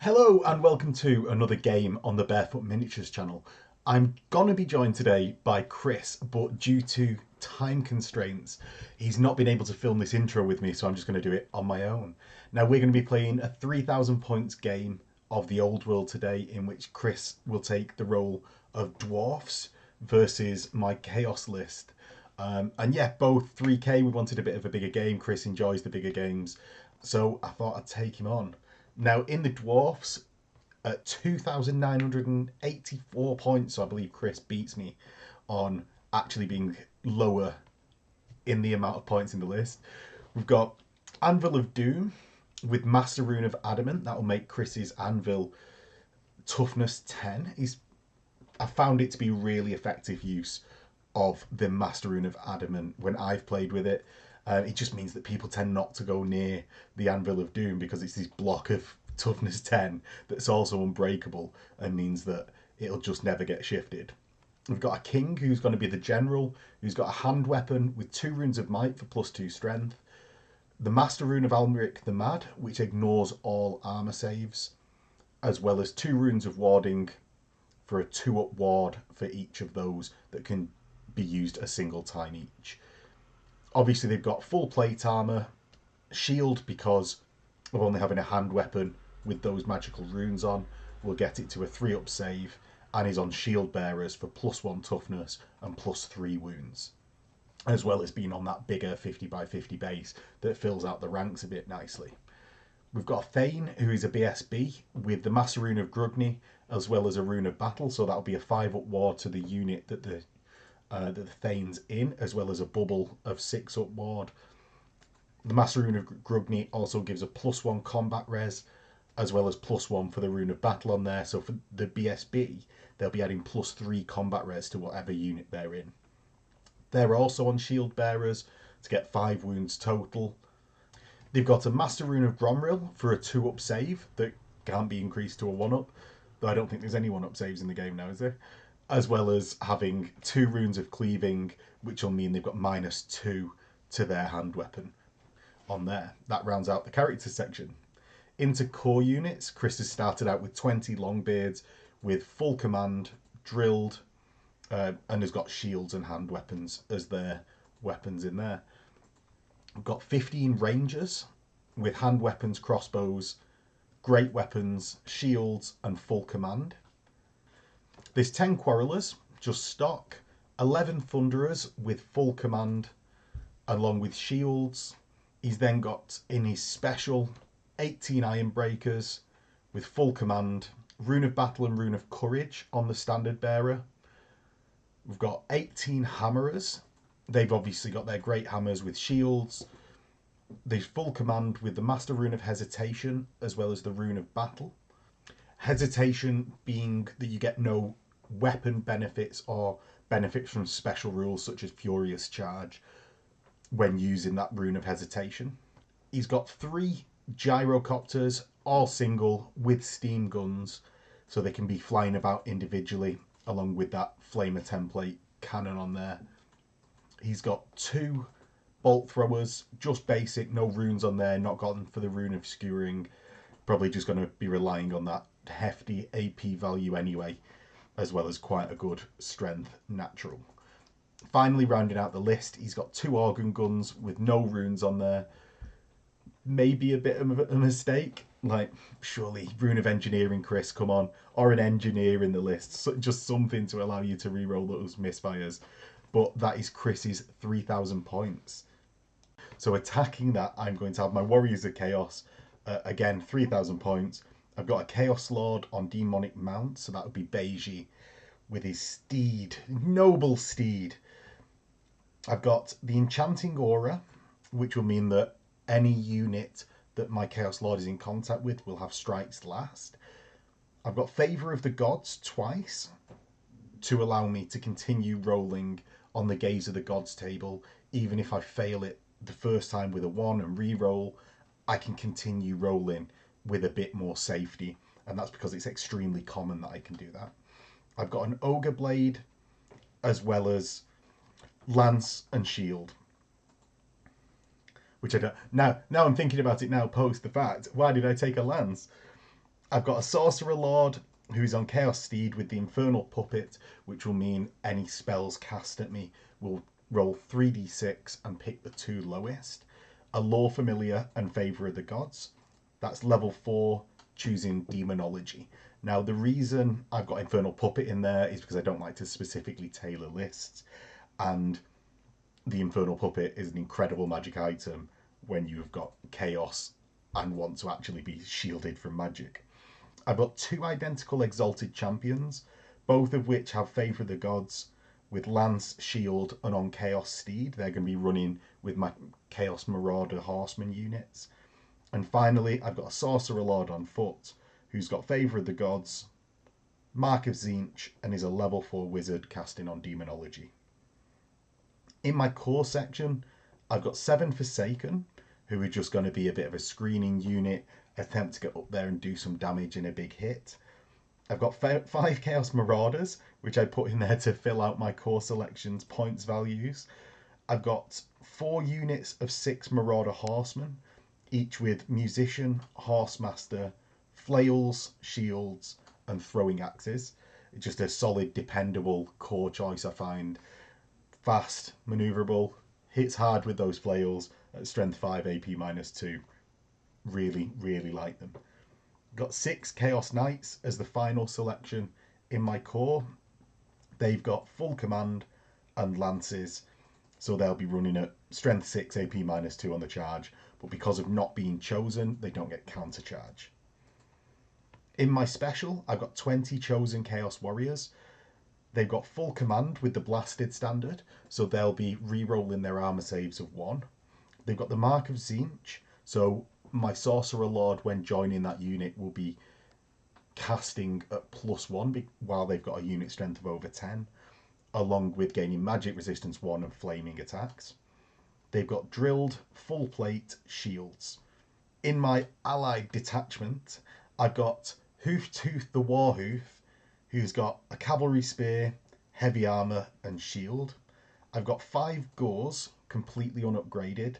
Hello and welcome to another game on the Barefoot Miniatures channel. I'm going to be joined today by Chris, but due to time constraints, he's not been able to film this intro with me, so I'm just going to do it on my own. Now we're going to be playing a 3,000 points game of the Old World today, in which Chris will take the role of Dwarfs versus my Chaos list. And yeah, both 3K, we wanted a bit of a bigger game. Chris enjoys the bigger games, so I thought I'd take him on. Now, in the Dwarfs, at 2,984 points, so I believe Chris beats me on actually being lower in the amount of points in the list. We've got Anvil of Doom with Master Rune of Adamant. That will make Chris's Anvil toughness 10. I found it to be really effective use of the Master Rune of Adamant when I've played with it. It just means that people tend not to go near the Anvil of Doom because it's this block of toughness 10 that's also unbreakable and means that it'll just never get shifted. We've got a king who's going to be the general, who's got a hand weapon with 2 runes of might for +2 strength. The Master Rune of Almeric the Mad, which ignores all armor saves, as well as 2 runes of warding for a 2-up ward for each of those that can be used a single time each. Obviously, they've got full plate armor, shield because of only having a hand weapon with those magical runes on. We'll get it to a 3-up save, and is on shield bearers for +1 toughness and +3 wounds, as well as being on that bigger 50x50 base that fills out the ranks a bit nicely. We've got Thane, who is a BSB with the Master Rune of Grugni, as well as a Rune of Battle, so that'll be a 5-up ward to the unit that the Thane's in, as well as a bubble of 6-up ward. The Master Rune of Grugni also gives a +1 combat res, as well as +1 for the Rune of Battle on there. So for the BSB, they'll be adding +3 combat res to whatever unit they're in. They're also on shield bearers to get 5 wounds total. They've got a Master Rune of Gromril for a 2-up save that can't be increased to a 1-up, though I don't think there's any 1-up saves in the game now, is there? As well as having 2 runes of cleaving, which will mean they've got -2 to their hand weapon on there. That rounds out the character section. Into core units, Chris has started out with 20 Longbeards with full command, drilled, and has got shields and hand weapons as their weapons in there. We've got 15 Rangers with hand weapons, crossbows, great weapons, shields, and full command. There's 10 Quarrelers, just stock, 11 Thunderers with full command, along with shields. He's then got in his special 18 Ironbreakers with full command, Rune of Battle and Rune of Courage on the standard bearer. We've got 18 Hammerers. They've obviously got their great hammers with shields. There's full command with the Master Rune of Hesitation, as well as the Rune of Battle. Hesitation being that you get no weapon benefits or benefits from special rules such as Furious Charge when using that Rune of Hesitation. He's got 3 gyrocopters, all single, with steam guns, so they can be flying about individually, along with that Flamer template cannon on there. He's got 2 bolt throwers, just basic, no runes on there, not gotten for the Rune of Skewering. Probably just going to be relying on that hefty AP value anyway, as well as quite a good strength natural. Finally, rounding out the list, he's got 2 organ guns with no runes on there. Maybe a bit of a mistake, like surely Rune of Engineering, Chris, come on, or an engineer in the list, so just something to allow you to reroll those misfires. But that is Chris's 3,000 points. So attacking that, I'm going to have my Warriors of Chaos, again 3,000 points. I've got a Chaos Lord on Demonic Mount, so that would be Beiji with his steed, noble steed. I've got the Enchanting Aura, which will mean that any unit that my Chaos Lord is in contact with will have strikes last. I've got Favour of the Gods twice to allow me to continue rolling on the Gaze of the Gods table. Even if I fail it the first time with a 1 and re-roll, I can continue rolling with a bit more safety, and that's because it's extremely common that I can do that. I've got an Ogre Blade, as well as Lance and Shield, which I don't... Now I'm thinking about it now, post the fact, why did I take a Lance? I've got a Sorcerer Lord who's on Chaos Steed with the Infernal Puppet, which will mean any spells cast at me will roll 3d6 and pick the two lowest. A Lore Familiar and Favour of the Gods. That's level 4, choosing Demonology. Now, the reason I've got Infernal Puppet in there is because I don't like to specifically tailor lists, and the Infernal Puppet is an incredible magic item when you've got Chaos and want to actually be shielded from magic. I've got 2 identical Exalted Champions, both of which have Favour of the Gods with Lance, Shield, and on Chaos Steed. They're going to be running with my Chaos Marauder Horseman units. And finally, I've got a Sorcerer Lord on foot who's got Favour of the Gods, Mark of Tzeentch, and is a level 4 wizard casting on Demonology. In my core section, I've got 7 Forsaken, who are just going to be a bit of a screening unit, attempt to get up there and do some damage in a big hit. I've got 5 Chaos Marauders, which I put in there to fill out my core selection's points values. I've got 4 units of 6 Marauder Horsemen, each with Musician, Horsemaster, Flails, Shields, and Throwing Axes. It's just a solid, dependable core choice, I find. Fast, manoeuvrable, hits hard with those flails at strength 5, AP -2. Really, really like them. Got 6 Chaos Knights as the final selection in my core. They've got full command and lances, so they'll be running at strength 6, AP -2 on the charge, but because of not being chosen, they don't get counter charge. In my special, I've got 20 chosen Chaos Warriors. They've got full command with the blasted standard, so they'll be re-rolling their armor saves of 1. They've got the Mark of Tzeentch, so my Sorcerer Lord, when joining that unit, will be casting at +1 while they've got a unit strength of over 10, along with gaining magic resistance 1 and flaming attacks. They've got drilled, full plate shields. In my allied detachment, I've got Hooftooth the Warhoof, who's got a cavalry spear, heavy armor, and shield. I've got 5 Gores, completely unupgraded,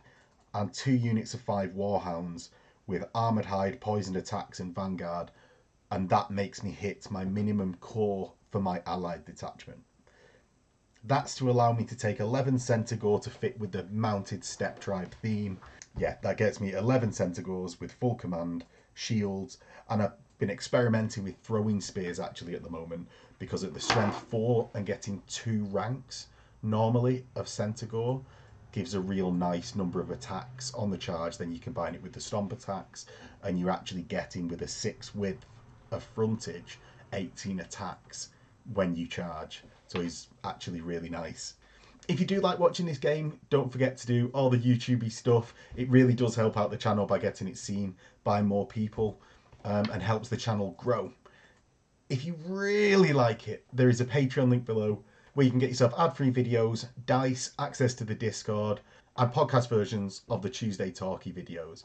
and 2 units of 5 Warhounds with armored hide, poisoned attacks, and vanguard, and that makes me hit my minimum core for my allied detachment. That's to allow me to take 11 Centaur to fit with the mounted steppe tribe theme. Yeah, that gets me 11 Centaurs with full command, shields, and I've been experimenting with throwing spears actually at the moment, because at the strength 4 and getting 2 ranks normally of Centaur gives a real nice number of attacks on the charge. Then you combine it with the stomp attacks and you're actually getting, with a 6 width of frontage, 18 attacks when you charge. So he's actually really nice. If you do like watching this game, don't forget to do all the YouTubey stuff. It really does help out the channel by getting it seen by more people, and helps the channel grow. If you really like it, there is a Patreon link below where you can get yourself ad-free videos, dice, access to the Discord, and podcast versions of the Tuesday Talkie videos.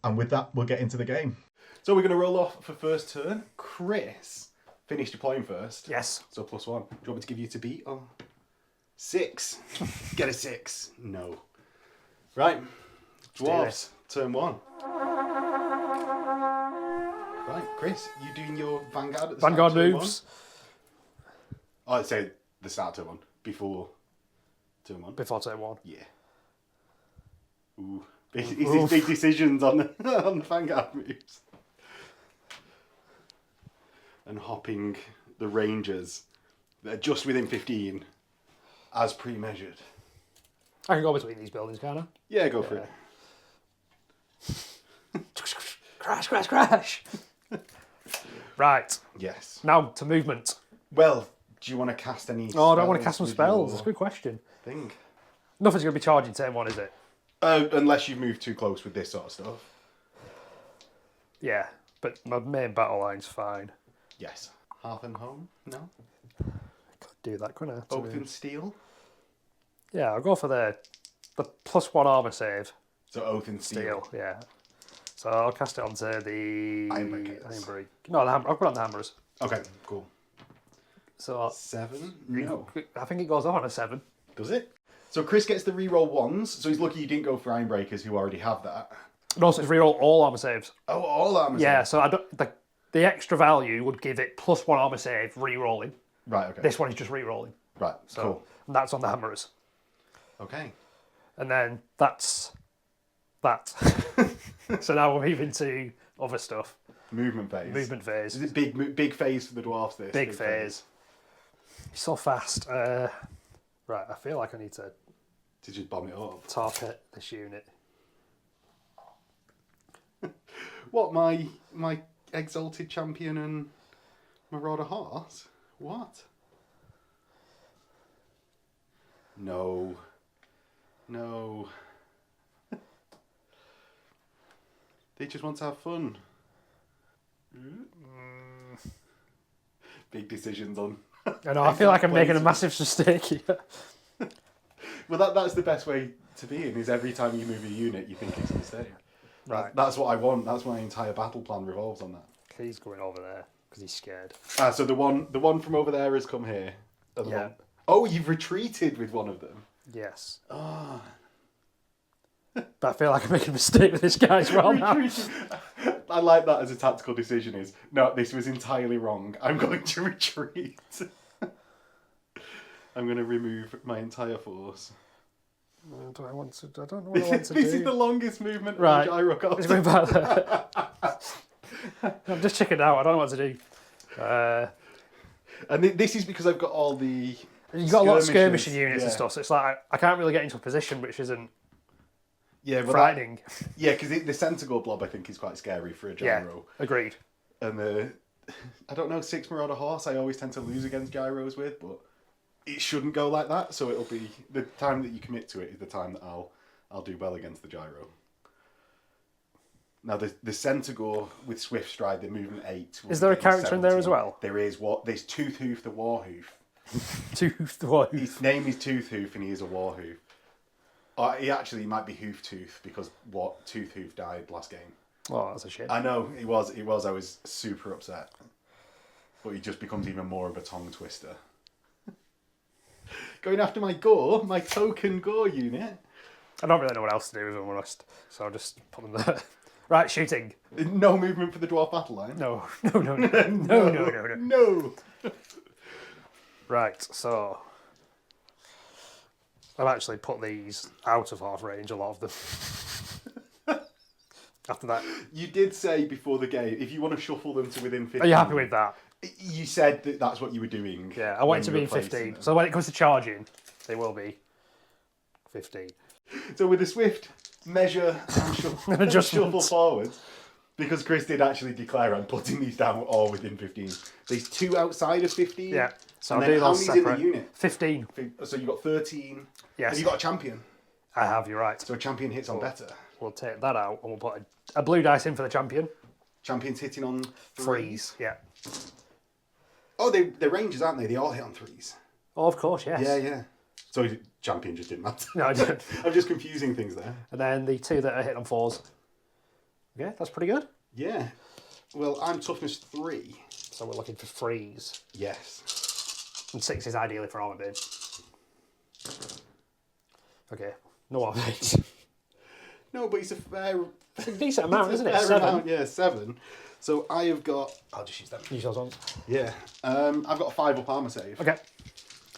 And with that, we'll get into the game. So we're going to roll off for first turn. Chris finished deploying first. Yes. So +1. Do you want me to give you to beat? Or 6. Get a 6. No. Right. Dwarfs. Turn 1. Right, Chris, you doing your Vanguard at the Vanguard start of moves. turn 1? Oh, I'd say the start of turn 1. Before turn 1. Before turn 1. Yeah. Ooh. Big decisions on the, on the Vanguard moves. And hopping the Rangers that are just within 15 as pre-measured. I can go between these buildings, can't I? Yeah, go for it. Crash, crash, crash! Right. Yes. Now to movement. Well, do you want to cast any Oh, I don't want to cast some spells. That's a good question. Thing? Nothing's going to be charging turn 1, is it? Unless you move too close with this sort of stuff. Yeah, but my main battle line's fine. Yes. Hearth and Home? No? Could do that, couldn't I? Oath and Steel? Yeah, I'll go for the +1 armor save. So Oath and Steel. Yeah. So I'll cast it onto the Ironbreakers. No, I'll put it on the hammers. Okay, cool. So 7? No. I think it goes on a 7. Does it? So Chris gets the reroll 1s, so he's lucky you didn't go for Ironbreakers, who already have that. No, so it's reroll all armor saves. Oh, all armors. Yeah, so I don't. the extra value would give it +1 armor save, re-rolling. Right, okay. This one is just re-rolling. Right, So, cool. and that's on the hammerers. Okay. And then that's that. So now we're moving to other stuff. Movement phase. Movement phase. Is it big phase for the dwarfs, this? Big phase. So fast. Right, I feel like I need to To just bomb it up. target this unit. What, my exalted champion and marauder horse? What? No. They just want to have fun. Big decisions on. I know, I feel like I'm making a massive mistake here. Well, that's the best way to be in, is every time you move a unit, you think it's a mistake. Right. That's what I want. That's my entire battle plan revolves on that. He's going over there because he's scared. So the one from over there has come here. Yeah. Oh, you've retreated with one of them. Yes. Ah. But I feel like I'm making a mistake with this guy as well now. I like that as a tactical decision. Is no, this was entirely wrong. I'm going to retreat. I'm going to remove my entire force. Do I want to? I don't know what I want to do. This is the longest movement of Right. the gyrocopter. It's going back there. I'm just checking out. I don't know what to do. And this is because I've got all the. You've got a lot of skirmishes. skirmishing units and Yeah. stuff, so it's like I can't really get into a position which isn't Yeah, but frightening. yeah, because the Centaur blob I think is quite scary for a Yeah, gyro. agreed. And the, I don't know, 6 Marauder horse I always tend to lose against gyros with, but it shouldn't go like that. So it'll be the time that you commit to it is the time that I'll do well against the gyro. Now the Centaur with Swift Stride, the movement 8. Is there a character in there as well? There is. There's Toothhoof the Warhoof. Tooth one. His name is Toothhoof and he is a Warhoof. He actually might be Hooftooth because Toothhoof died last game. Oh, that's a shame. I know, he was. I was super upset. But he just becomes even more of a tongue twister. Going after my gore, my token gore unit. I don't really know what else to do with them, honest. So I'll just put them there. Right, shooting. No movement for the dwarf battle line. No. No. Right, so I've actually put these out of half range, a lot of them. After that. You did say before the game, if you want to shuffle them to within 15. Are you happy with that? You said that that's what you were doing. Yeah, I want it to when be you were placing 15. them. So when it comes to charging, they will be 15. So with the swift measure and shuffle forwards, because Chris did actually declare I'm putting these down all within 15. There's 2 outside of 15. Yeah. So And I'll then do how those many's in the separate. unit? 15. So you've got 13. Yes. And you've got a champion. I have, you're right. So a champion hits on better. We'll take that out and we'll put a blue dice in for the champion. Champion's hitting on Freeze, yeah. Oh, they're rangers, aren't they? They all hit on 3s. Oh, of course, yes. Yeah. So champion just didn't matter. No, I didn't. I'm just confusing things there. And then the 2 that are hit on 4s. Okay, that's pretty good. Yeah. Well, I'm toughness 3. So we're looking for freeze. Yes. And 6 is ideally for armor bin. Okay, no armor bins. No, but it's a fair... It's a decent amount, isn't it? fair 7. amount, yeah, 7. So I have got... I'll just use them. Use those ones. Yeah. I've got a 5 up armor save. Okay.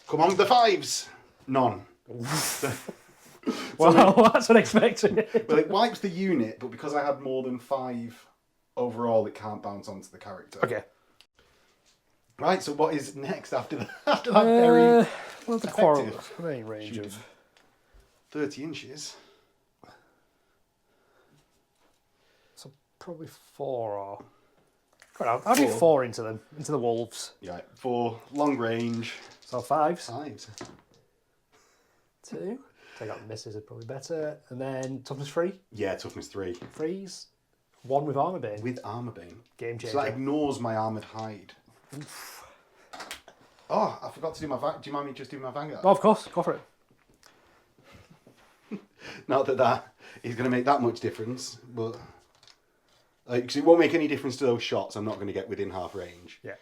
Come on, the 5s. None. Well, that's unexpected. Well, it wipes the unit, but because I had more than 5 overall, it can't bounce onto the character. Okay. Right, so what is next after that very well, the quarrel effective range shooting? of 30 inches? so probably 4 or I'll do 4 into them, into the wolves. Yeah, for long range. So 5s. 5s. 2. Take out the misses are probably better. And then toughness 3. Yeah, toughness 3. Freeze. 1 with armor bin. With armor bane. Game changer. So that ignores my armored hide. Oh, I forgot to do my do you mind me just doing my vanguard? Oh, of course, go for it. Not that is going to make that much difference, but because it won't make any difference to those shots. I'm not going to get within half range. Yeah.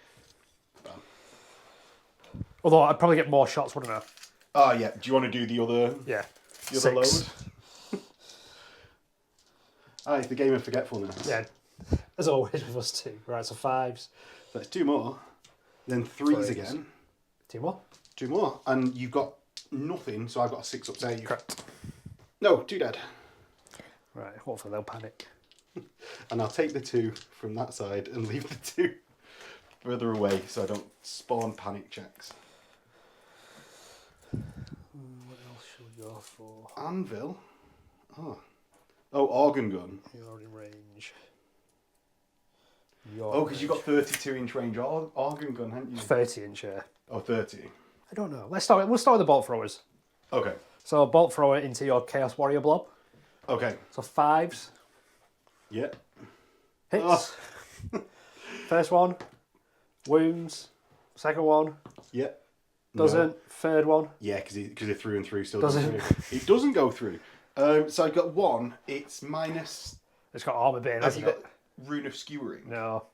Although I'd probably get more shots, wouldn't I? Oh yeah. Do you want to do the other? Yeah. The other 6. load. It's the game of forgetfulness. Yeah. As always with us two. Right, so 5s. That's 2 more. Then 3s Threes. again. 2 more. 2 more. And you've got nothing, so I've got a 6 up save. Correct. No, 2 dead. Right, hopefully they'll panic. And I'll take the 2 from that side and leave the 2 further away so I don't spawn panic checks. What else should we go for? Anvil. Oh, organ gun. You're in range. Oh, because you've got 32-inch range organ gun, haven't you? 30-inch, yeah. Oh, 30. I don't know. We'll start with the bolt throwers. Okay. So bolt thrower into your Chaos Warrior blob. Okay. So 5s. Yeah. Hits. First one. Wounds. Second one. Yeah. Doesn't. No. Third one. Yeah, because it through and through still Doesn't. goes through. It doesn't go through. So I've got 1. It's minus... It's got armor bane, Have you hasn't got it? Rune of Skewering? No.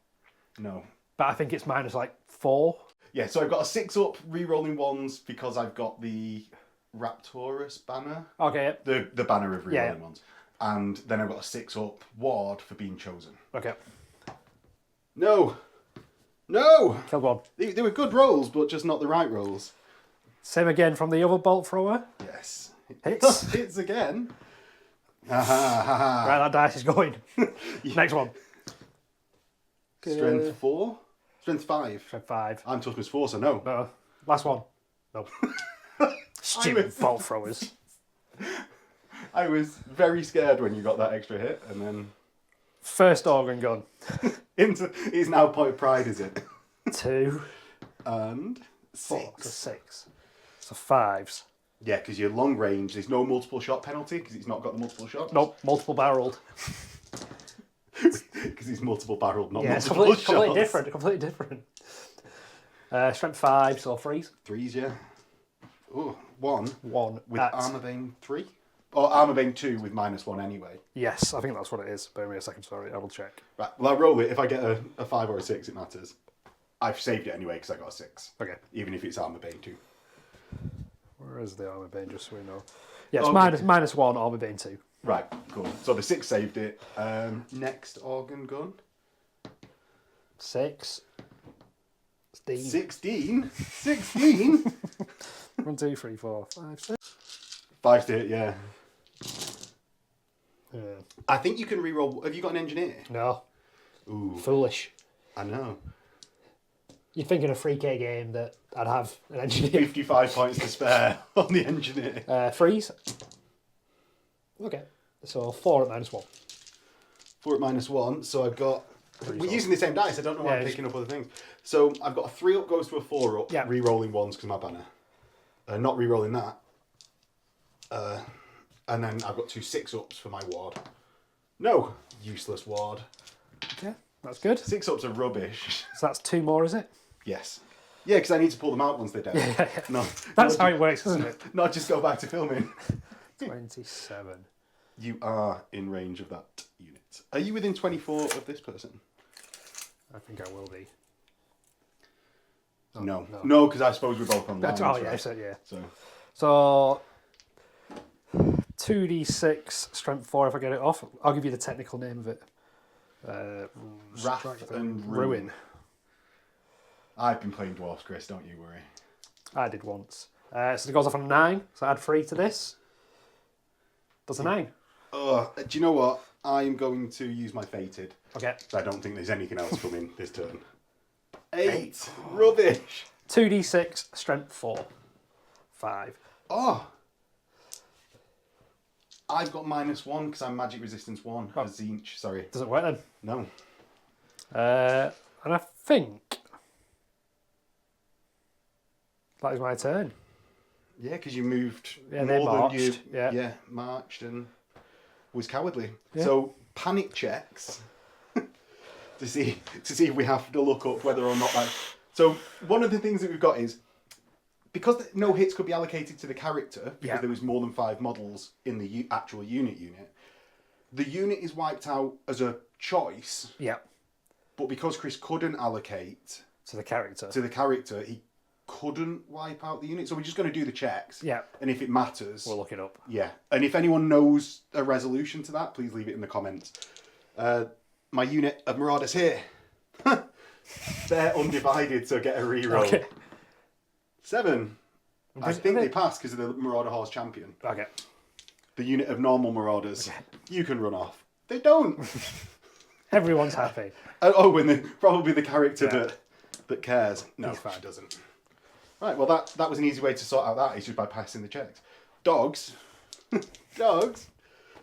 No. But I think it's minus like 4. Yeah, so I've got a 6 up, re-rolling 1s because I've got the Raptorus banner. Okay. The banner of re-rolling Yeah. 1s. And then I've got a 6 up ward for being chosen. Okay. No! No! Killed one. They were good rolls, but just not the right rolls. Same again from the other bolt thrower. Yes. Hits. Hits again. Ha ha ha ha. Right, that dice is going. Next one. Strength 4? Strength 5. Strength 5. I'm toughness 4, so no. No. Last one. No. Stupid bolt throwers. I was very scared when you got that extra hit, and then... First organ gun. It's now point of pride, is it? 2. And 4. So 6. 6. So 5s. Yeah, because you're long range. There's no multiple shot penalty because it's not got the multiple shots. Nope. Multiple barreled. Because it's multiple barreled, not Yeah, it's multiple completely shots. different. Completely different. Strength 5, so 3s. 3s, yeah. Oh, 1 1 with at... armor bane 3. Or armor bane 2 with -1 anyway. Yes, I think that's what it is. Bear me a second, sorry. I will check. Right, well, I roll it. If I get a 5 or a 6, it matters. I've saved it anyway because I got a 6. Okay. Even if it's armor bane 2. Where is the armor bane, just so we know? Yeah, it's Okay. -1, armor bane 2. Right, cool. So the 6 saved it. Next organ gun. 6. 16. 16? 16? 1, 2, 3, 4, 5, 6. 5 to hit, yeah. Yeah. I think you can reroll. Have you got an engineer? No. Ooh, Foolish. I know. You'd think in a 3K game that I'd have an engineer. 55 points to spare on the engineer. Freeze. Okay. So 4 at -1. 4 at -1, so I've got... We're using the same dice, I don't know why Yeah, I'm picking up other things. So I've got a 3 up goes to a 4 up, Yeah. re-rolling 1s because my banner. Not re-rolling that. And then I've got 2 6 ups for my ward. No! Useless ward. Okay, that's good. 6 ups are rubbish. So that's 2 more, is it? Yes. Yeah, because I need to pull them out once they're dead. Yeah. No, That's not how ju- it works, isn't it? Not just go back to filming. 27. You are in range of that unit. Are you within 24 of this person? I think I will be. No. no. No, because I suppose we're both on That's, lines, oh, yeah, right? so, yeah. So, So 2d6, strength 4 if I get it off. I'll give you the technical name of it. Wrath Strength and Ruin. I've been playing Dwarfs, Chris, don't you worry. I did once. So it goes off on a 9, so add 3 to this. Does a 9. Do you know what? I'm going to use my Fated. Okay. I don't think there's anything else coming this turn. 8. Rubbish. 2d6, strength 4. 5. Oh. I've got -1 because I'm magic resistance 1. Oh. As Zinch, sorry. Does it work then? No. And I think that is my turn. Yeah, because you moved Yeah, they more than you. marched, yeah. Marched and was cowardly. Yeah. So panic checks to see if we have to look up whether or not that. So one of the things that we've got is because no hits could be allocated to the character because Yeah. there was more than 5 models in the actual unit. The unit is wiped out as a choice, Yeah. but because Chris couldn't allocate To the character. to the character, he couldn't wipe out the unit. So we're just going to do the checks. Yeah. And if it matters, We'll look it up. yeah. And if anyone knows a resolution to that, please leave it in the comments. my unit of Marauders here. They're undivided, so get a reroll. Okay. 7. I think they pass because of the Marauder Horse Champion. Okay. The unit of normal Marauders, you can run off. They don't. Everyone's happy. And probably the character that cares. No, He's fine. she doesn't. Right, well that was an easy way to sort out that, is just by passing the checks. Dogs,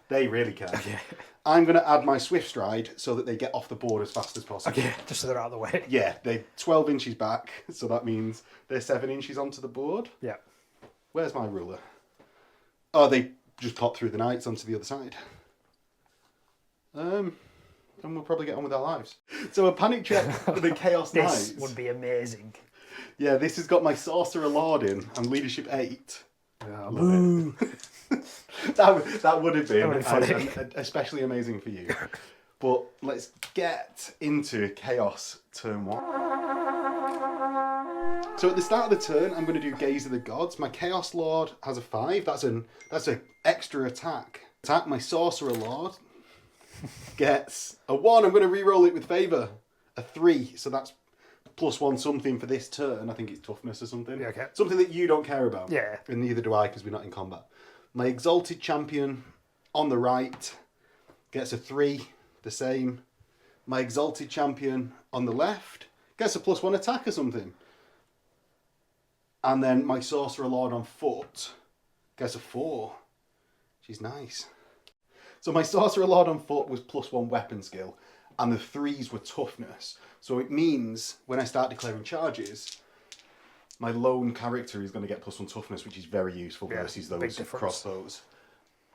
they really care. Okay. I'm going to add my Swift Stride so that they get off the board as fast as possible. Okay, just so they're out of the way. Yeah, they're 12 inches back, so that means they're 7 inches onto the board. Yeah. Where's my ruler? Oh, they just pop through the knights onto the other side. And we'll probably get on with our lives. So a panic check for the Chaos Knights. This would be amazing. Yeah, this has got my Sorcerer Lord in and Leadership 8. Oh, Love it. that would have been funny. especially amazing for you. But let's get into Chaos turn 1. So at the start of the turn, I'm going to do Gaze of the Gods. My Chaos Lord has a 5. That's an extra attack. My Sorcerer Lord gets a 1. I'm going to re-roll it with favour. A 3. So that's +1 something for this turn. I think it's toughness or something. Yeah, okay. Something that you don't care about. Yeah. And neither do I, because we're not in combat. My Exalted Champion on the right gets a 3, the same. My Exalted Champion on the left gets a +1 attack or something. And then my Sorcerer Lord on foot gets a 4. She's nice. So my Sorcerer Lord on foot was +1 weapon skill, and the 3s were toughness. So it means when I start declaring charges, my lone character is going to get +1 toughness, which is very useful versus those crossbows.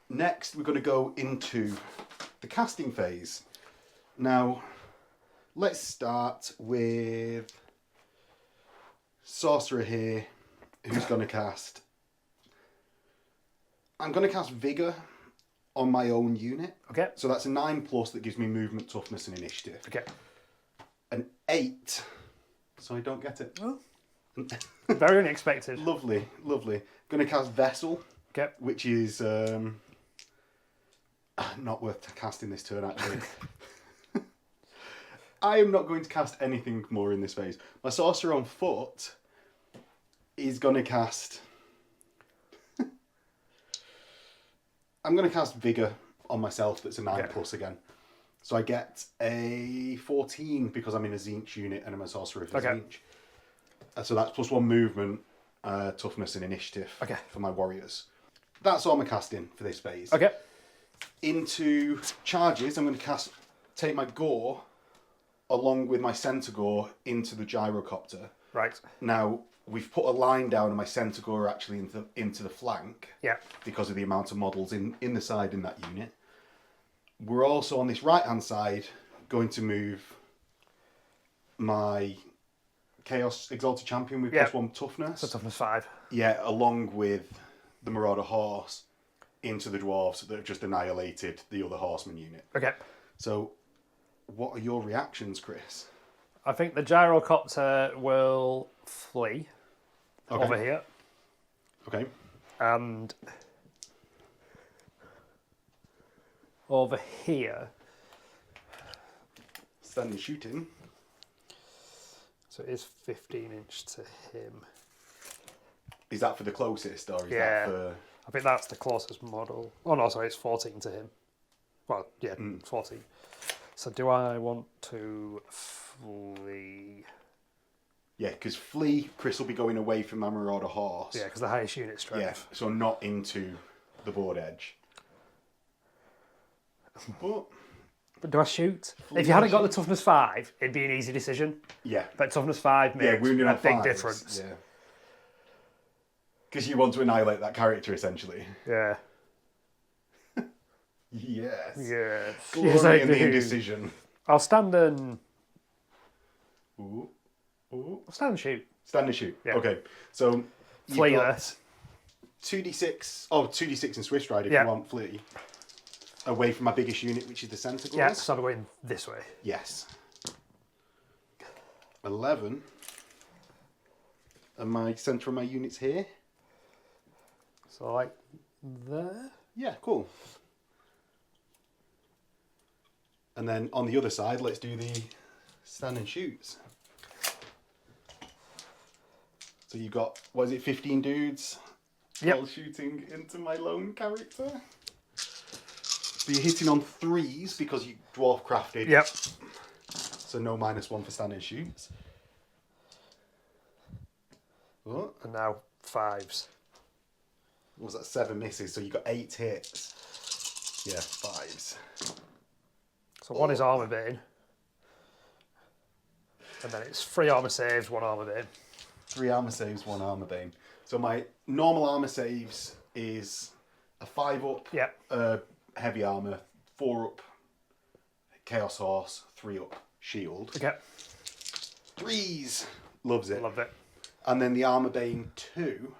Next, we're going to go into the casting phase. Now, let's start with Sorcerer here, who's going to cast... I'm going to cast Vigour on my own unit. Okay. So that's a 9+ that gives me movement, toughness, and initiative. Okay. An 8, so I don't get it. Oh. Very unexpected. Lovely. Going to cast Vessel, Okay. which is not worth casting this turn, actually. I am not going to cast anything more in this phase. My Sorcerer on foot is going to cast... I'm going to cast Vigour on myself. That's a 9+ again. So I get a 14 because I'm in a Tzeentch unit and I'm a Sorcerer for Tzeentch. So that's +1 movement, toughness and initiative for my warriors. That's all my casting for this phase. Okay. Into charges, I'm going to take my Gore along with my Centaur into the Gyrocopter. Right. Now, we've put a line down and my Centaur actually into the flank. Yeah. Because of the amount of models in the side in that unit. We're also on this right-hand side going to move my Chaos Exalted Champion with +1 toughness. So toughness 5. Yeah, along with the Marauder Horse into the Dwarfs that have just annihilated the other Horseman unit. Okay. So, what are your reactions, Chris? I think the Gyrocopter will flee over here. Okay. And over here. Standing shooting. So it is 15 inch to him. Is that for the closest, or is that for... I think that's the closest model. Oh no, sorry, it's 14 to him. Well, yeah, 14. So do I want to flee? Yeah, because flee, Chris will be going away from my Marauder Horse. Yeah, because the highest unit strength. Yeah, so not into the board edge. But do I shoot? If you hadn't got the toughness 5, it'd be an easy decision. Yeah. But toughness 5 makes a big difference. Yeah. Because you want to annihilate that character, essentially. Yeah. Yes. Yes. Glory Yes, I in the do. indecision. I'll stand and... Ooh. Ooh. I'll stand and shoot. Stand and shoot. Yeah. Okay. So Flee you've there. got 2d6 in Swift Stride if you want flee. Away from my biggest unit, which is the Centaurs. Yeah, so I'm going this way. Yes. 11. And my centre of my units here. So like there. Yeah, cool. And then on the other side, let's do the stand and shoots. So you've got, what is it, 15 dudes? Yep. All shooting into my lone character. So you're hitting on 3s because you dwarf crafted. Yep. So no -1 for stand and shoots. What? And now 5s. What was that? 7 misses, so you got 8 hits. Yeah, 5s. So 1 is armor bane. And then it's 3 armor saves, 1 armor bane. 3 armor saves, 1 armor bane. So my normal armor saves is a 5 up, Yep. heavy armor, 4 up, chaos horse, 3 up, shield. Okay. 3s, loves it. Love it. And then the armor bane 2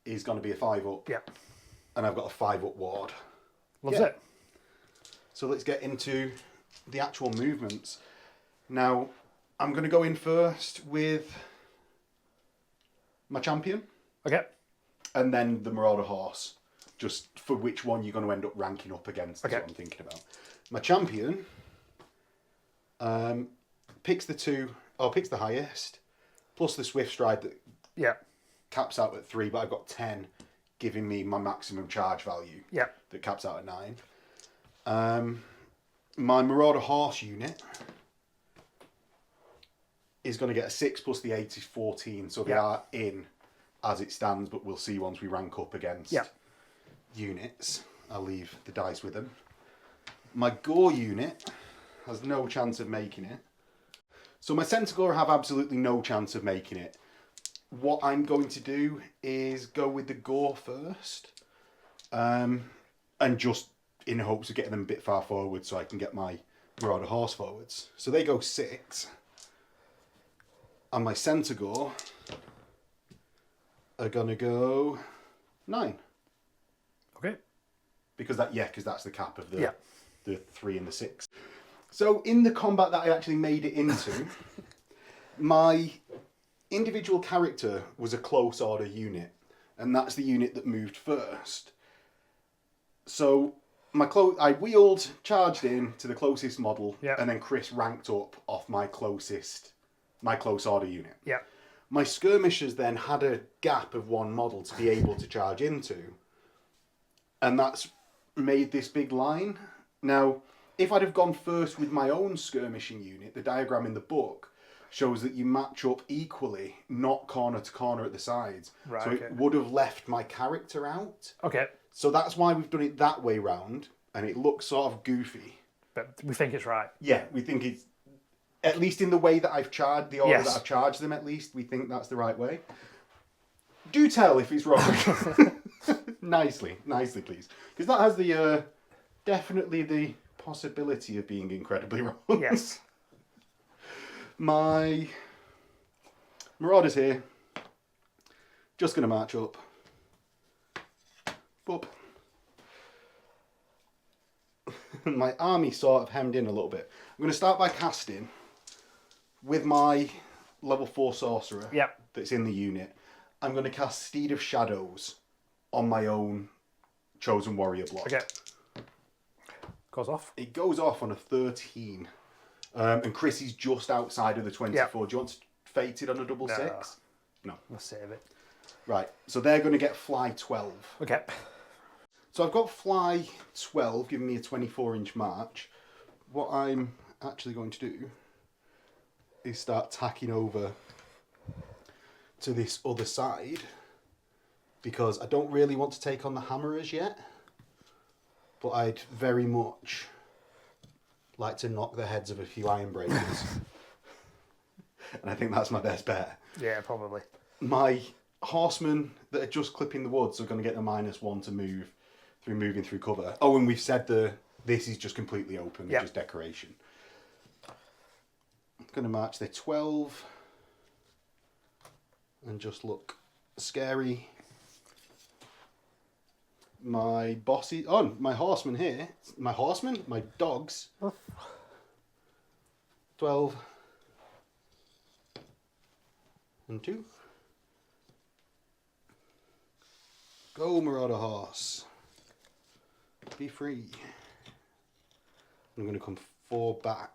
is going to be a 5 up. Yep. And I've got a 5 up ward. Loves it. So let's get into the actual movements. Now, I'm going to go in first with my champion. Okay. And then the Marauder horse, just for which one you're going to end up ranking up against. That's Okay. what I'm thinking about. My champion picks picks the highest, plus the swift stride that Yeah. caps out at 3, but I've got 10, giving me my maximum charge value. Yeah. That caps out at 9. My Marauder horse unit is going to get a 6 plus the 8 is 14, so they are in as it stands, but we'll see once we rank up against units. I'll leave the dice with them. My Gore unit has no chance of making it. So my Centaur have absolutely no chance of making it. What I'm going to do is go with the Gore first, and just in hopes of getting them a bit far forward so I can get my Marauder horse forwards. So they go 6. And my Centaur are going to go 9. Okay. Because that's the cap of the 3 and the 6. So in the combat that I actually made it into, my individual character was a close order unit. And that's the unit that moved first. So I wheeled, charged in to the closest model, and then Chris ranked up off my close order unit. Yeah. My skirmishers then had a gap of 1 model to be able to charge into, and that's made this big line. Now, if I'd have gone first with my own skirmishing unit, the diagram in the book shows that you match up equally, not corner to corner at the sides. Right, so it would have left my character out. Okay. So that's why we've done it that way round, and it looks sort of goofy. But we think it's right. Yeah, we think it's, at least in the way that I've charged, the order that I've charged them, at least, we think that's the right way. Do tell if it's wrong. Nicely, please. Because that has the, definitely the possibility of being incredibly wrong. Yes. My Marauders here, just going to march up. Boop. My army sort of hemmed in a little bit. I'm going to start by casting with my level 4 sorcerer that's in the unit. I'm going to cast Steed of Shadows on my own chosen warrior block. Okay. Goes off. It goes off on a 13. And Chris is just outside of the 24. Yeah. Do you want fated on a double 6? No. Let's save it. Right. So they're going to get fly 12. Okay. So I've got fly 12, giving me a 24-inch march. What I'm actually going to do is start tacking over to this other side, because I don't really want to take on the hammerers yet, but I'd very much like to knock the heads of a few iron breakers. And I think that's my best bet. Yeah, probably. My horsemen that are just clipping the woods are going to get a -1 to move through moving through cover. Oh, and we've said this is just completely open, just decoration. I'm going to march there 12 and just look scary. My bossy, my horsemen here, my dogs. 12 and 2. Go, Marauder horse. Be free. I'm going to come 4 back.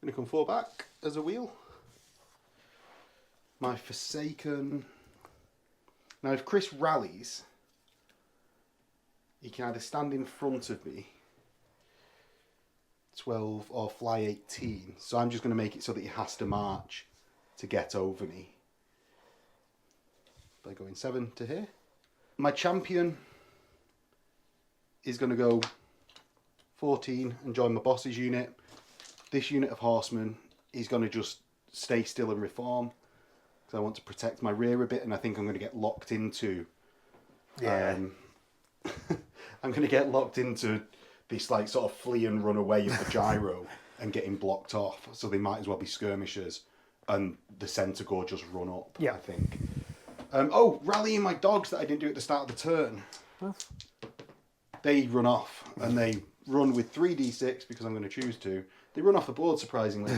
I'm going to come 4 back as a wheel. My Forsaken. Now, if Chris rallies, he can either stand in front of me, 12, or fly 18. So I'm just going to make it so that he has to march to get over me. By going 7 to here. My champion is going to go 14 and join my boss's unit. This unit of horsemen is going to just stay still and reform. Because I want to protect my rear a bit, and I think I'm going to get locked into... I'm going to get locked into this like sort of flee and run away of the gyro and getting blocked off. So they might as well be skirmishers. And the centre go just run up, I think. Rallying my dogs that I didn't do at the start of the turn. Huh? They run off, and they run with 3d6 because I'm going to choose to. They run off the board, surprisingly.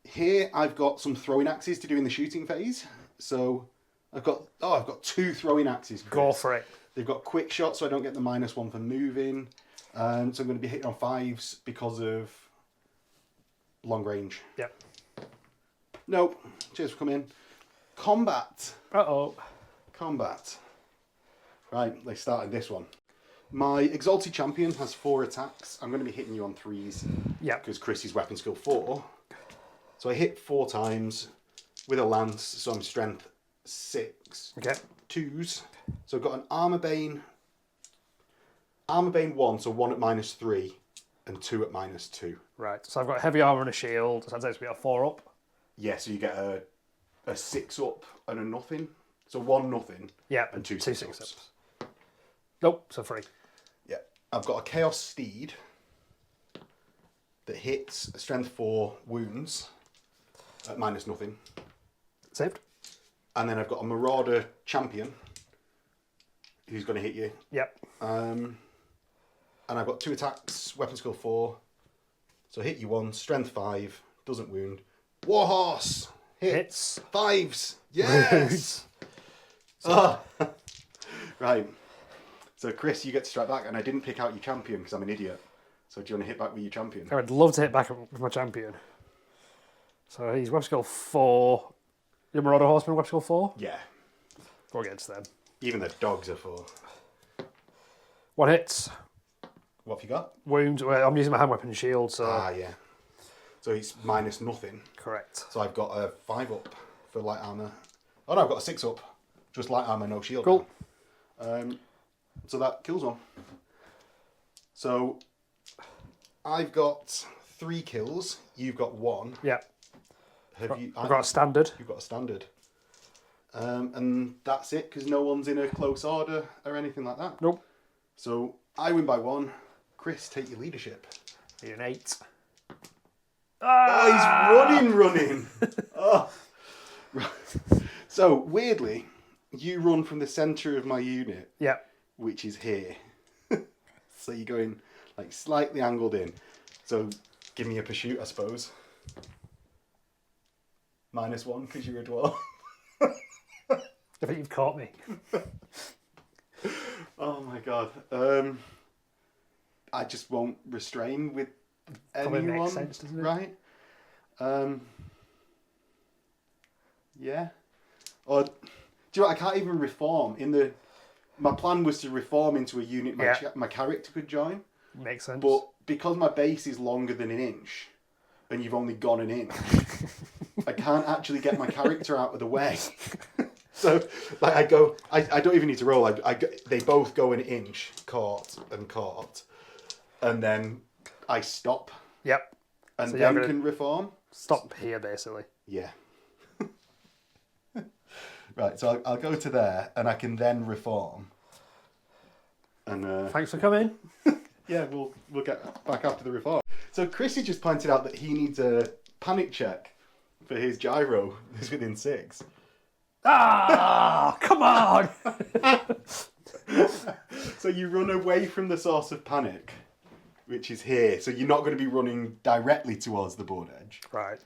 Here I've got some throwing axes to do in the shooting phase. So I've got 2 throwing axes. Go for it. They've got quick shot, so I don't get the -1 for moving. So I'm going to be hitting on 5s because of long range. Yep. Nope. Cheers for coming. Combat. Uh-oh. Combat. Right, let's start in this one. My Exalted Champion has 4 attacks. I'm going to be hitting you on 3s. Yeah. Because Chris is weapon skill 4. So I hit 4 times with a lance, so I'm strength 6. Okay. 2s. So I've got an Armor Bane 1, so 1 at -3, and 2 at -2. Right, so I've got heavy armour and a shield. So I'd say it's a 4 up. Yeah, so you get a 6 up and a nothing. So 1 nothing. Yeah, and 2 6 ups. ups. Nope, so 3. Yeah, I've got a Chaos Steed that hits strength 4 wounds at -0. Saved. And then I've got a Marauder Champion who's going to hit you. Yep. And I've got 2 attacks, weapon skill 4. So hit you 1, strength 5, doesn't wound. Warhorse hits. 5s. Yes. Right. So Chris, you get to strike back, and I didn't pick out your champion because I'm an idiot. So do you want to hit back with your champion? I would love to hit back with my champion. So he's weapon skill 4. Your Marauder Horseman, weapon skill 4? Yeah. 4 against them. Even the dogs are 4. 1 hits. What have you got? Wound. Well, I'm using my hand weapon and shield, so... Yeah. So it's -0. Correct. So I've got a 5 up for light armour. Oh no, I've got a 6 up. Just light armour, no shield. Cool. So that kills one. So I've got 3 kills. You've got 1. Yeah. I've got a standard. You've got a standard. And that's it, because no one's in a close order or anything like that. Nope. So I win by 1. Chris, take your leadership. You're an 8. Oh, he's running. Oh. Right. So, weirdly, you run from the centre of my unit, Yeah. which is here. So you're going like slightly angled in. So give me a pursuit, I suppose. -1 because you're a dwarf. I think you've caught me. Oh my god. I just won't restrain with Probably anyone. makes sense, doesn't it? Right? Yeah. Or do you know what? I can't even reform in the. My plan was to reform into a unit my character could join. Makes sense. But because my base is longer than an inch, and you've only gone an inch, I can't actually get my character out of the way. So, like, I don't even need to roll. They both go an inch, caught, and then I stop. Yep. And So then you're can reform. Stop here, basically. Yeah. Right, so I'll go to there, and I can then reform. And Thanks for coming. yeah, we'll get back after the reform. So Chrissy just pointed out that he needs a panic check for his gyro that's within 6. Ah, come on! So you run away from the source of panic, which is here. So you're not going to be running directly towards the board edge. Right.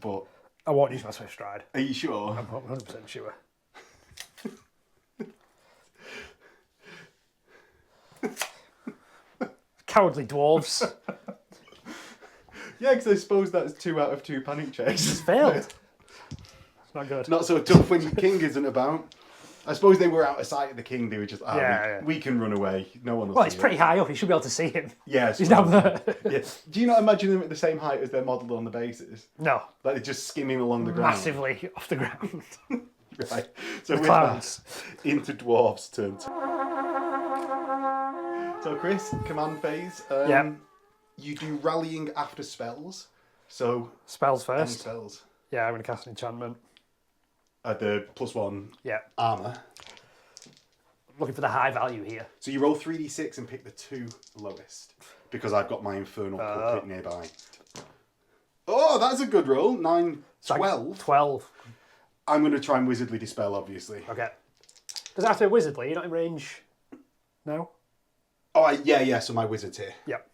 But I won't use my swift stride. are you sure? I'm 100% sure. Cowardly dwarves. Yeah, because I suppose that's 2 out of 2 panic checks. It's failed. It's not good. Not so tough when your king isn't about. I suppose they were out of sight of the king. They were just, we can run away. No one will Well, see he's pretty high up. You should be able to see him. Yeah, He's down there. Yeah. Do you not imagine them at the same height as their model on the bases? No. Like they're just skimming along the ground. Massively off the ground. Right. So with Clowns. that, into Dwarfs turn. So Chris, command phase. Yeah. You do rallying after spells. So Spells any first. spells. Yeah, I'm going to cast an enchantment. The +1 Yeah. armor. Looking for the high value here. So you roll 3d6 and pick the 2 lowest. Because I've got my infernal pulpit nearby. Oh, that's a good roll. 9, 12. 12. I'm going to try and wizardly dispel, obviously. Okay. Does it have to be wizardly? You're not in range? No? Oh, yeah, so my wizard's here. Yep.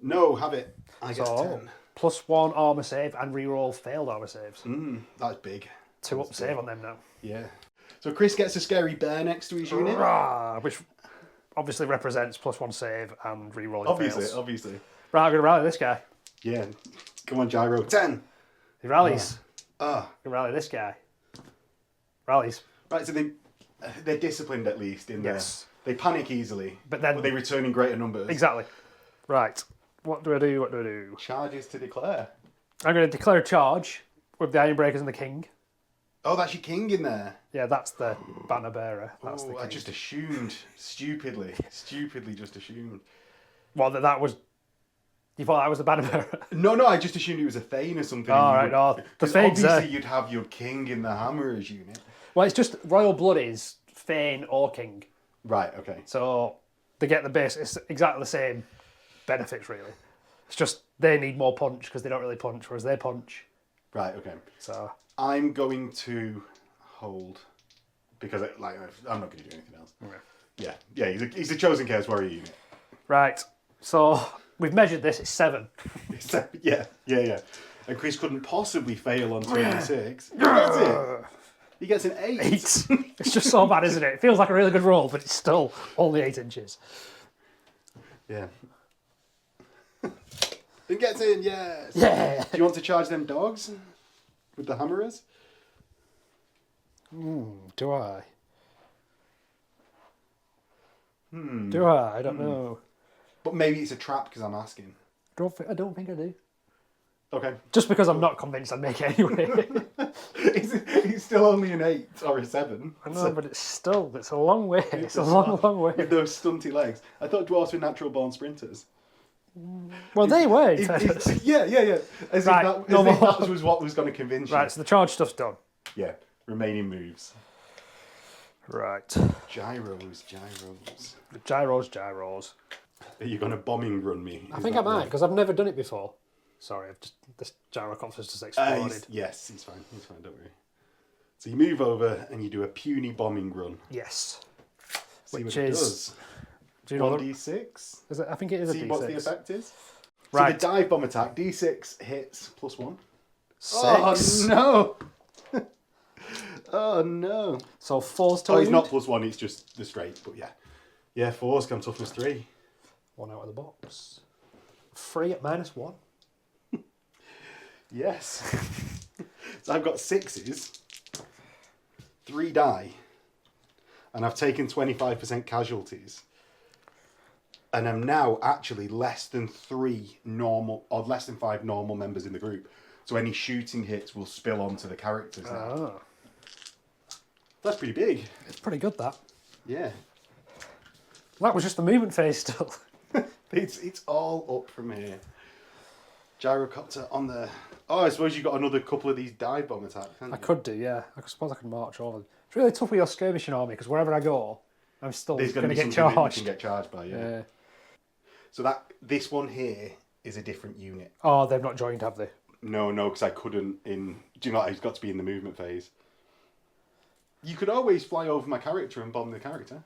No, have it. I get So, 10. +1 armor save and reroll failed armor saves. That's big. 2 up save on them now. Yeah. So Chris gets a scary bear next to his unit. Rah, which obviously represents +1 save and rerolling fails. Obviously. Right, I'm going to rally this guy. Yeah. Come on, Gyro. 10. He rallies. Ah. I'm going to rally this guy. Rallies. Right, so they're disciplined at least in Yes. They panic easily, But then... they return in greater numbers. Exactly. Right. What do I do? Charges to declare. I'm going to declare a charge with the Ironbreakers and the King. Oh, that's your king in there. Yeah, that's the banner bearer. That's the Oh, king. I just assumed. Stupidly just assumed. Well, that was... You thought that was the banner bearer? No, I just assumed it was a Thane or something. All right, no. The 'Cause Thane's obviously you'd have your king in the Hammerers unit. Well, it's just Royal Blood is Thane or King. Right, okay. So they get the base. It's exactly the same benefits, really. It's just they need more punch because they don't really punch, whereas they punch. Right, okay. So I'm going to hold because I'm not going to do anything else. okay. Yeah. He's a chosen chaos warrior unit. Right. So we've measured this. It's 7. Yeah. And Chris couldn't possibly fail on 26. He gets it. He gets an 8. 8. It's just so bad, isn't it? It feels like a really good roll, but it's still only 8 inches. Yeah. It gets in, yes. Yeah. Do you want to charge them dogs with the hammerers? Do I? Do I? I don't know. But maybe it's a trap because I'm asking. I don't think I do. Okay. Just because I'm not convinced I'd make it anyway. It's still only an 8 or a 7. I know, but it's a long way. It's a long way. With those stunty legs. I thought dwarves were natural born sprinters. Well, they were. Yeah. As Right, if no more. that was what was going to convince you. Right, so the charge stuff's done. Yeah. Remaining moves. Right. Gyros. Gyros. Are you going to bombing run me? I think I might, because I've never done it before. Sorry, this gyro conference just exploded. Yes, he's fine, don't worry. So you move over and you do a puny bombing run. Yes. See Which what it is... does. Do you know 1d6. Is it? I think it is a See D6. what the effect is. Right. So the dive bomb attack, d6 hits +1. 6. Oh no! Oh no! So 4's to Oh, it's wound. not +1, it's just the straight, but yeah. Yeah, 4's come toughness 3. 1 out of the box. 3 at -1. Yes. So I've got 6s, 3 die, and I've taken 25% casualties. And I'm now actually less than 3 normal, or less than 5 normal members in the group. So any shooting hits will spill onto the characters now. Oh. That's pretty big. It's pretty good, that. Yeah. That was just the movement phase still. It's all up from here. Gyrocopter on the... Oh, I suppose you got another couple of these dive bomb attacks, haven't I you? could do, yeah. I suppose I could march over. It's really tough with your skirmishing army, because wherever I go, I'm still There's going to be get something that charged. you can get charged by, yeah. Yeah. So this one here is a different unit. Oh, they've not joined, have they? No, because I couldn't in... Do you know what? It's got to be in the movement phase. You could always fly over my character and bomb the character.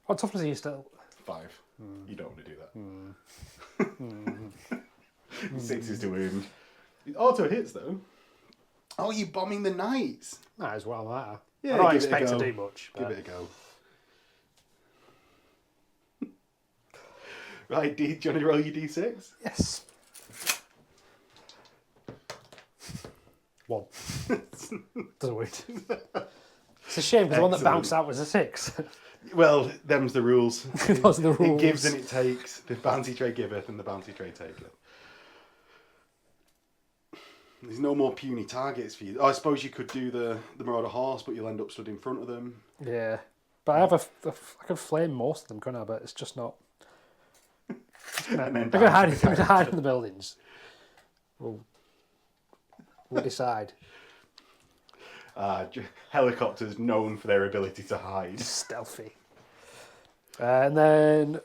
What toughness are you still? 5. You don't want to do that. 6 is to wound. It auto hits though. Oh, you're bombing the knights. Might as well, that. Yeah, I don't give it a expect to go. do much. Give But... it a go. Right, do you want to roll your d6? Yes. 1. Doesn't work. It's a shame because the one that Excellent. bounced out was a 6. Well, them's the rules. Those are the It rules. gives and it takes. The bounty tray giveth and the bounty tray taketh. There's no more puny targets for you. I suppose you could do the Marauder horse, but you'll end up stood in front of them. Yeah. But I have I can flame most of them, couldn't I? But it's just not. And then I'm going to hide in the buildings. We'll decide. Helicopters known for their ability to hide. Stealthy. And then,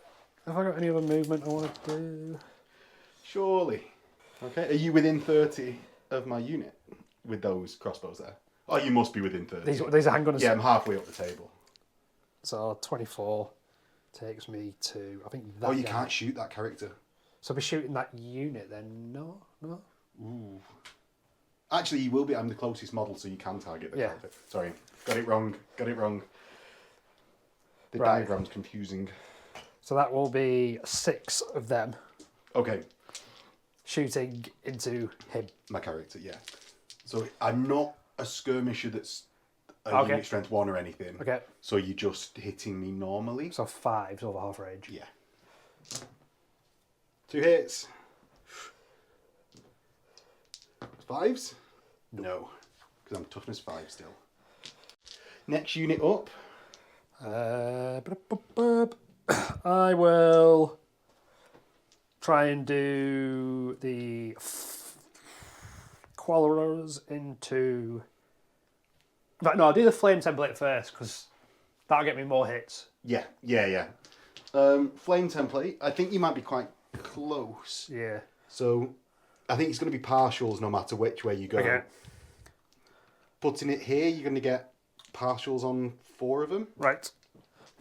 have I got any other movement I want to do? Surely. Okay, are you within 30 of my unit with those crossbows there? Oh, you must be within 30. These are handgunners. Yeah, I'm halfway up the table. So 24 takes me to, I think that. Oh, you guy. can't shoot that character. So I'll be shooting that unit then? No. Ooh. Actually, you will be. I'm the closest model, so you can target the Yeah. character. Sorry, got it wrong. The Right. diagram's confusing. So that will be 6 of them Okay, shooting into him. my character, yeah. So I'm not a skirmisher that's a Okay. unit strength 1 or anything. Okay. So you're just hitting me normally. So 5's over half range. Yeah. 2 hits. 5s? No, because I'm toughness 5 still. Next unit up. I will try and do the Quarrelers into. But no, I'll do the flame template first because that'll get me more hits. Yeah. Flame template. I think you might be quite close. Yeah. So I think it's going to be partials no matter which way you go. Okay. Putting it here, you're going to get partials on 4 of them. Right.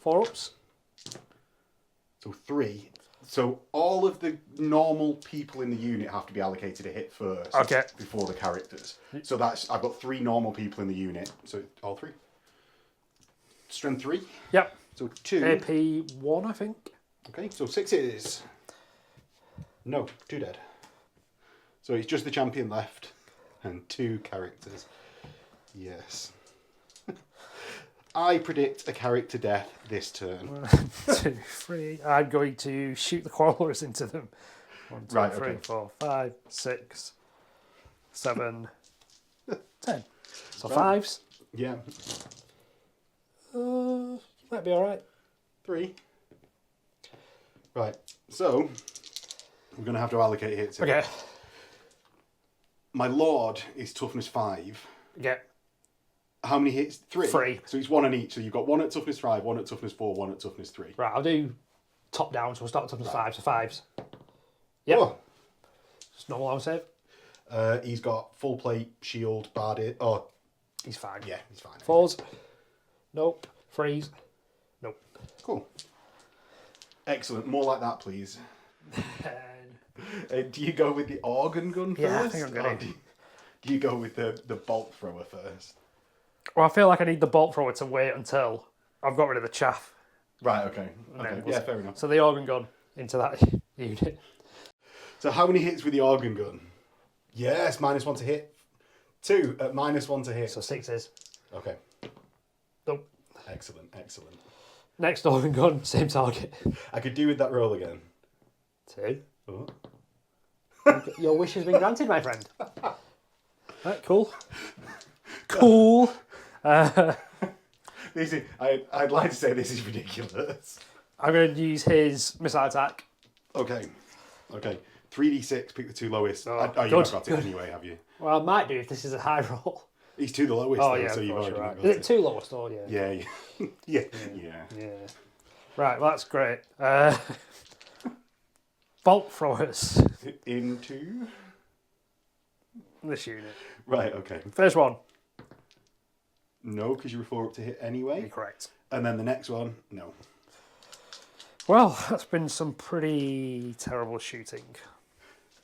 4 ups. So 3. So all of the normal people in the unit have to be allocated a hit first. Okay. Before the characters. So I've got 3 normal people in the unit. So all 3. Strength 3. Yep. So 2. AP 1, I think. Okay, so 6 is. No, 2 dead. So it's just the champion left and 2 characters. Yes. I predict a character death this turn. 1, 2, 3. I'm going to shoot the Quarrelers into them. 1, 2, Right, 3, okay. 4, 5, 6, 7, 10. So Right. 5s. Yeah. Might be alright. 3. Right, so we're going to have to allocate hits here. Okay. My lord is toughness 5. Yeah. How many hits? 3? 3. So it's 1 on each. So you've got 1 at toughness 5, 1 at toughness 4, 1 at toughness 3. Right, I'll do top down, so we'll start with 5, so 5s. Yep. Oh, Just normal arm save. he's got full plate, shield, barded. Oh, He's fine. yeah, he's fine. 4s. Nope. 3s. Nope. Cool. Excellent. More like that, please. Do you go with the organ gun first? Yeah, I think I'm gonna. Or do you go with the bolt thrower first? Well, I feel like I need the bolt thrower to wait until I've got rid of the chaff. Right, okay. then Okay. we'll- Yeah, fair enough. So the organ gun into that unit. So how many hits with the organ gun? Yes, -1 to hit. 2 at -1 to hit. So 6s. Okay. Nope. Excellent, excellent. Next organ gun, same target. I could do with that roll again. 2. Oh. Your wish has been granted, my friend. Right, cool. Cool. This is, I'd like to say this is ridiculous. I'm going to use his missile attack. Okay. 3d6, pick the 2 lowest. Oh, You've good, not got it good. anyway, have you? Well, I might do if this is a high roll. He's 2 the lowest, Oh, though, yeah, so of you've course already you're not right. got Is it. it 2 lowest or yeah? Yeah. Yeah. Right, well, that's great. Bolt throwers. Into... This unit. Right, okay. First one. No, because you were 4 up to hit You're anyway. correct. And then the next one, no. Well, that's been some pretty terrible shooting.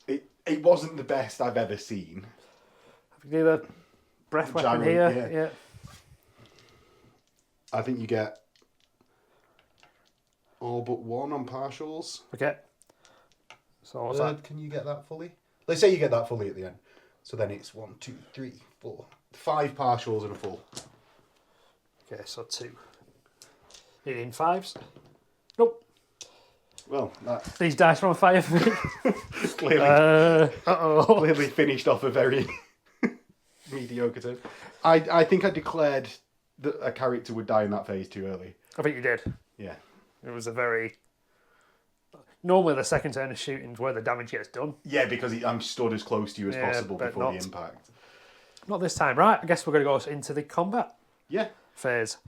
It wasn't the best I've ever seen. Have you do the breath weapon Gyro, here? yeah. I think you get all but 1 on partials. Okay. So what's that? Can you get that fully? Let's say you get that fully at the end. So then it's 1, 2, 3, 4, 5 partials and a full. Okay, so 2. Needing 5s? Nope. Well, that These dice are on fire for me. clearly, clearly finished off a very mediocre turn. I think I declared that a character would die in that phase too early. I think you did. Yeah. It was a very... Normally the second turn of shooting is where the damage gets done. Yeah, because I'm stood as close to you as possible but before the not- impact. Not this time. Right, I guess we're going to go into the combat Yeah. phase.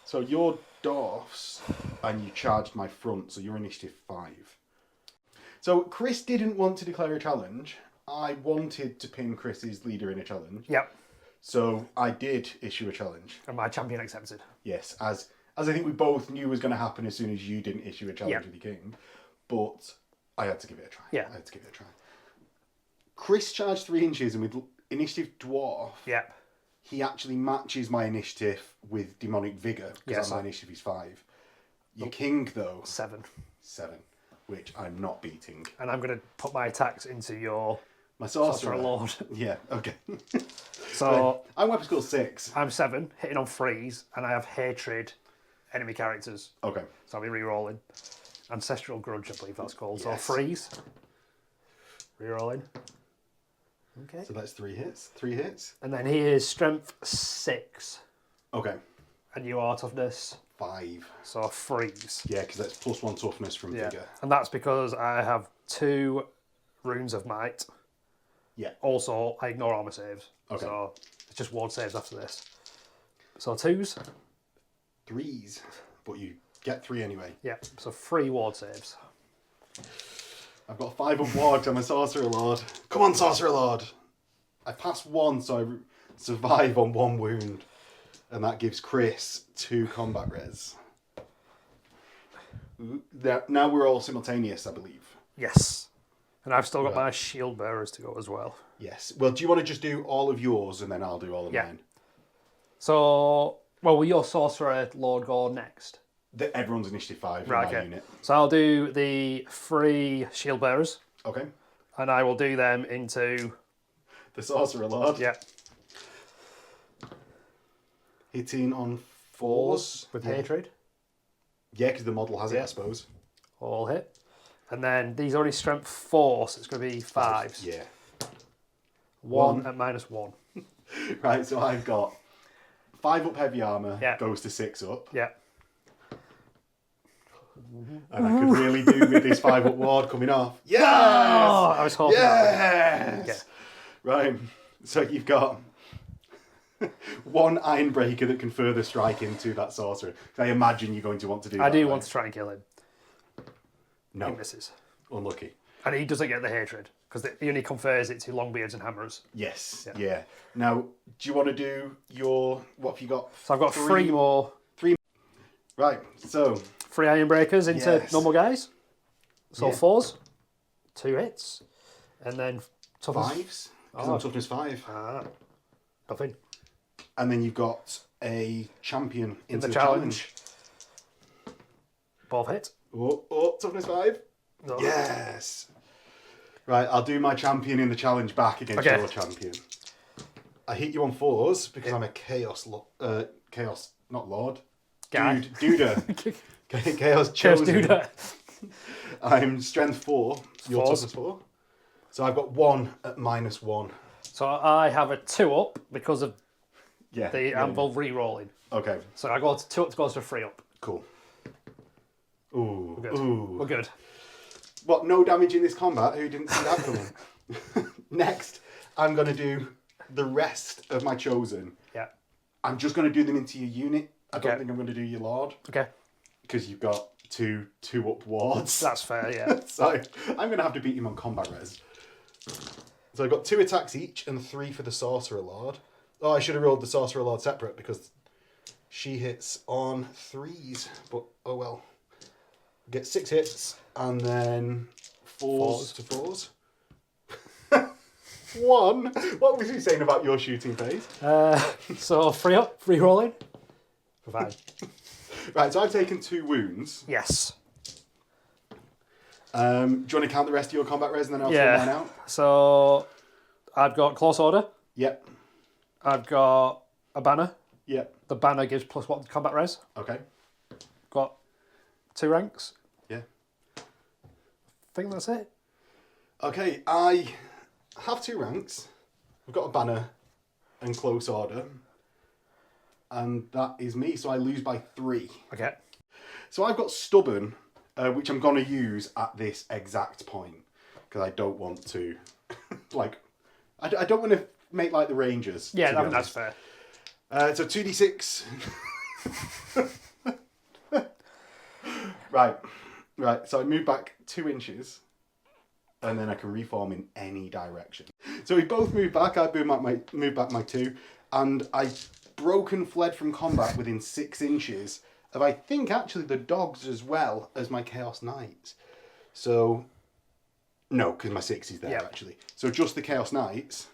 So you're Dwarfs, and you charged my front, so you're initiative 5. So Chris didn't want to declare a challenge. I wanted to pin Chris's leader in a challenge. Yep. So I did issue a challenge. And my champion accepted. Yes, as I think we both knew was going to happen as soon as you didn't issue a challenge Yep. with your king. But I had to give it a try. Yeah. I had to give it a try. Chris charged 3 inches, and with initiative Dwarf, Yep. he actually matches my initiative with demonic vigor because Yes, my initiative is 5. Your king though 7. 7, which I'm not beating. And I'm going to put my attacks into your My Sorcerer sorcerer. Lord. Yeah. Okay. So I'm weapon skill 6. I'm 7, hitting on 3s, and I have hatred enemy characters. Okay. So I'll be re-rolling. Ancestral Grudge, I believe that's called. Yes. So 3s. Re-rolling. Okay. So that's 3 hits. 3 hits. And then he is strength 6. Okay. And you are toughness. 5. So 3s. Yeah, because that's +1 toughness from Yeah. vigor. And that's because I have 2 runes of might. Yeah. Also, I ignore armor saves. Okay. So it's just ward saves after this. So 2s. 3s, but you get 3 anyway. Yeah. So 3 ward saves. I've got 5 up wards. I'm a sorcerer lord. Come on, sorcerer lord. I passed 1, so I survive on 1 wound, and that gives Chris 2 combat res. Now we're all simultaneous, I believe. Yes. And I've still got Right. my shield bearers to go as well. Yes. Well, do you want to just do all of yours, and then I'll do all of Yeah. mine? So, well, will your sorcerer lord go next? Everyone's initiative 5 Right, in my okay. unit. So I'll do the 3 shield bearers, Okay. and I will do them into... The sorcerer lord. Yeah. Hitting on 4s. With yeah. hatred. Yeah, because the model has it, Yeah. I suppose. All hit. And then these are only strength 4, so it's going to be 5s. Yeah. 1 at -1. Right, so I've got 5 up heavy armour, Yeah. goes to 6 up. Yeah. And I could really do with this 5 up ward coming off. Yes! Oh, I was hoping that Yes! Right, so you've got 1 iron breaker that can further strike into that sorcerer. I imagine you're going to want to do that. I do right? want to try and kill him. He No, misses. unlucky. And he doesn't get the hatred, because he only confers it to Longbeards and Hammerers. Yes, yeah. Now, do you want to do your... What have you got? So I've got 3 more... Right, so... 3 iron breakers into Yes. normal guys. So Yeah. 4s. 2 hits. And then toughness. 5s, because Oh. I'm toughness 5. Ah, nothing. And then you've got a champion In into the challenge. Both hit. Oh, toughness 5. No. Yes. Right, I'll do my champion in the challenge back against Okay. your champion. I hit you on 4s because I'm a chaos, not lord. Guy. Duder. Chaos Just chosen. do that. I'm strength 4. Your 4s. toughness 4. So I've got 1 at -1. So I have a 2 up because of Yeah. the yeah. anvil re-rolling. Okay. So I got 2 up to goes to 3 up. Cool. Ooh. We're good. Ooh. We're good. What, no damage in this combat? Who didn't see that coming? Next, I'm going to do the rest of my chosen. Yeah. I'm just going to do them into your unit. I don't Okay. think I'm going to do your lord. Okay. Because you've got two up wards. That's fair, yeah. So I'm going to have to beat him on combat res. So I've got 2 attacks each and 3 for the sorcerer lord. Oh, I should have rolled the sorcerer lord separate because she hits on 3s. But oh well. Get 6 hits and then 4s to 4s. 1. What was he saying about your shooting phase? So 3 up, re-rolling. For 5. Right, so I've taken 2 wounds. Yes. Do you want to count the rest of your combat res and then I'll throw mine out? So I've got close order. Yep. I've got a banner. Yep. The banner gives +1 combat res. Okay. Got 2 ranks. Yeah. I think that's it. Okay, I have 2 ranks. I've got a banner and close order. And that is me, so I lose by 3. Okay. So I've got stubborn, which I'm going to use at this exact point. Because I don't want to, like, I don't want to make like the Rangers. Yeah, I think that's fair. So 2d6. Right. So I move back 2 inches. And then I can reform in any direction. So we both move back. I move back my 2. And I broken fled from combat within 6 inches of, I think, actually the dogs as well as my Chaos Knights. So, no, because my 6 is there, actually. So just the Chaos Knights,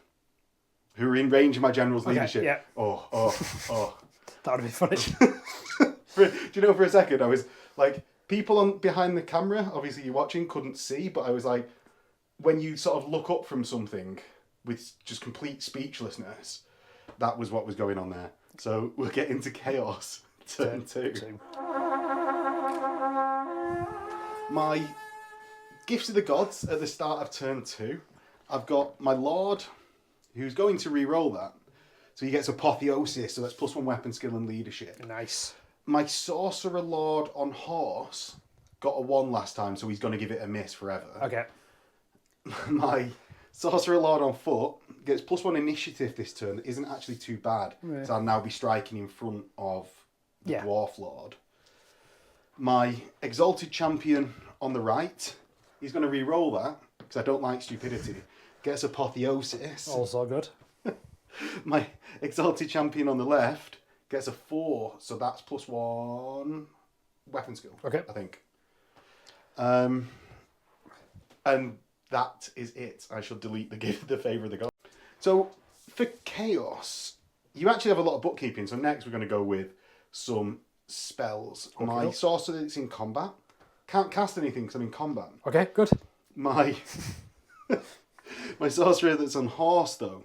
who are in range of my general's leadership. Yeah. Oh. That would be funny. Do you know, for a second, I was like, people behind the camera, obviously you're watching, couldn't see, but I was like, when you sort of look up from something with just complete speechlessness, that was what was going on there. So we'll get into Chaos, turn 2. My Gifts of the Gods at the start of turn 2. I've got my Lord, who's going to re-roll that. So he gets Apotheosis, so that's +1 weapon skill and leadership. Nice. My Sorcerer Lord on horse got a 1 last time, so he's going to give it a miss forever. Okay. My Sorcerer Lord on foot gets +1 initiative this turn. That isn't actually too bad. Yeah. So I'll now be striking in front of the Yeah. Dwarf Lord. My Exalted Champion on the right, he's going to re-roll that, because I don't like stupidity. Gets Apotheosis. Also good. My Exalted Champion on the left gets a 4, so that's +1 weapon skill. Okay. I think. And that is it. I shall delete the favour of the god. So for Chaos, you actually have a lot of bookkeeping. So next we're going to go with some spells. Okay. My Sorcerer that's in combat can't cast anything because I'm in combat. Okay, good. My my Sorcerer that's on horse though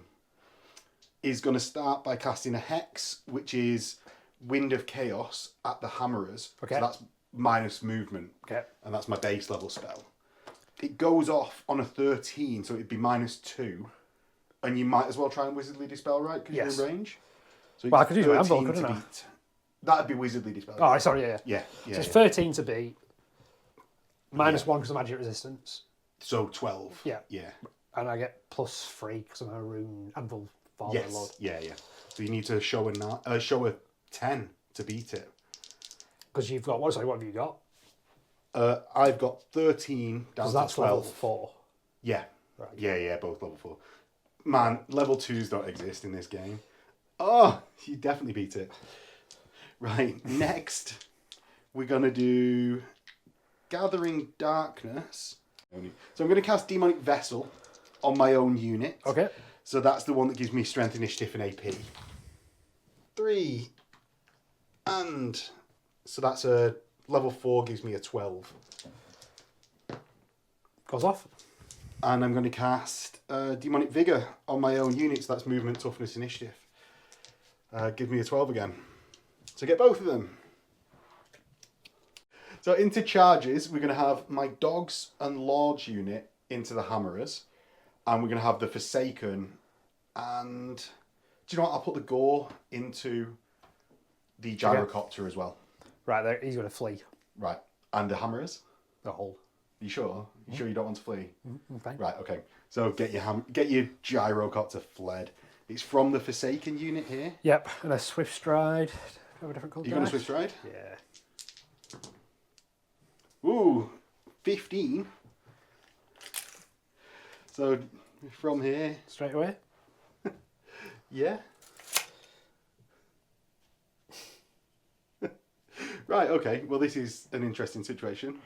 is going to start by casting a Hex, which is Wind of Chaos at the Hammerers. Okay. So that's minus movement. Okay. And that's my base level spell. It goes off on a 13, so it'd be -2. And you might as well try and Wizardly Dispel, right? Because Yes. you're in range. So Well, I it's could use my Anvil, 13 couldn't to I? beat. That'd be Wizardly Dispel. Oh, sorry, yeah. Yeah. So it's 13 to beat. -1 because of magic resistance. So 12. Yeah. Yeah. And I get +3 because I'm a rune Anvil Father Yes. Lord. Yeah. So you need to show a 10 to beat it. Because you've got, what have you got? I've got 13 down Because to that's 12. level 4. Yeah. Right. Yeah, both level 4. Man, level 2s don't exist in this game. Oh, you definitely beat it. Right, next we're going to do Gathering Darkness. So I'm going to cast Demonic Vessel on my own unit. Okay. So that's the one that gives me Strength, Initiative and AP. 3. And so that's a level 4 gives me a 12. Goes off. And I'm going to cast Demonic Vigor on my own unit, so that's Movement, Toughness, Initiative. Give me a 12 again. So get both of them. So into charges, we're going to have my Dogs and Lords unit into the Hammerers. And we're going to have the Forsaken. And do you know what? I'll put the Gore into the Gyrocopter as well. Right, there, he's going to flee. Right. And the Hammerers? The whole. You sure? You sure you don't want to flee? Okay. Right, okay. So get your Gyrocopter fled. It's from the Forsaken unit here. Yep, and a Swift Stride. Do you have a different colour? You're going to Swift Stride? Yeah. Ooh, 15. So from here. Straight away? Yeah. Right, okay. Well, this is an interesting situation.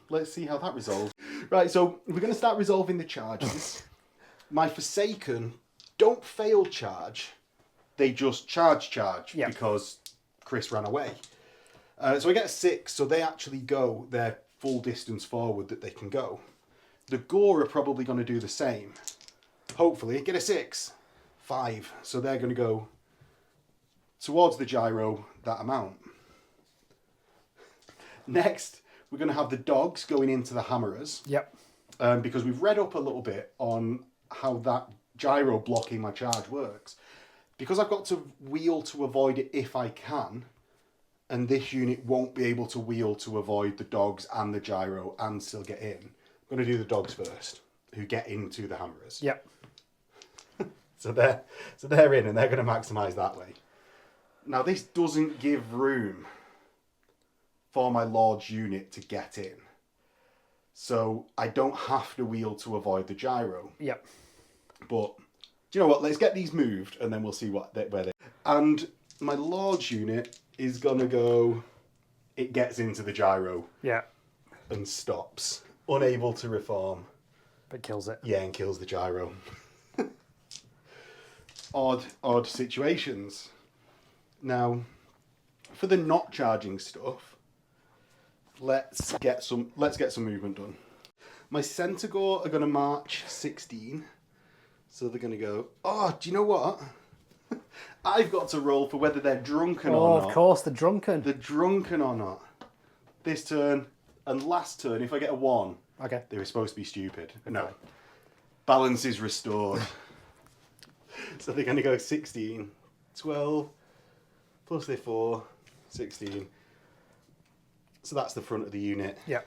Let's see how that resolves. Right, so we're going to start resolving the charges. My Forsaken don't fail charge. They just charge Yeah. because Chris ran away. So I get a 6, so they actually go. They're full distance forward that they can go. The Gore are probably going to do the same. Hopefully, get a 6. 5. So they're going to go towards the gyro that amount. Next, we're going to have the dogs going into the hammerers. Yep. Because we've read up a little bit on how that gyro blocking my charge works. Because I've got to wheel to avoid it if I can, and this unit won't be able to wheel to avoid the dogs and the gyro and still get in, I'm going to do the dogs first, who get into the hammerers. Yep. So they're in, and they're going to maximise that way. Now, this doesn't give room for my large unit to get in. So I don't have to wheel to avoid the gyro. Yep. But, do you know what? Let's get these moved, and then we'll see where they... And my large unit is going to go... It gets into the gyro. Yeah. And stops. Unable to reform. But kills it. Yeah, and kills the gyro. Odd situations. Now, for the not charging stuff, let's get some movement done. My Centaur are going to march 16, so they're going to go. Oh, do you know what? I've got to roll for whether they're drunken or not. Oh, of course, they're drunken. They're drunken or not. This turn and last turn, if I get a 1, Okay. they were supposed to be stupid. No. Balance is restored. So they're going to go 16, 12, plus their 4, 16. So that's the front of the unit. Yeah.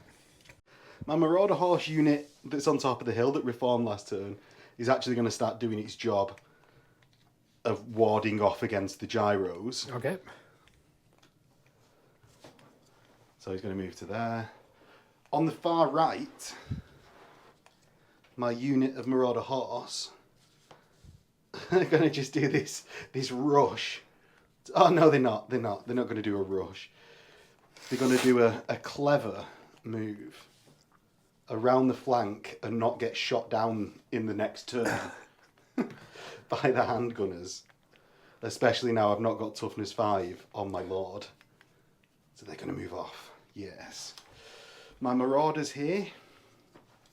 My Marauder Horse unit that's on top of the hill that reformed last turn is actually going to start doing its job of warding off against the gyros. Okay. So he's going to move to there. On the far right, my unit of Marauder Horse are going to just do this rush. Oh, no, they're not. They're not going to do a rush. They're going to do a clever move around the flank and not get shot down in the next turn by the handgunners. Especially now I've not got toughness 5 on my lord. So they're going to move off. Yes. My marauders here,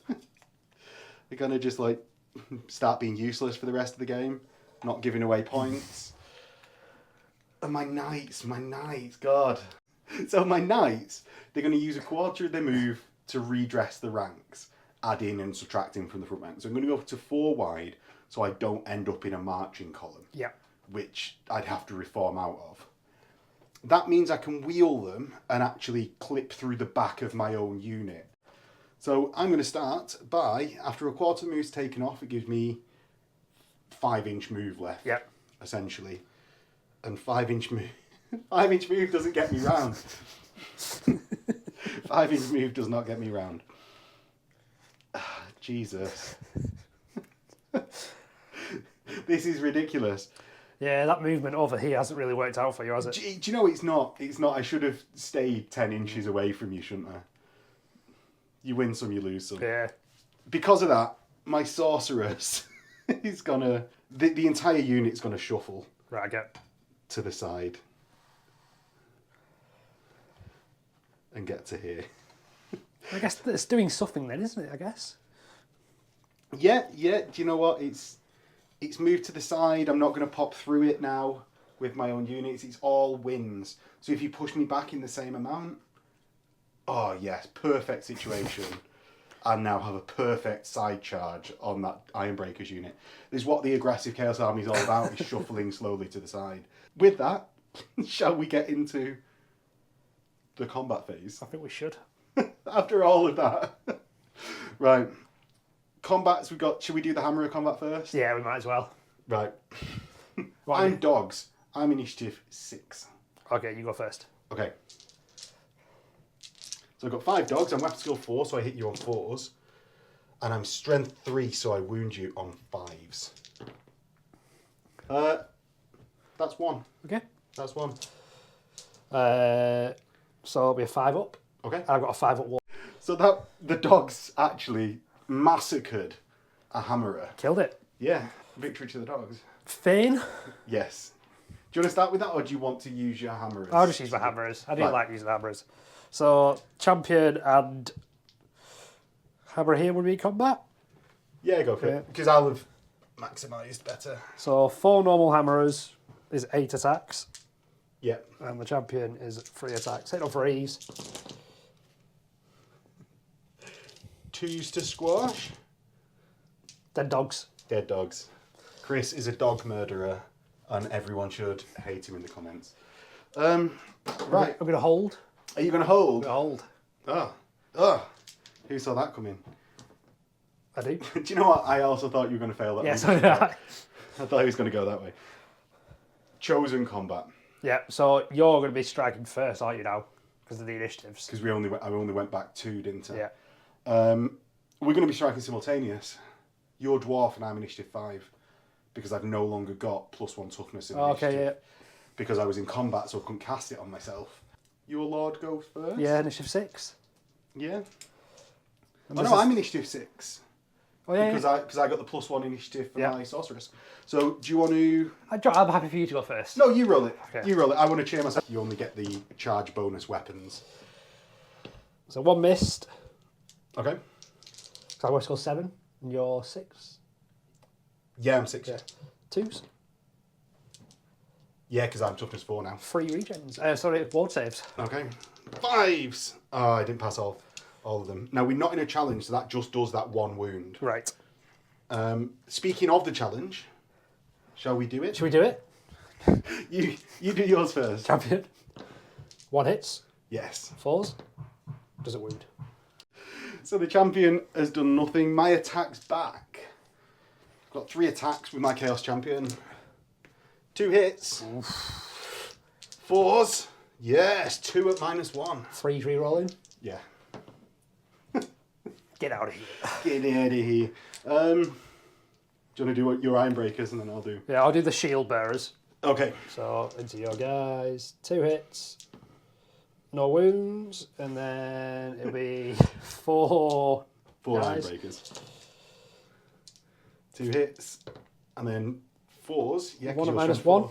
they're going to just like start being useless for the rest of the game, not giving away points. And my knights, God. So my knights, they're going to use a quarter of their move to redress the ranks, adding and subtracting from the front rank. So I'm going to go to 4 wide so I don't end up in a marching column. Yeah. Which I'd have to reform out of. That means I can wheel them and actually clip through the back of my own unit. So I'm going to start by, after a quarter move's taken off, it gives me 5-inch move left. Yeah. Essentially. And 5-inch move... 5-inch move doesn't get me round. 5-inch move does not get me round. Jesus. This is ridiculous. Yeah, that movement over here hasn't really worked out for you, has it? Do you know it's not? It's not. I should have stayed 10 inches away from you, shouldn't I? You win some, you lose some. Yeah. Because of that, my sorceress is gonna... The entire unit's gonna shuffle. Right, I get. To the side. And get to here. I guess it's doing something then, isn't it, I guess? Yeah. Do you know what? It's moved to the side. I'm not going to pop through it now with my own units. It's all wins. So if you push me back in the same amount... Oh, yes. Perfect situation. I now have a perfect side charge on that Ironbreakers unit. This is what the aggressive Chaos Army is all about, is shuffling slowly to the side. With that, shall we get into the combat phase? I think we should. After all of that. Right. Combats we've got... Should we do the Hammerer combat first? Yeah, we might as well. Right. Right. I'm dogs. I'm initiative 6. Okay, you go first. Okay. So I've got 5 dogs. I'm weapon skill 4, so I hit you on 4s. And I'm strength 3, so I wound you on 5s. That's 1. Okay. That's 1. So it'll be a 5 up. Okay. I've got a 5 up wall. So that the dogs actually massacred a hammerer. Killed it. Yeah. Victory to the dogs. Fane. Yes. Do you want to start with that, or do you want to use your hammerers? I'll just use my hammers. I do Right. like using hammers. So, champion and hammer here would be in combat. Yeah, go for Yeah. it. Because I'll have maximised better. So, 4 normal hammerers is 8 attacks. Yeah. And the champion is 3 attacks. Hit on 3s. 2s to squash. Dead dogs. Dead dogs. Chris is a dog murderer, and everyone should hate him in the comments. Right. I'm going to hold. Are you going to hold? Hold. Oh. Who saw that coming? I do. Do you know what? I also thought you were going to fail that. Yeah, one. so did I. I thought he was going to go that way. Chosen combat. Yeah, so you're going to be striking first, aren't you now? Because of the initiatives. Because I only went back 2, didn't I? Yeah. We're going to be striking simultaneous. You're dwarf and I'm initiative 5. Because I've no longer got +1 toughness in initiative. Okay, yeah. Because I was in combat, so I couldn't cast it on myself. Your lord goes first? Yeah, initiative 6. Yeah. And Oh this no, is- I'm initiative 6. Oh, yeah, Because I got the +1 initiative for Yeah. my sorceress. So do you want to... I'm happy for you to go first. No, you roll it. Okay. You roll it. I want to cheer myself. You only get the charge bonus weapons. So 1 missed. Okay. So I want to go 7. And you're 6. Yeah, I'm 6. Yeah. 2s. Yeah, because I'm toughness 4 now. 3 regens. Sorry, ward saves. Okay. 5s! Oh, I didn't pass all of them. Now, we're not in a challenge, so that just does that 1 wound. Right. Speaking of the challenge, shall we do it? Should we do it? You do yours first. Champion. 1 hits. Yes. 4s. Does it wound? So the champion has done nothing. My attack's back. I've got 3 attacks with my Chaos Champion. 2 hits. 4s. Yes, 2 at -1. 3 re-rolling. Yeah. Get out of here. Get out of here. Do you want to do your Iron Breakers and then I'll do... Yeah, I'll do the shield bearers. Okay. So, into your guys. 2 hits. No wounds. And then it'll be 4 4 Iron guys. Breakers. 2 hits. And then 4s. Yeah, 'cause 1 at you're strength -1. 4.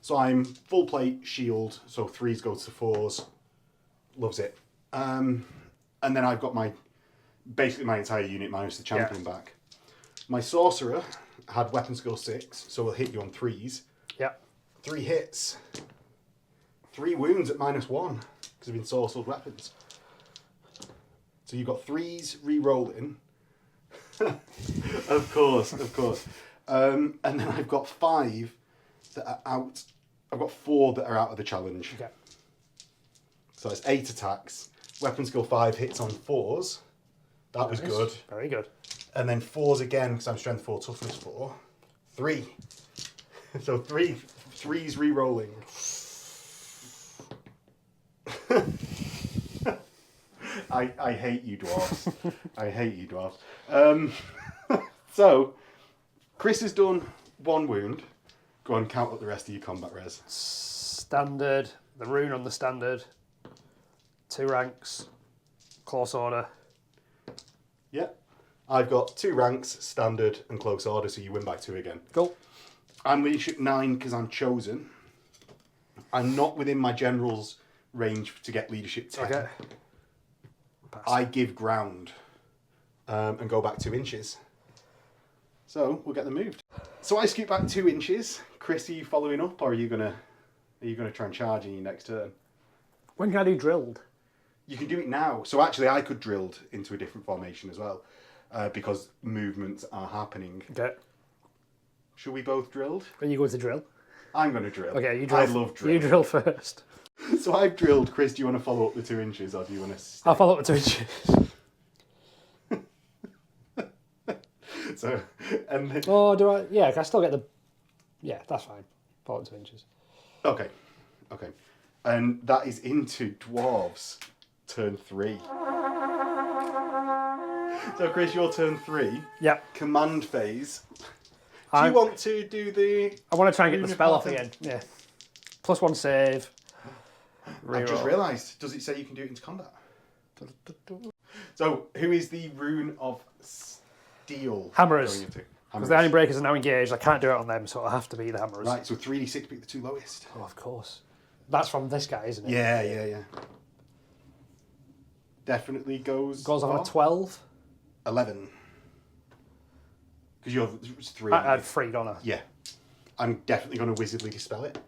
So I'm full plate shield. So 3s go to 4s. Loves it. And then I've got basically my entire unit minus the champion back. My sorcerer had weapon skill 6, so will hit you on 3s. Yeah. 3 hits. 3 wounds at -1 because I've been sorcered weapons. So you've got 3s re-rolling. Of course. And then I've got 5 that are out. I've got 4 that are out of the challenge. Okay. So it's 8 attacks. Weapon skill 5 hits on 4s. That was good. Very good. And then 4s again because I'm strength 4, toughness 4. 3. So 3s re-rolling. I hate you, dwarfs. I hate you, dwarfs. So Chris has done 1 wound. Go on, count up the rest of your combat res. Standard. The rune on the standard. 2 ranks. Close order. Yep. I've got 2 ranks, standard and close order, so you win by 2 again. Go. I'm leadership 9 because I'm chosen. I'm not within my general's range to get leadership 10. Okay. Pass. I give ground and go back 2 inches. So we'll get them moved. So I scoot back 2 inches. Chris, are you following up, or are you gonna try and charge in your next turn? When can I do drilled? You can do it now. So actually, I could drilled into a different formation as well, because movements are happening. Okay. Should we both drilled? Are you going to drill? I'm going to drill. Okay, you drill. I love drill. You drill first. So I've drilled. Chris, do you want to follow up the 2 inches, or do you want to? I'll follow up to inches. So, and then, Oh, do I? Yeah, can I still get the... Yeah, that's fine. Follow up to inches. okay, and that is into dwarves. Turn 3. So Chris, your turn 3. Yeah. Command phase. Do you want to do the? I want to try and get the Rune of spell off Paladin? again. Yeah. +1 save. I've just Reroll. realised. Does it say you can do it into combat? So who is the rune of steel? Hammerers. going into? Because the iron breakers are now engaged. I can't do it on them, so it'll have to be the hammerers. Right. So 3d6 pick the 2 lowest. Oh, of course. That's from this guy, isn't it? Yeah. definitely goes Goes on a off. 12. 11. Because you're 3. I had 3, don't I? Yeah. I'm definitely going to wizardly dispel it.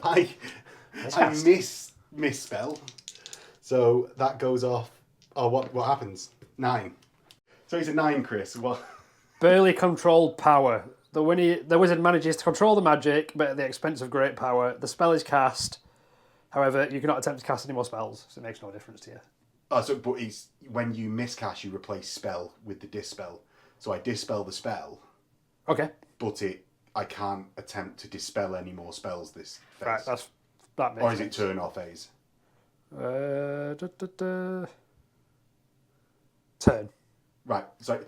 I misspell. So that goes off. Oh, what happens? 9. So he's a 9, Chris. What? Barely controlled power. The wizard manages to control the magic, but at the expense of great power. The spell is cast. However, you cannot attempt to cast any more spells, so it makes no difference to you. Oh, so but when you miscast, you replace spell with the dispel. So I dispel the spell. Okay. But I can't attempt to dispel any more spells this phase. Right, that makes Or is sense. it turn or phase? Turn. Right, so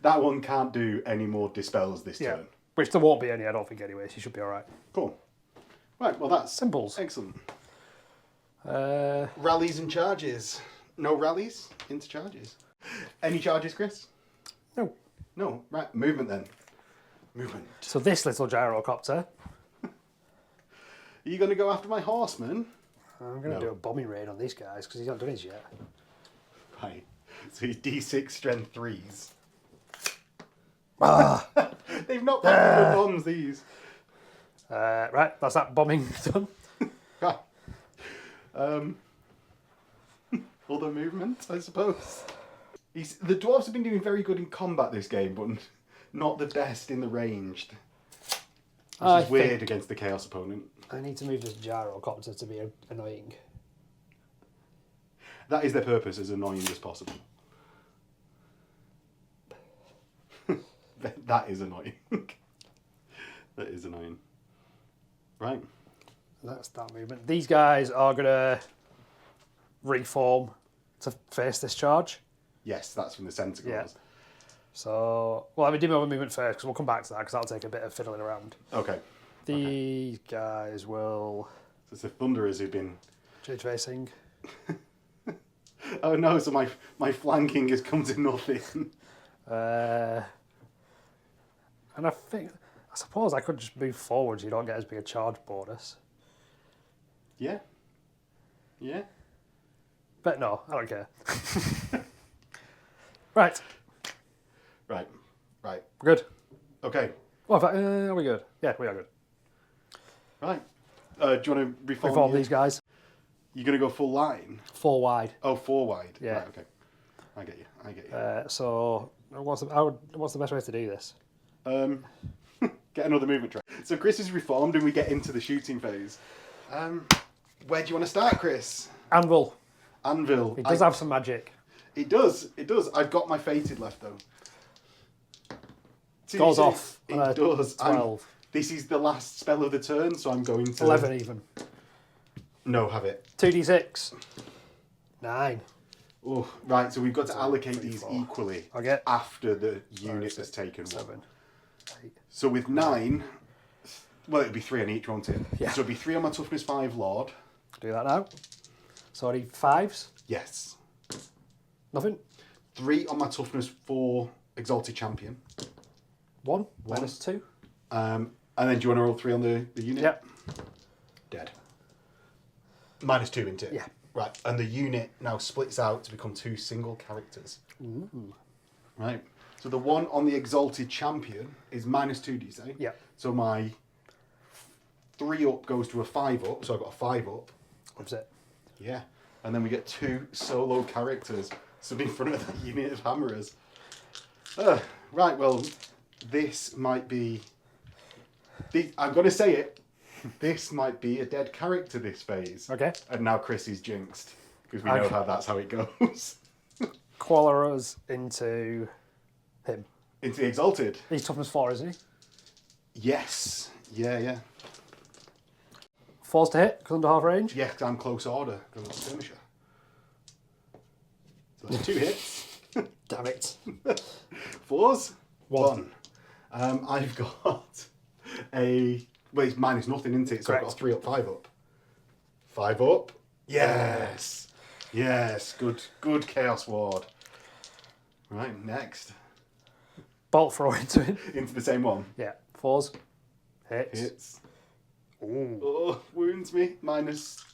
that one can't do any more dispels this turn. Which there won't be any, I don't think, anyway, so you should be alright. Cool. Right, well that's Symbols. excellent. Uh, Rallies and charges. No rallies into charges. Any charges, Chris? no. No. Right, movement then. Movement. So this little gyrocopter, Are you going to go after my horseman? I'm going to No. do a bombing raid on these guys, because he's not done his yet. Right. So he's D6 strength 3s. Ah! They've not got good bombs, these. Right, that's that bombing done. Right. Other movement, I suppose. The dwarves have been doing very good in combat this game, but not the best in the ranged. Which is weird against the chaos opponent. I need to move this gyrocopter to be annoying. That is their purpose, as annoying as possible. That is annoying. That is annoying. Right. That's that movement. These guys are going to reform to face this charge. Yes, that's from the centre clause. Yeah. So, well, I mean, do my movement first, because we'll come back to that, because that'll take a bit of fiddling around. Okay. These guys will So it's the Thunderers who've been... change facing. Oh no, so my flanking has come to nothing. And I suppose I could just move forward so you don't get as big a charge bonus. Yeah. Yeah. But no, I don't care. Right. Right. Right. We're good. Okay. Well, in fact, are we good? Yeah, we are good. Right. Do you want to Reform these guys. You're going to go full line? 4 wide. Oh, 4 wide. Yeah. Right, okay. I get you. So, what's the best way to do this? Get another movement track. So Chris is reformed and we get into the shooting phase. Where do you want to start, Chris? Anvil. Anvil. It does have some magic. It does. I've got my fated left though. Goes off. It does. 12. This is the last spell of the turn, so I'm going to... 11 even. No, have it. 2d6. 9. Oh, right, so we've got to allocate 3, these 4. equally Okay. after the unit has 6, taken 1. 7. 8. So with 9, well, it'd be 3 on each, won't it? Yeah. So it'd be 3 on my toughness 5 Lord. Do that now. So I need 5s. Yes. Nothing. 3 on my toughness 4 Exalted Champion. 1. Minus 2. And then do you want to roll 3 on the unit? Yep. Dead. Minus 2 into it? Yeah. Right, and the unit now splits out to become 2 single characters. Ooh. Right. So the one on the Exalted Champion is minus 2, do you say? Yeah. So my 3 up goes to a 5 up, so I've got a 5 up. That's it. Yeah. And then we get 2 solo characters stood in front of that unit of hammerers. Right, well, this might be... I'm going to say it. This might be a dead character this phase. Okay. And now Chris is jinxed, because we know that's how it goes. Qualerose into him. Into the Exalted. He's toughness 4, isn't he? Yes. Yeah. 4's to hit, because under half range. Yeah, 'cause I'm close order, because I'm a skirmisher. So that's 2 hits. Damn it. 4s? 1. I've got a... Well, it's minus nothing, isn't it? So I've got a 3 up, 5 up. 5 up. Yes. Yes. Good Chaos Ward. Right, next. Bolt throw into him. Into the same one. Yeah. 4s. Hits. Hits. Ooh. Oh, wounds me. Minus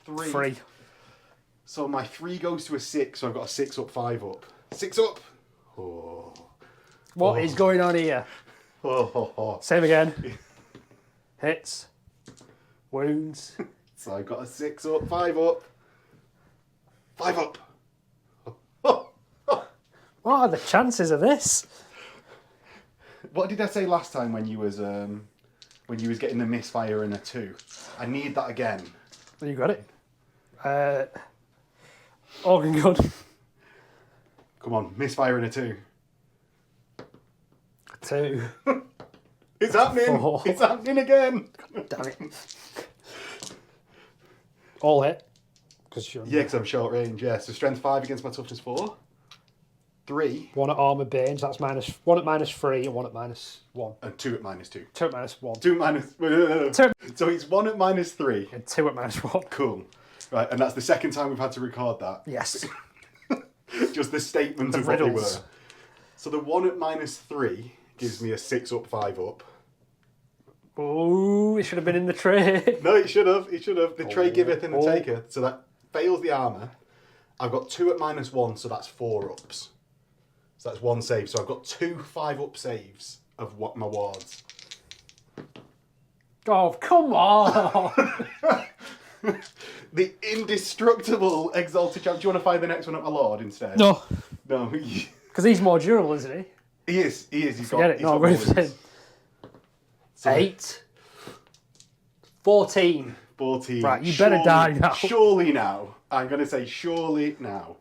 3. 3. So my 3 goes to a 6, so I've got a 6 up, 5 up. 6 up! Oh. What is going on here? Oh. Same again. Hits. Wounds. So I've got a 6 up, 5 up. 5 up! What are the chances of this? What did I say last time when you was getting the misfire and a 2? I need that again. You got it. Organ gun. Come on, misfire and a 2. 2. It's happening! 4. It's happening again! Damn it. All hit. Yeah, because I'm short range, yeah. So strength 5 against my toughness 4. 3. 1 at armor bane, so that's -1 at -3 and 1 at -1. And 2 at -2. 2 at -1. 2 minus... No. 2 So it's 1 at -3. and 2 at -1. Cool. Right, and that's the second time we've had to record that. Yes. Just the statement The of what they riddles. were. So the 1 at -3 gives me a 6 up, 5 up. Oh, it should have been in the tray. No, it should have. It should have. The tray giveth and the taketh. So that fails the armour. I've got 2 at -1, so that's 4 ups. So that's 1 save. So I've got 2 5-up saves of what my wards. Oh, come on. The indestructible Exalted Champ. Do you want to find the next one at my lord instead? No. No. Because he's more durable, isn't he? He is. He's Forget it. No, I'm going for him. So 8. 14. 14. Right, you better die now. Surely now. I'm going to say surely now.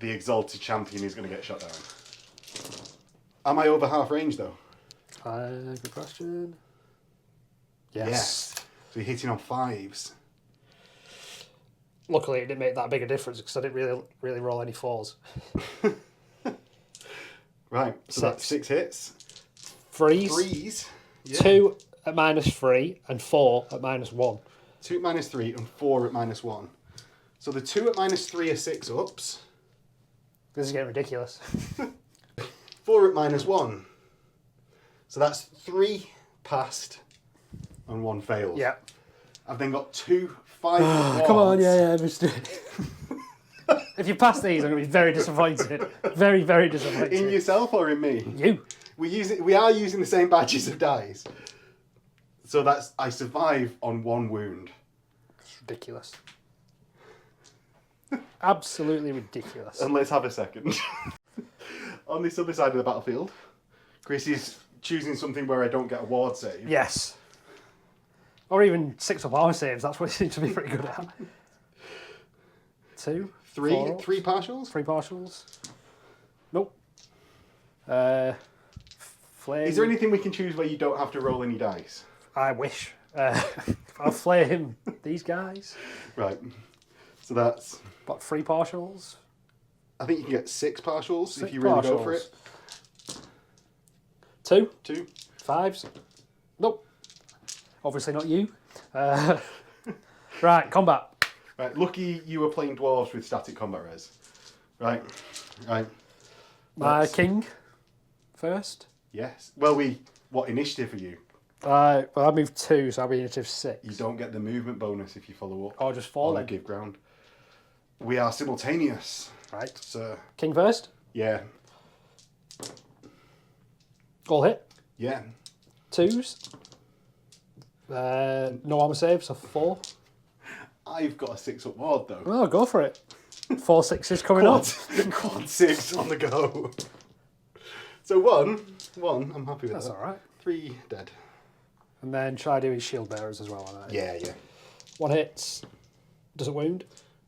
The Exalted Champion is going to get shot down. Am I over half range though? Good question. Yes. Yes. So you're hitting on 5s. Luckily, it didn't make that big a difference because I didn't really roll any 4s. Right. So that's 6 hits. 3s. 3s. Yeah. 2 at -3 and 4 at -1. 2 at -3 and 4 at -1. So the 2 at -3 are 6 ups. This is getting ridiculous. 4 at -1. So that's 3 passed and 1 failed. Yeah. I've then got 2 5 Come on, yeah, Mr. If you pass these, I'm going to be very disappointed. Very, very disappointed. In yourself or in me? You. We are using the same batches of dice. So I survive on 1 wound. It's ridiculous. Absolutely ridiculous. And let's have a second. On this other side of the battlefield, Chris is choosing something where I don't get a ward save. Yes. Or even 6 up armor saves, that's what he seems to be pretty good at. 2. 3 partials? 3 partials. Nope. Flame. Is there anything we can choose where you don't have to roll any dice? I wish. I'll flame these guys. Right. So that's... About 3 partials. I think you can get 6 partials 6 if you really go partials. for it. 2. 2. 5s. Nope. Obviously not you. Right, combat. Right, lucky you were playing dwarves with static combat res. Right. My king first. Yes. Well, what initiative are you? Well, I moved 2, so I'll be initiative 6. You don't get the movement bonus if you follow up. Or just fall Or then. give ground. We are simultaneous. Right. So, King first. yeah. All hit. Yeah. 2s. No armor save, so 4. I've got a 6-up ward though. Oh, go for it. 4 6s coming up. Quad 6 on the go. So one, I'm happy with That's that. alright. 3 dead. And then try doing shield bearers as well. Right? Yeah. 1 hits. Does it wound?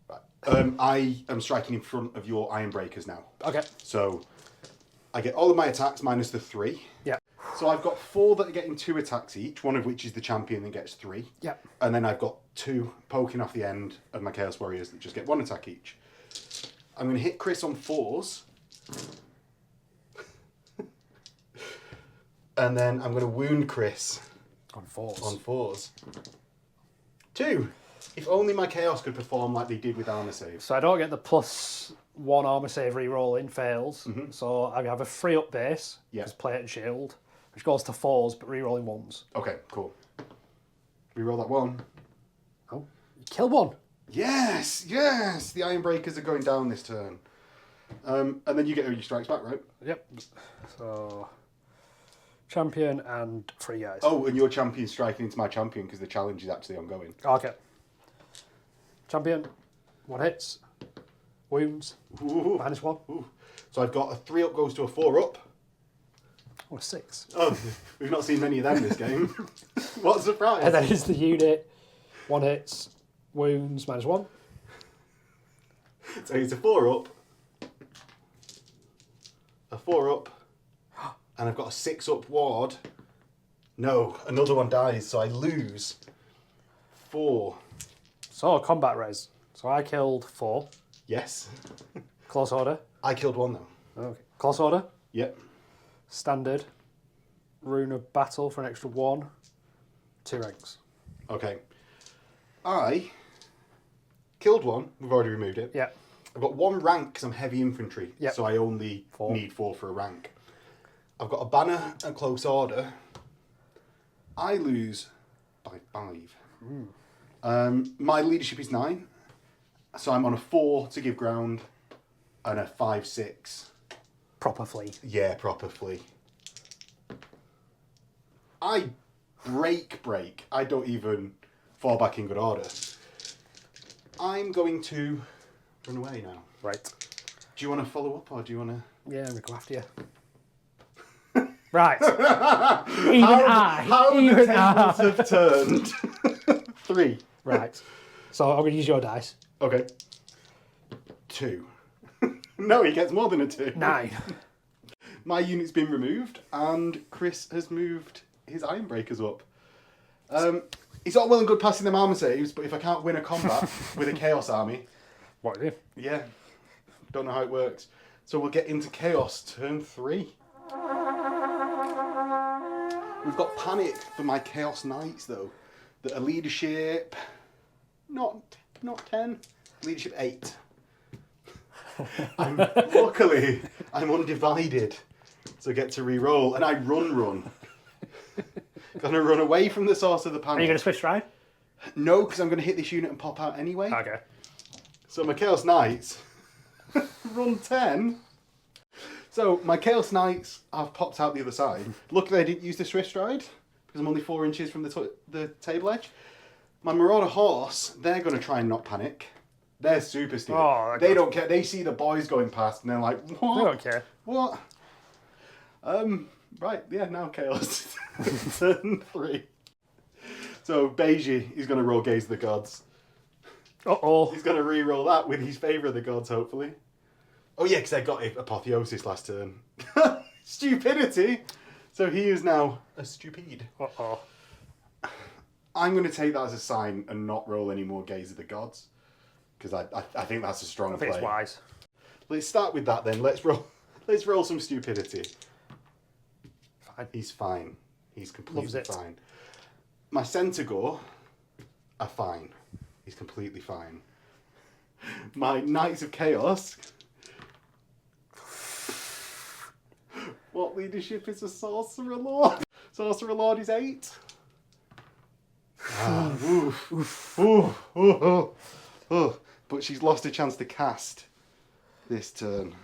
Right. I am striking in front of your iron breakers now. Okay. So I get all of my attacks minus the 3. Yeah. So I've got 4 that are getting 2 attacks each, one of which is the champion that gets 3. Yeah. And then I've got 2 poking off the end of my Chaos Warriors that just get 1 attack each. I'm going to hit Chris on 4s. And then I'm going to wound Chris On 4s. on 4s. 2. If only my Chaos could perform like they did with armor saves. So I don't get the +1 armor save reroll in fails. So I have a 3 up base, Yeah. because plate and shield, which goes to 4s but rerolling 1s. Okay, cool. Reroll that 1. Oh, you kill 1. Yes, yes! The Iron Breakers are going down this turn. And then you get your strikes back, right? Yep. So, champion and 3 guys. Oh, and your champion striking into my champion because the challenge is actually ongoing. Okay. Champion, 1 hits. Wounds, Ooh. -1. Ooh. So I've got a 3 up goes to a 4 up. Or 6. Oh, we've not seen many of them this game. What a surprise. And then is the unit. 1 hits. Wounds, -1. So it's a 4 up. A 4 up. And I've got a 6 up ward. No, another one dies, so I lose 4. So, combat res. So I killed 4. Yes. Close order. I killed 1 though. Okay. Close order. Yep. Standard. Rune of battle for an extra 1. 2 ranks. Okay. I killed 1. We've already removed it. Yeah. I've got 1 rank because I'm heavy infantry. Yep. So I only 4. need 4 for a rank. I've got a banner and close order. I lose by 5. My leadership is 9. So I'm on a 4 to give ground and a 5/6. Proper fleet. Yeah, proper flee. I break. I don't even fall back in good order. I'm going to run away now. Right. Do you want to follow up or do you want to... Yeah, I'm going to go after you. Right. How Even the I. tables have turned. 3. Right. So I'm going to use your dice. Okay. 2. No, he gets more than a 2. 9. My unit's been removed and Chris has moved his Iron Breakers up. It's all well and good passing them armor saves, but if I can't win a combat with a Chaos army, What do you? yeah, don't know how it works. So we'll get into Chaos turn 3. We've got Panic for my Chaos Knights though. That are leadership, not 10, leadership 8. Luckily, I'm undivided, so I get to re-roll, and I run. Gonna run away from the source of the panic. Are you going to switch stride? No, because I'm going to hit this unit and pop out anyway. Okay. So my Chaos Knights run 10. So my Chaos Knights have popped out the other side. Luckily I didn't use the Swift Stride because I'm only 4 inches from the table edge. My Marauder Horse, they're going to try and not panic. They're super stupid. Oh, they don't care. They see the boys going past and they're like, what? I don't care. What? Right, yeah, now Chaos. Turn 3. So Beiji is going to roll Gaze of the Gods. Uh-oh. He's going to re-roll that with his Favour of the Gods, hopefully. Oh yeah, because I got Apotheosis last turn. Stupidity! So he is now a stupid. Uh-oh. I'm going to take that as a sign and not roll any more Gaze of the Gods. Because I think that's a strong I think play. it's wise. Let's start with that then. Let's roll some stupidity. Fine. He's fine. He's completely Loves it. fine. My Centaur are fine. He's completely fine. My Knights of Chaos. What leadership is a Sorcerer Lord? Sorcerer Lord is 8. But she's lost a chance to cast this turn.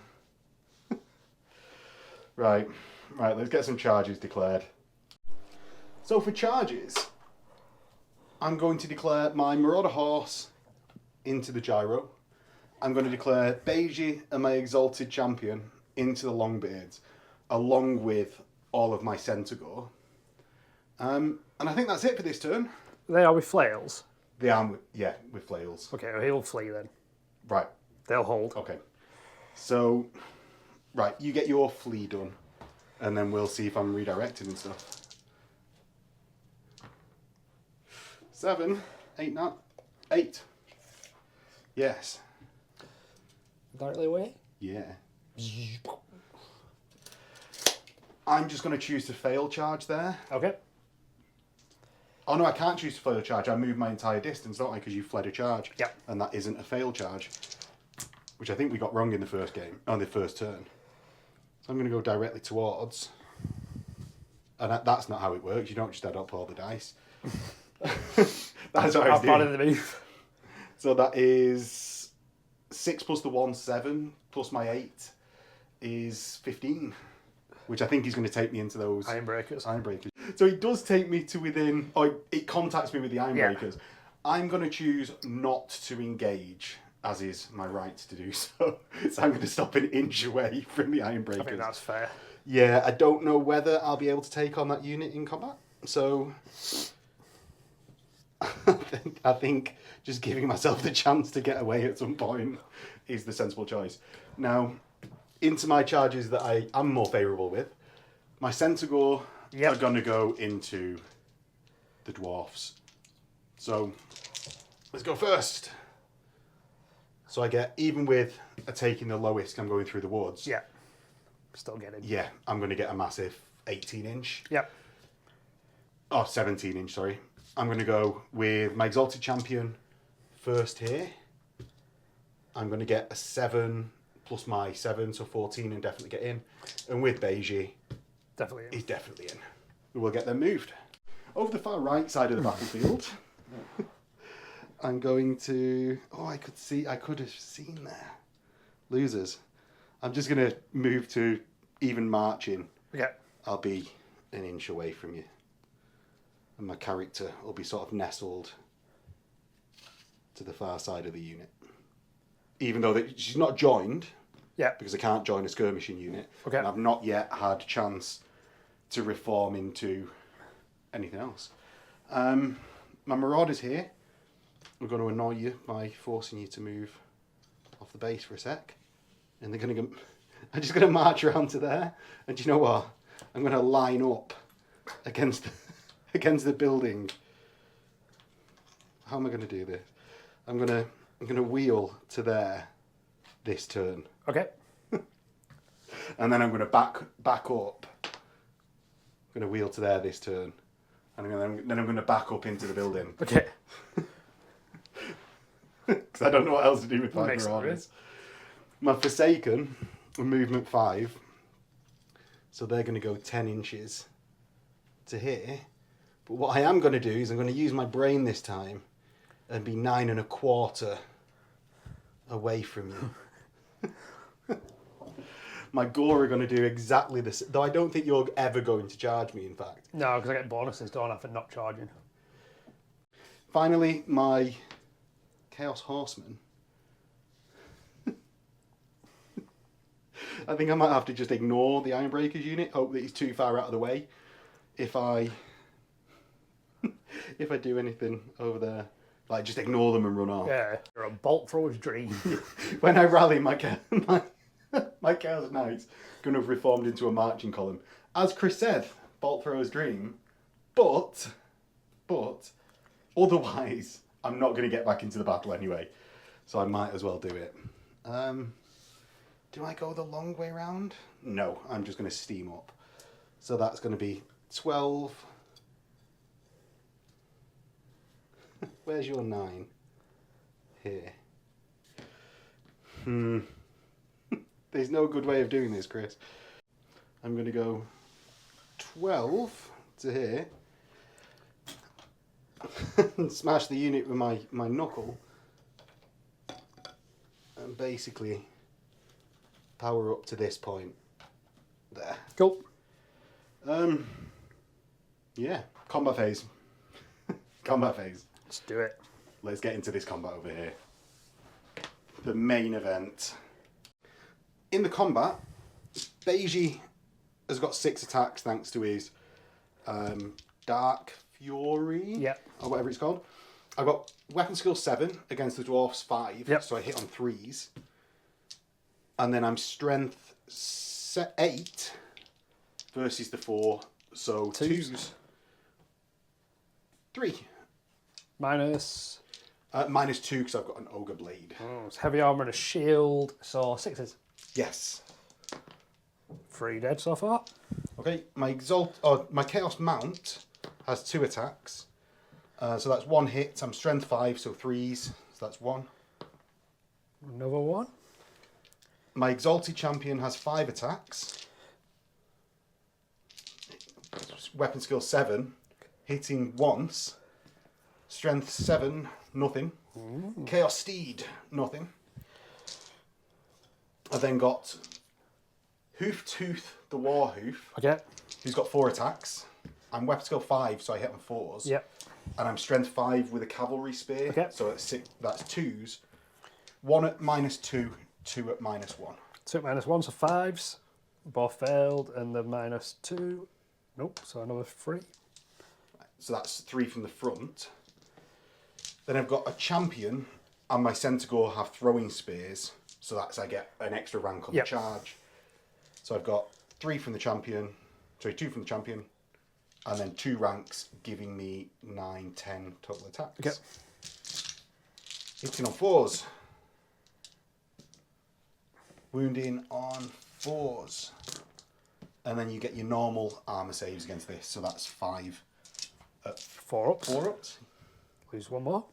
Right, let's get some charges declared. So for charges, I'm going to declare my Marauder Horse into the Gyro. I'm going to declare Beiji and my Exalted Champion into the Longbeards, along with all of my Centaur. And I think that's it for this turn. They are with flails. The arm, with flails. Okay, well, he'll flee then. Right, They'll hold. okay. So, right, you get your flee done, and then we'll see if I'm redirected and stuff. 7, 8, not 8. Yes. Directly away? Yeah. I'm just going to choose to fail charge there. Okay. Oh no, I can't choose to fail charge. I move my entire distance, don't I? Because you fled a charge. Yep. And that isn't a fail charge, which I think we got wrong in the first game, on the first turn. So I'm going to go directly towards, and that's not how it works. You don't just add up all the dice. That's what I was I've doing. in the move. So that is 6 plus the 1, 7, plus my 8 is 15. Which I think is going to take me into those Ironbreakers. So it does take me to within... Oh, it contacts me with the Ironbreakers. I'm going to choose not to engage, as is my right to do so. So I'm going to stop an inch away from the Ironbreakers. I think that's fair. Yeah, I don't know whether I'll be able to take on that unit in combat. So I think just giving myself the chance to get away at some point is the sensible choice. Now, into my charges that I am more favourable with, my Centaur are going to go into the Dwarfs. So let's go first. So I get, even with a taking the lowest, I'm going through the woods. Yeah. Still getting. Yeah, I'm going to get a massive 18 inch. Yep. Oh, 17 inch, sorry. I'm going to go with my Exalted Champion first here. I'm going to get a 7 plus my 7, so 14, and definitely get in. And with Beiji, Definitely in. he's definitely in. We'll get them moved. Over the far right side of the battlefield, I'm going to... Oh, I could have seen there. Losers. I'm just going to move to even marching. Okay. I'll be an inch away from you. And my character will be sort of nestled to the far side of the unit. Even though she's not joined, because I can't join a skirmishing unit. Okay. And I've not yet had a chance to reform into anything else. My Marauder's here. We're going to annoy you by forcing you to move off the base for a sec. And they're going to go... I'm just going to march around to there. And do you know what? I'm going to line up against the building. How am I going to do this? I'm going to wheel to there this turn. Okay. And then I'm going to back up. I'm going to wheel to there this turn. And then I'm going to back up into the building. Okay. Because I don't know what else to do with 5 Makes Marauders. My Forsaken, movement 5. So they're going to go 10 inches to here. But what I am going to do is I'm going to use my brain this time and be 9 1/4 away from you. My Gore are going to do exactly the same. Though I don't think you're ever going to charge me, in fact. No, because I get bonuses, don't I, for not charging. Finally, my Chaos Horseman. I think I might have to just ignore the Ironbreakers unit, hope that he's too far out of the way. If I do anything over there, like just ignore them and run off. Yeah, you're a bolt thrower's dream. When I rally my Chaos Knights, going to have reformed into a marching column. As Chris said, bolt thrower's dream, but otherwise, I'm not going to get back into the battle anyway, so I might as well do it. Do I go the long way round? No, I'm just going to steam up. So that's going to be 12. Where's your 9? Here. There's no good way of doing this, Chris. I'm going to go 12 to here. And smash the unit with my knuckle. And basically power up to this point. There. Cool. Yeah, combat phase. Combat phase. Let's do it. Let's get into this combat over here. The main event. In the combat, Beiji has got 6 attacks thanks to his Dark Fury, or whatever it's called. I've got weapon skill 7 against the Dwarfs 5, so I hit on 3s. And then I'm strength 8 versus the 4, so 2s. 3. Minus... Minus 2 because I've got an Ogre Blade. Oh, it's heavy armour and a shield, so 6s. Yes. 3 dead so far. Okay, my Chaos Mount has 2 attacks. So that's 1 hit. I'm strength 5, so 3s. So that's 1. Another 1. My Exalted Champion has 5 attacks. Weapon skill 7. Hitting once. Strength 7, nothing. Chaos Steed, nothing. I then got Hoof Tooth, the War Hoof, Okay. who's got 4 attacks. I'm weapon skill 5, so I hit on 4s. Yep. And I'm strength 5 with a cavalry spear. Okay. So that's 2s. 1 at -2, 2 at -1. 2 at -1, so 5s. Both failed, and the -2. Nope, so another 3. So that's 3 from the front. Then I've got a champion, and my Centaur have throwing spears. So I get an extra rank on the charge. So I've got 3 from the champion, 2 from the champion, and then 2 ranks, giving me 9, 10 total attacks. Okay. Hitting on 4s. Wounding on 4s. And then you get your normal armour saves against this. So that's 5 at 4 ups. 4 ups. Lose 1 more.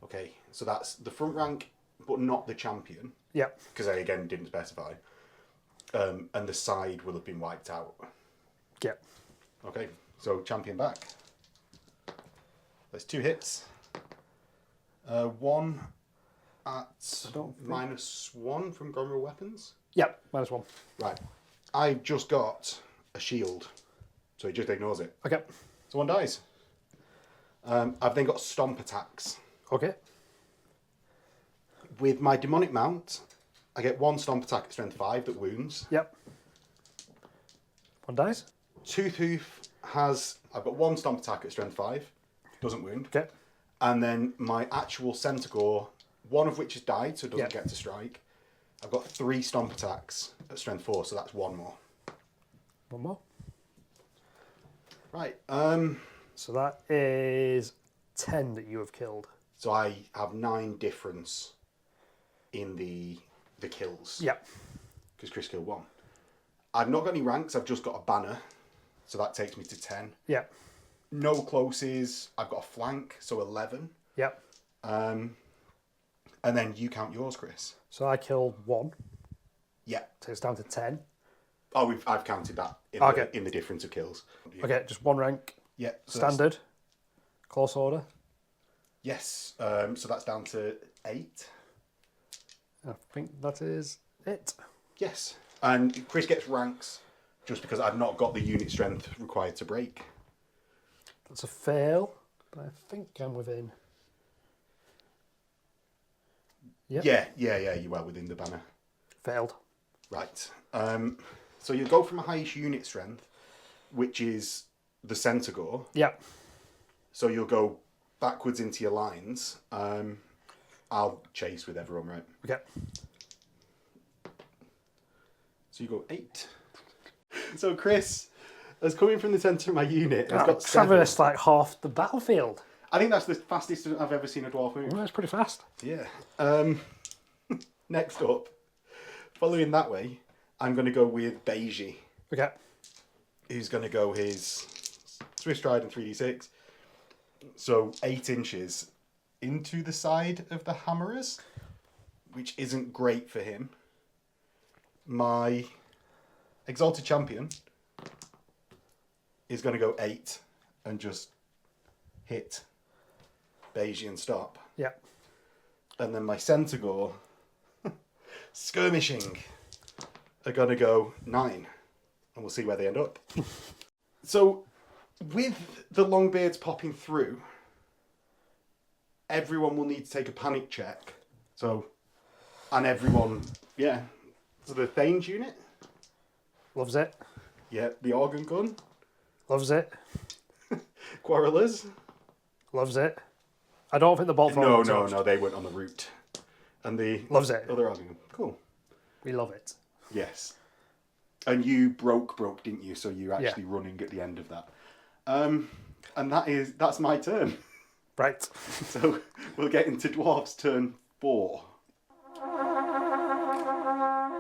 Okay, so that's the front rank, but not the champion. Yep. Because I, again, didn't specify. And the side will have been wiped out. Yep. Okay, so champion back. There's 2 hits. 1 at -1 from Goneril weapons. Yep, -1. Right. I've just got a shield, so he just ignores it. Okay. So 1 dies. I've then got stomp attacks. Okay. With my demonic mount, I get 1 stomp attack at strength 5 that wounds. Yep. 1 dies. Tooth Hoof has... I've got 1 stomp attack at strength 5. Doesn't wound. Okay. And then my actual Centaur, 1 of which has died, so it doesn't get to strike. I've got 3 stomp attacks at strength 4, so that's 1 more. 1 more. Right. So that is 10 that you have killed. So I have 9 difference in the kills. Yep. Because Chris killed 1. I've not got any ranks, I've just got a banner. So that takes me to 10. Yep. No closes, I've got a flank, so 11. Yep. And then you count yours, Chris. So I killed 1. Yeah. So it's down to 10. Oh, I've counted that in the difference of kills. Okay, just 1 rank. Yeah. So Standard. Close order. Yes. So that's down to 8. I think that is it. Yes. And Chris gets ranks just because I've not got the unit strength required to break. That's a fail, but I think I'm within. Yep. Yeah, you are within the banner. Failed. Right. So you go from a highest unit strength, which is the Centaur. Yep. So you'll go backwards into your lines. I'll chase with everyone, right? Okay. So you go 8. So Chris has come in from the centre of my unit. Has I've got 7. traversed like half the battlefield. I think that's the fastest I've ever seen a dwarf move. Well, that's pretty fast. Yeah. Next up, following that way, I'm going to go with Beiji, Okay. who's going to go his Swiss Stride and 3d6. So 8 inches into the side of the hammerers, which isn't great for him. My Exalted Champion is going to go 8 and just hit Beiji and stop. Yeah. And then my Centaur, skirmishing, are going to go 9. And we'll see where they end up. So, with the Longbeards popping through, everyone will need to take a panic check. So, and everyone, yeah. So the Thane's unit, Loves it. yeah, the Organ Gun, Loves it. Quarrelers. Loves it. I don't think the bolt No, thrower no, they went on the route. And the Loves it. other Organ Gun, cool. We love it. Yes. And you broke, didn't you? So you're actually running at the end of that. And that's my turn. Right. So we'll get into Dwarf's turn 4.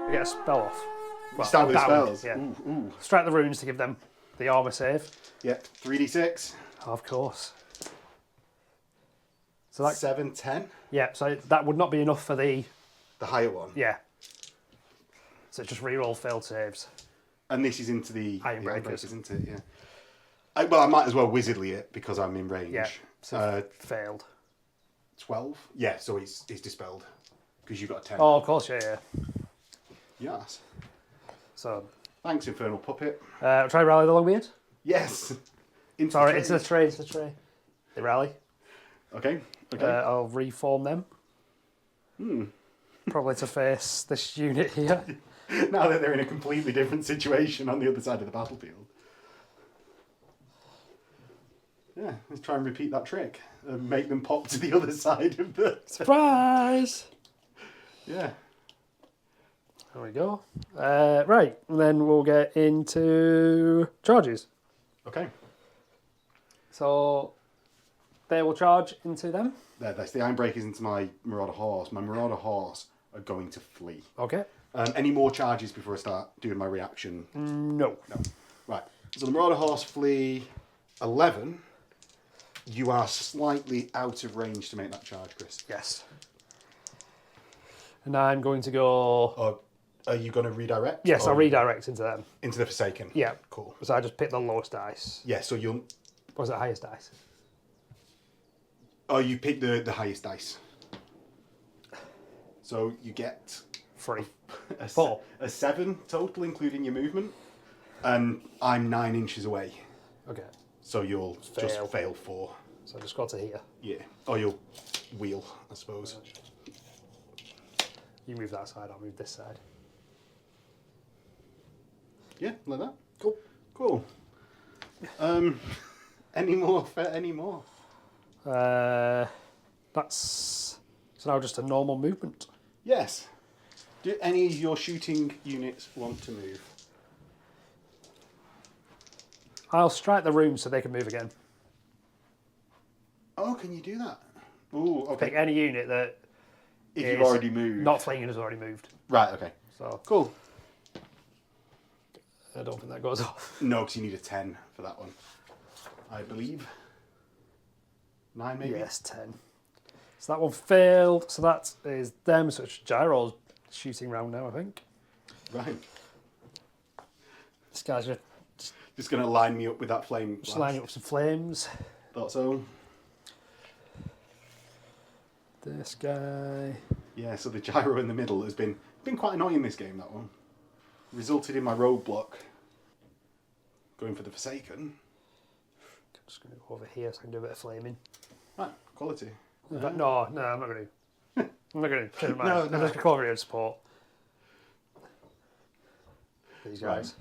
We get a spell off. We start with the bound, spells. Yeah. Ooh. Strike the runes to give them the armour save. Yeah, 3d6. Of course. So that 7, 10. yeah, so that would not be enough for the The higher one. yeah. So just reroll failed saves. And this is into the Iron the Breakers. isn't it? Yeah. I might as well wizardly it because I'm in range. Yeah. So failed. 12. Yeah, so he's dispelled because you got a 10. Oh, of course, yeah. Yes. So, Thanks, Infernal Puppet. try rally the Longbeard. Yes. Into Sorry, the it's the tray. It's the tray. They rally. Okay. I'll reform them. Probably to face this unit here. Now that they're in a completely different situation on the other side of the battlefield. Yeah, let's try and repeat that trick. And make them pop to the other side of the... Surprise! Yeah. There we go. Right, and then we'll get into charges. Okay. So they will charge into them. That's the Ironbreakers into my Marauder Horse. My Marauder Horse are going to flee. Okay. Any more charges before I start doing my reaction? No. No. Right. So the Marauder Horse flee 11. You are slightly out of range to make that charge, Chris. Yes. And I'm going to go... Or are you going to redirect? Yes, Or I'll redirect into them. into the Forsaken? Yeah. Cool. So I just pick the lowest dice. Yeah, so you'll... Or was it highest dice? Oh, you pick the highest dice. So you get 3. a 4. a 7 total, including your movement. And I'm 9 inches away. Okay. So you'll Fail. just fail 4. So just go to here. Yeah. Or you'll wheel, I suppose. You move that side, I'll move this side. Yeah, like that. Cool. Cool. Any more? Any more? That's... So now just a normal movement. Yes. Do any of your shooting units want to move? I'll strike the room so they can move again. Oh, can you do that? Ooh, okay. Pick any unit that If is you've already moved. not fleeing and has already moved. Right, okay. So Cool. I don't think that goes off. No, because you need a 10 for that one. I believe. 9 maybe? Yes, 10. So that one failed. So that is them. So it's Gyro's shooting round now, I think. Right. This guy's Just going to line me up with that flame. just lining up some flames. Thought so. This guy. Yeah, so the gyro in the middle has been quite annoying this game, that one. Resulted in my roadblock going for the Forsaken. I'm just going to go over here so I can do a bit of flaming. Right, quality. But no, I'm not going to. I'm not going to. No, I'm just going to come over here and support these guys.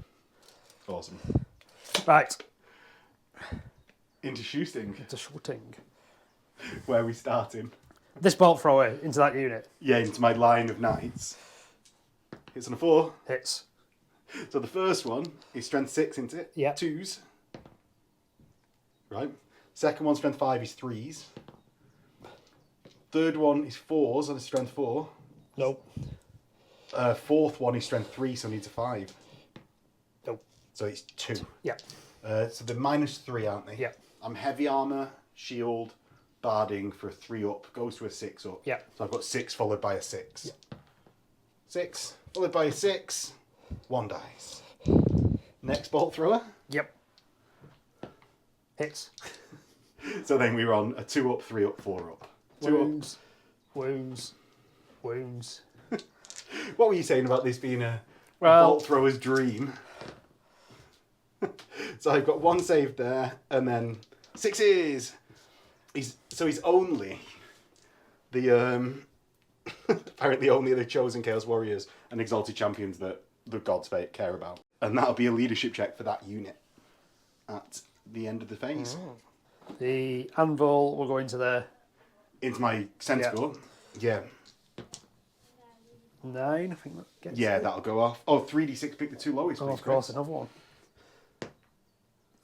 Awesome. Right. Into shooting. It's a shooting. Where are we starting? This bolt thrower into that unit. Yeah, into my line of knights. Hits on a 4. Hits. So the first one is strength 6, isn't it? Yeah. 2s. Right. Second one, strength 5, is 3s. Third one is 4s on a strength 4. Nope. Fourth one is strength 3, so needs a 5. Nope. So it's 2. Yeah. So they're -3, aren't they? Yeah. I'm heavy armour, shield, barding for a 3 up, goes to a 6 up. Yeah. So I've got 6 followed by a 6. Yeah. 6 followed by a 6. 1 dice. Next bolt thrower. Yep. Hits. So then we were on a 2 up, 3 up, 4 up. 2 Wounds. Wounds. Wounds. up. What were you saying about this being a Well- bolt thrower's dream? So I've got 1 save there, and then 6s. He's only the apparently only the chosen Chaos Warriors and Exalted Champions that the Gods care about, and that'll be a leadership check for that unit at the end of the phase. The anvil will go into there. Into my centaur. Yeah. 9, I think that gets Yeah, it. that'll go off. Oh, 3d6, pick the 2 lowest. Oh, please, of course, Chris. another one.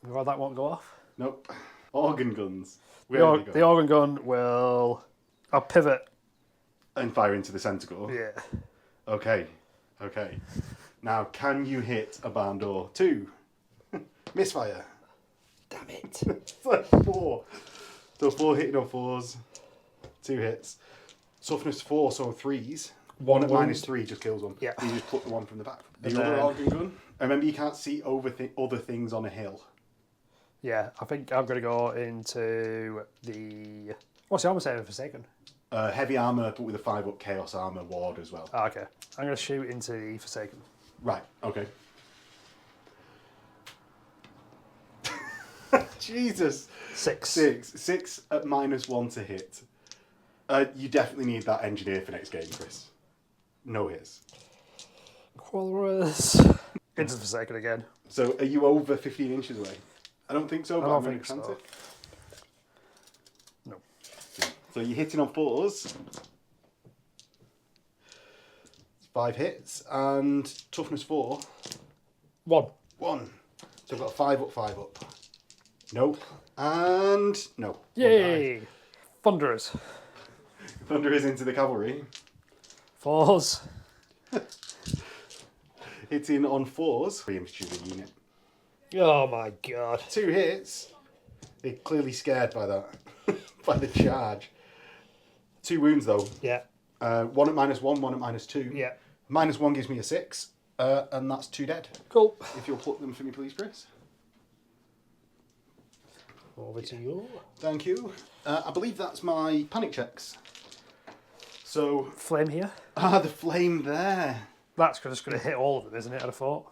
Well, that won't go off. Nope. Organ guns. The organ gun will... I'll pivot. And fire into the centaur. Yeah. Okay. Now, can you hit a barn door? 2. Misfire. Damn it. It's like 4. So 4 hitting on 4s. 2 hits. Toughness 4, so 3s. 1 at wound. -3 just kills one. Yeah. You just put the one from the back. The And other then- organ gun. Remember, you can't see other things on a hill. Yeah, I think I'm going to go into the What's the armor saving for Forsaken? Heavy armor, but with a 5-up chaos armor ward as well. Oh, okay. I'm going to shoot into the Forsaken. Right, okay. Jesus. 6. 6 at -1 to hit. You definitely need that engineer for next game, Chris. No hits. Walrus. Into the Forsaken again. So are you over 15 inches away? I don't think so, but I'm going to chance it. No. So you're hitting on 4s. 5 hits, and toughness 4. 1. 1. So I've got 5-up, 5-up. Nope. And no. Yay! Thunderers. Thunder is into the cavalry. 4s. Hitting on 4s. Infantry unit. Oh my god. 2 hits. They're clearly scared by that. By the charge. 2 wounds though. Yeah. 1 at -1, 1 at -2. Yeah. -1 gives me a 6. And that's 2 dead. Cool. If you'll pluck them for me, please, Chris. Over to you. Thank you. I believe that's my panic checks. So, Flame here. the flame there. That's just going to hit all of them, isn't it, at a fort?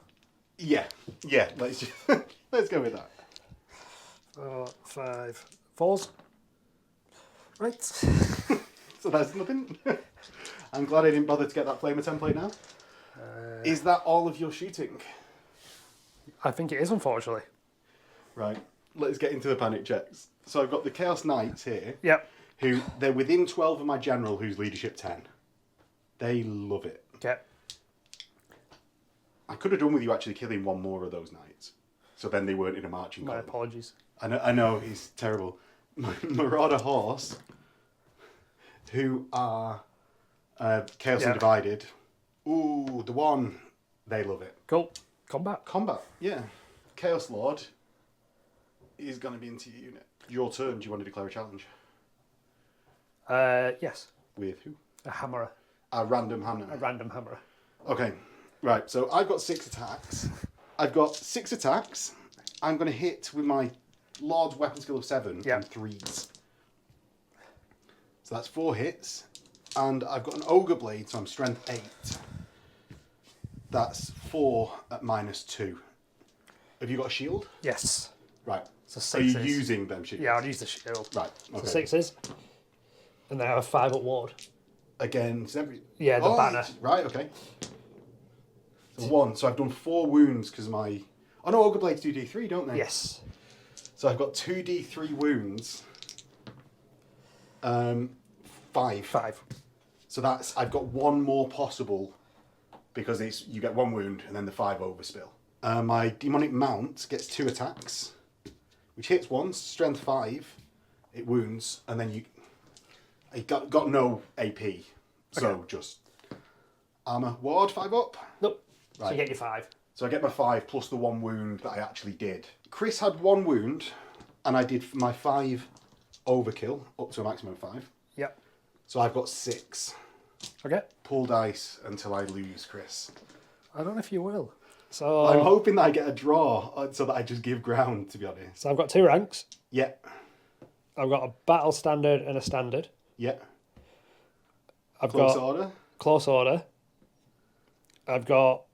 Yeah, let's just, let's go with that. 4, 5, 4s. Right. So that's nothing. I'm glad I didn't bother to get that flamer template now. Is that all of your shooting? I think it is, unfortunately. Right, let's get into the panic checks. So I've got the Chaos Knights here. Yep. Who, they're within 12 of my general, who's leadership 10. They love it. Okay. I could have done with you actually killing one more of those knights. So then they weren't in a marching My column. apologies. I know, he's terrible. Marauder Horse, who are Chaos Undivided. Ooh, the one, they love it. Cool. Combat. Combat, yeah. Chaos Lord is going to be into your unit. Your turn, do you want to declare a challenge? Yes. With who? A hammerer. A random hammer. A random hammerer. Okay, right, so I've got 6 attacks. I've got 6 attacks. I'm going to hit with my Lord's weapon skill of 7 and 3s. So that's 4 hits. And I've got an Ogre Blade, so I'm strength 8. That's 4 at -2. Have you got a shield? Yes. Right. So Are you 6s. using them shields? Yeah, I'll use the shield. Right, okay. So 6s. And then I have a 5-up ward. Against every... Yeah, the banner. Right, okay. So 1. So I've done 4 wounds because my... Oh no, Ogre Blades do D3, don't they? Yes. So I've got 2d3 wounds. 5. 5. So that's... I've got 1 more possible because it's you get 1 wound and then the 5 overspill. My Demonic Mount gets 2 attacks, which hits once, strength 5. It wounds, and then you... I got no AP, so just armor ward 5 up. Nope. Right. So you get your 5. So I get my 5 plus the 1 wound that I actually did. Chris had 1 wound, and I did my 5 overkill up to a maximum of 5. Yep. So I've got 6. Okay. Pull dice until I lose, Chris. I don't know if you will. So I'm hoping that I get a draw so that I just give ground, to be honest. So I've got 2 ranks. Yeah. I've got a battle standard and a standard. Yeah. I've Close got order. close order. I've got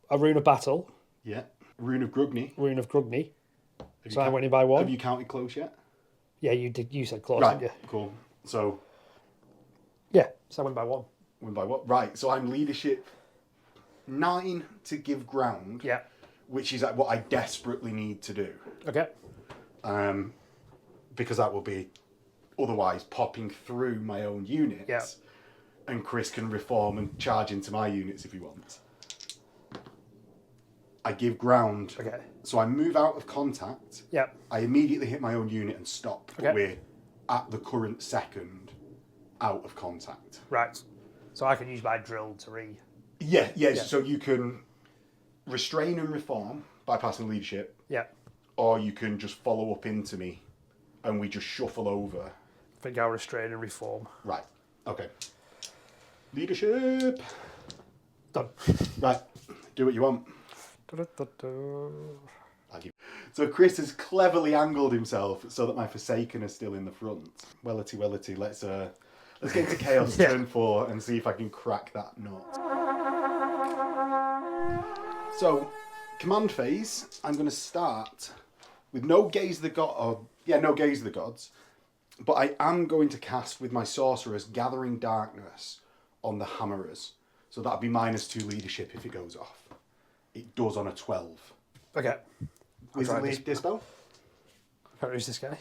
a rune of battle. Yeah. Rune of Grugny. Rune of Grugny. Have So I you went in by 1. Have you counted close yet? Yeah, you did. You said close, Right. didn't you? Cool. So Yeah. So I went by 1. win by what? Right. So I'm leadership 9 to give ground. Yeah. Which is what I desperately need to do. Okay. Because that will be otherwise popping through my own units. Yeah. And Chris can reform and charge into my units if he wants. I give ground. Okay. So I move out of contact. Yeah. I immediately hit my own unit and stop. But Okay. we're at the current second out of contact. Right. So I can use my drill to Yeah. So you can restrain and reform by passing leadership. Yeah. Or you can just follow up into me and we just shuffle over. I think I'll restrain and reform. Right. Okay. Leadership. Done. Right. Do what you want. Du-du-du-du. I'll give... So Chris has cleverly angled himself so that my Forsaken is still in the front. Wellity, let's get into Chaos turn 4 and see if I can crack that nut. So, command phase, I'm going to start with no Gaze of the Gods, but I am going to cast with my Sorceress Gathering Darkness on the Hammerers. So that'll be -2 leadership if it goes off. It does on a 12. Okay. Wizardly Dispel? Can't use this guy.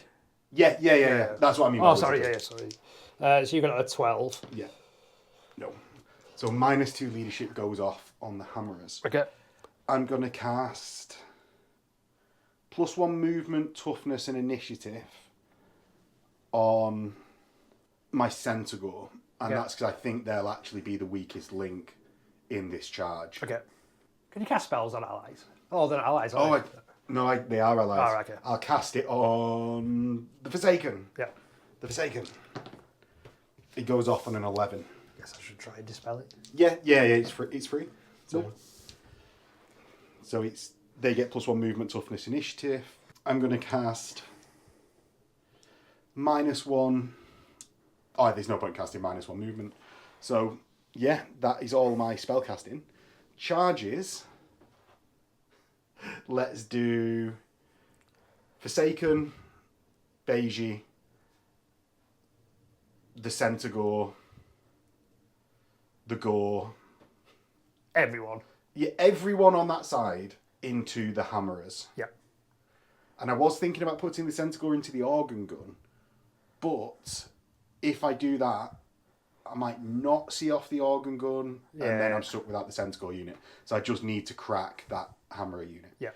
Yeah. That's what I mean. Oh, sorry. Sorry. So you got a 12. Yeah. No. So -2 leadership goes off on the Hammerers. Okay. I'm going to cast +1 movement, toughness, and initiative on my Centaur. And that's because I think they'll actually be the weakest link in this charge. Okay. Can you cast spells on allies? Oh, they're not allies. They are allies. Oh, right, okay. I'll cast it on the Forsaken. Yeah. The Forsaken. It goes off on an 11. Guess I should try and dispel it. Yeah. It's free. So they get +1 movement, toughness, initiative. I'm going to cast -1. Oh, there's no point casting -1 movement. So yeah, that is all my spell casting. Charges. Let's do Forsaken, Beiji, the Centaur, the Gore. Everyone. Yeah, everyone on that side into the Hammerers. Yeah. And I was thinking about putting the Centaur into the Organ Gun, but if I do that, I might not see off the Organ Gun, and then I'm stuck without the Centaur unit. So I just need to crack that Hammerer unit. Yeah.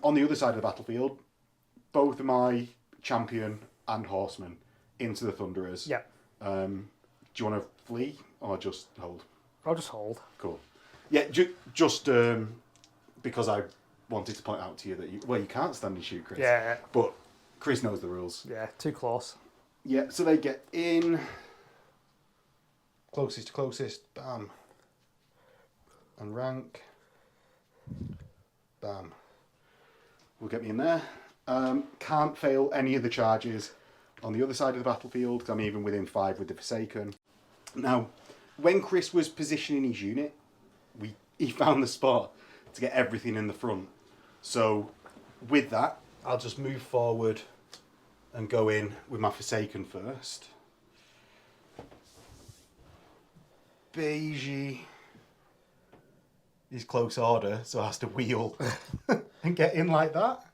On the other side of the battlefield, both of my Champion and Horsemen into the Thunderers. Yeah. Do you want to flee or just hold? I'll just hold. Cool. Yeah, just because I wanted to point out to you that you can't stand and shoot, Chris. Yeah. But Chris knows the rules. Yeah, too close. Yeah, so they get in. Closest to closest, bam. And rank. Bam. Will get me in there. Can't fail any of the charges on the other side of the battlefield, because I'm even within 5 with the Forsaken. Now, when Chris was positioning his unit, he found the spot to get everything in the front. So, with that, I'll just move forward and go in with my Forsaken first. Beiji is close order, so has to wheel and get in like that.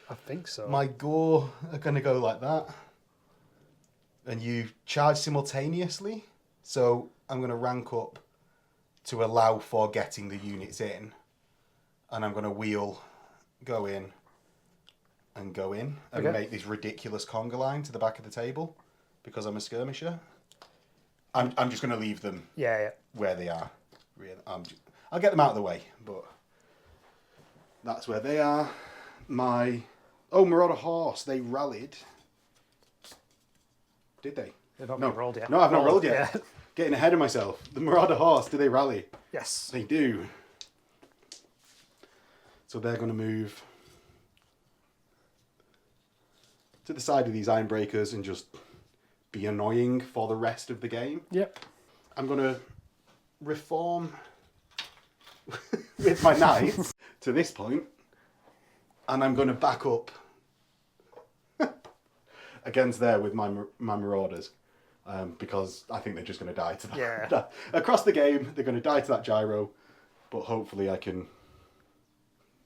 I think so. My Gore are going to go like that. And you charge simultaneously. So I'm going to rank up to allow for getting the units in. And I'm going to wheel, go in, and go in. And make this ridiculous conga line to the back of the table. Because I'm a skirmisher. I'm just going to leave them where they are. Really, I'll get them out of the way. But that's where they are. Marauder Horse, they rallied. Did they? They've not been rolled yet. No, I've not rolled yet. Yeah. Getting ahead of myself. The Marauder Horse, do they rally? Yes. They do. So they're going to move to the side of these Ironbreakers and just be annoying for the rest of the game. Yep. I'm going to reform with my knights to this point, and I'm going to back up against there with my Marauders, because I think they're just going to die to that. Yeah. Across the game, they're going to die to that gyro, but hopefully I can...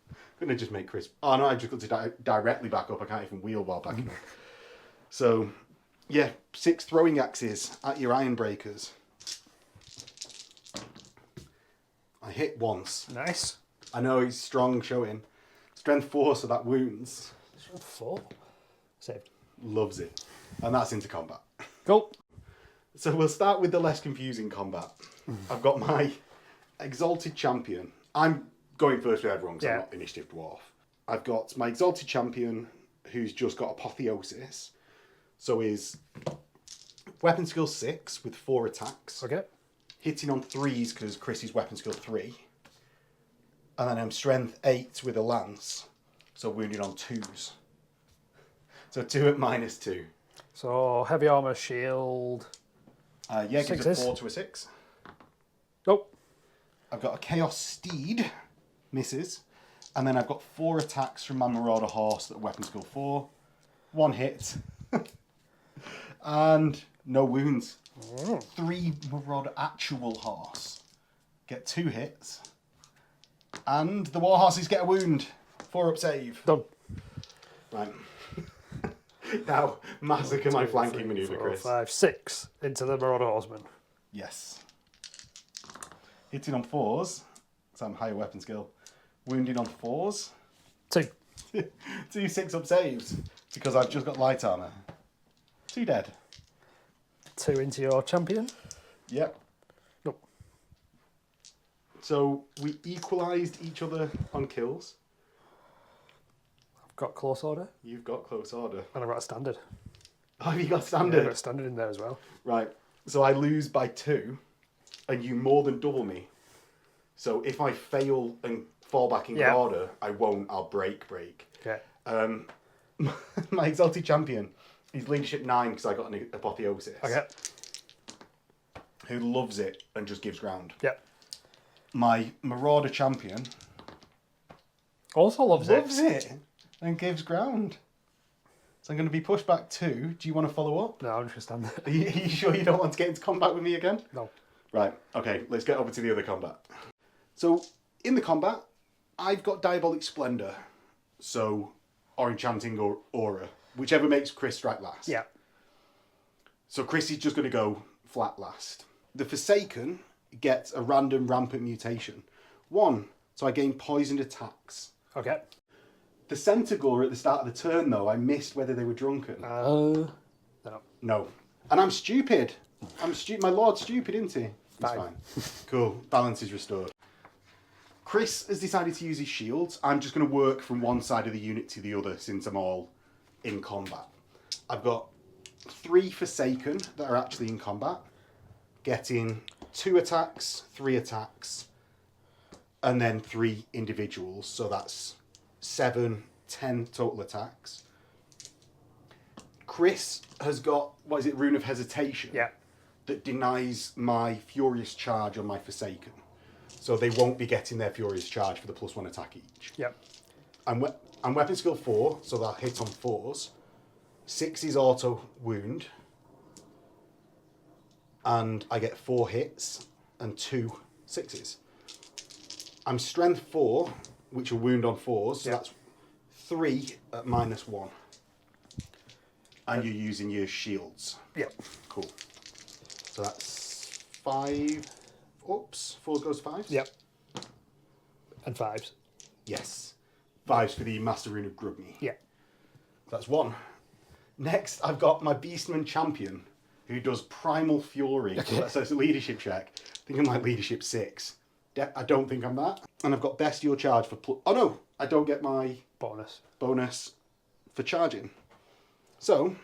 I'm going to just make Chris... Oh no, I just got to directly back up. I can't even wheel while backing up. So, yeah, 6 throwing axes at your Ironbreakers. I hit once. Nice. I know he's strong showing. Strength 4, so that wounds. Strength 4. Saved. Loves it. And that's into combat. Cool. So we'll start with the less confusing combat. I've got my Exalted Champion. I'm going first with everyone because I'm not Initiative Dwarf. I've got my Exalted Champion who's just got Apotheosis. So he's weapon skill 6 with 4 attacks. Okay. Hitting on 3s because Chris is weapon skill 3. And then I'm strength 8 with a lance. so wounded on 2s. So 2 at -2. So heavy armor, shield. Yeah, gives a Sixes. 4 to a 6. Nope. I've got a Chaos Steed, misses. And then I've got 4 attacks from my Marauder Horse that are weapon skill 4. 1 hit. And no wounds. 3 Marauder Actual Horse. Get 2 hits. And the War Horses get a wound. 4 up save. Done. Right. Now, massacre my flanking maneuver, 4, Chris. 5, 6 into the Marauder Horseman. Yes. Hitting on 4s, so I'm higher weapon skill. Wounding on 4s. 2. 2 6 up saves, because I've just got light armour. 2 dead. 2 into your champion. Yep. Nope. So we equalised each other on kills. I've got close order. You've got close order. And I've got a standard. Oh, you got Yeah, standard. I've got a standard in there as well. Right. So I lose by 2, and you more than double me. So if I fail and fall back in Yeah. order, I won't. I'll break. Okay. My Exalted Champion, he's leadership 9 because I got an Apotheosis. Okay. Who loves it and just gives ground. Yep. My Marauder Champion Also loves it and gives ground. So I'm going to be pushed back 2. Do you want to follow up? No, I'm just going to stand Are you sure you don't want to get into combat with me again? No. Right, okay, let's get over to the other combat. So, in the combat, I've got Diabolic Splendor, or Enchanting or Aura, whichever makes Chris strike last. Yeah. So Chris is just going to go flat last. The Forsaken gets a random rampant mutation. 1, so I gain poisoned attacks. Okay. The Centaur at the start of the turn, though, I missed whether they were drunken. No. No. And I'm stupid. My lord's stupid, isn't he? He's Fine. Cool. Balance is restored. Chris has decided to use his shields. I'm just going to work from one side of the unit to the other since I'm all in combat. I've got 3 Forsaken that are actually in combat, getting 2 attacks, 3 attacks, and then 3 individuals. So that's 7, 10 total attacks. Chris has got, Rune of Hesitation? Yeah. That denies my Furious Charge on my Forsaken. So they won't be getting their Furious Charge for the +1 attack each. Yep. I'm weapon skill 4, so they'll hit on 4s. 6 is auto wound. And I get 4 hits and 2 6s. I'm strength 4, which will wound on 4s, so that's 3 at -1. And you're using your shields. Yep. Cool. So that's 5. Oops, 4 goes 5s? Yep. And 5s. Yes. 5s for the Master Rune of Grubney. Yeah. That's 1. Next, I've got my Beastman Champion, who does Primal Fury. Okay. So it's a leadership check. I think I'm like leadership 6. I don't think I'm that. And I've got Bestial Charge for... Oh no, I don't get my bonus for charging. So,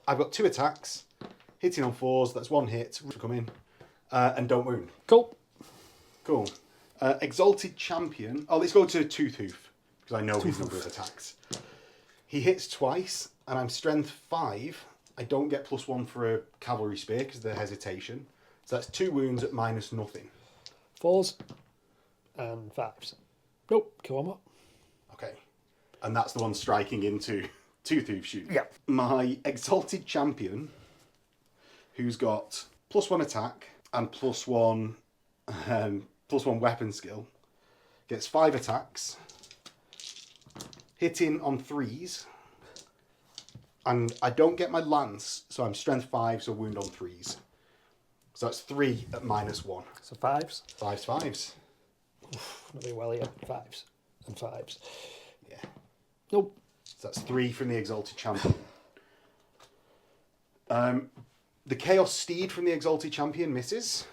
I've got 2 attacks, hitting on 4s, that's 1 hit, come in, and don't wound. Cool. Cool. Exalted Champion. Oh, let's go to Tooth, because I know his number of attacks. He hits twice, and I'm strength 5. I don't get +1 for a cavalry spear because of the hesitation. So that's 2 wounds at -0. 4s and 5s. Nope. Kill one more. Okay. And that's the one striking into Tooth shoot. Yeah. My Exalted Champion, who's got +1 attack and +1 weapon skill, gets 5 attacks, hitting on 3s, and I don't get my lance, so I'm strength 5, so wound on 3s. So that's 3 at -1. So 5s. 5s. Not doing well here. 5s and 5s. Yeah. Nope. So that's 3 from the Exalted Champion. The Chaos Steed from the Exalted Champion misses.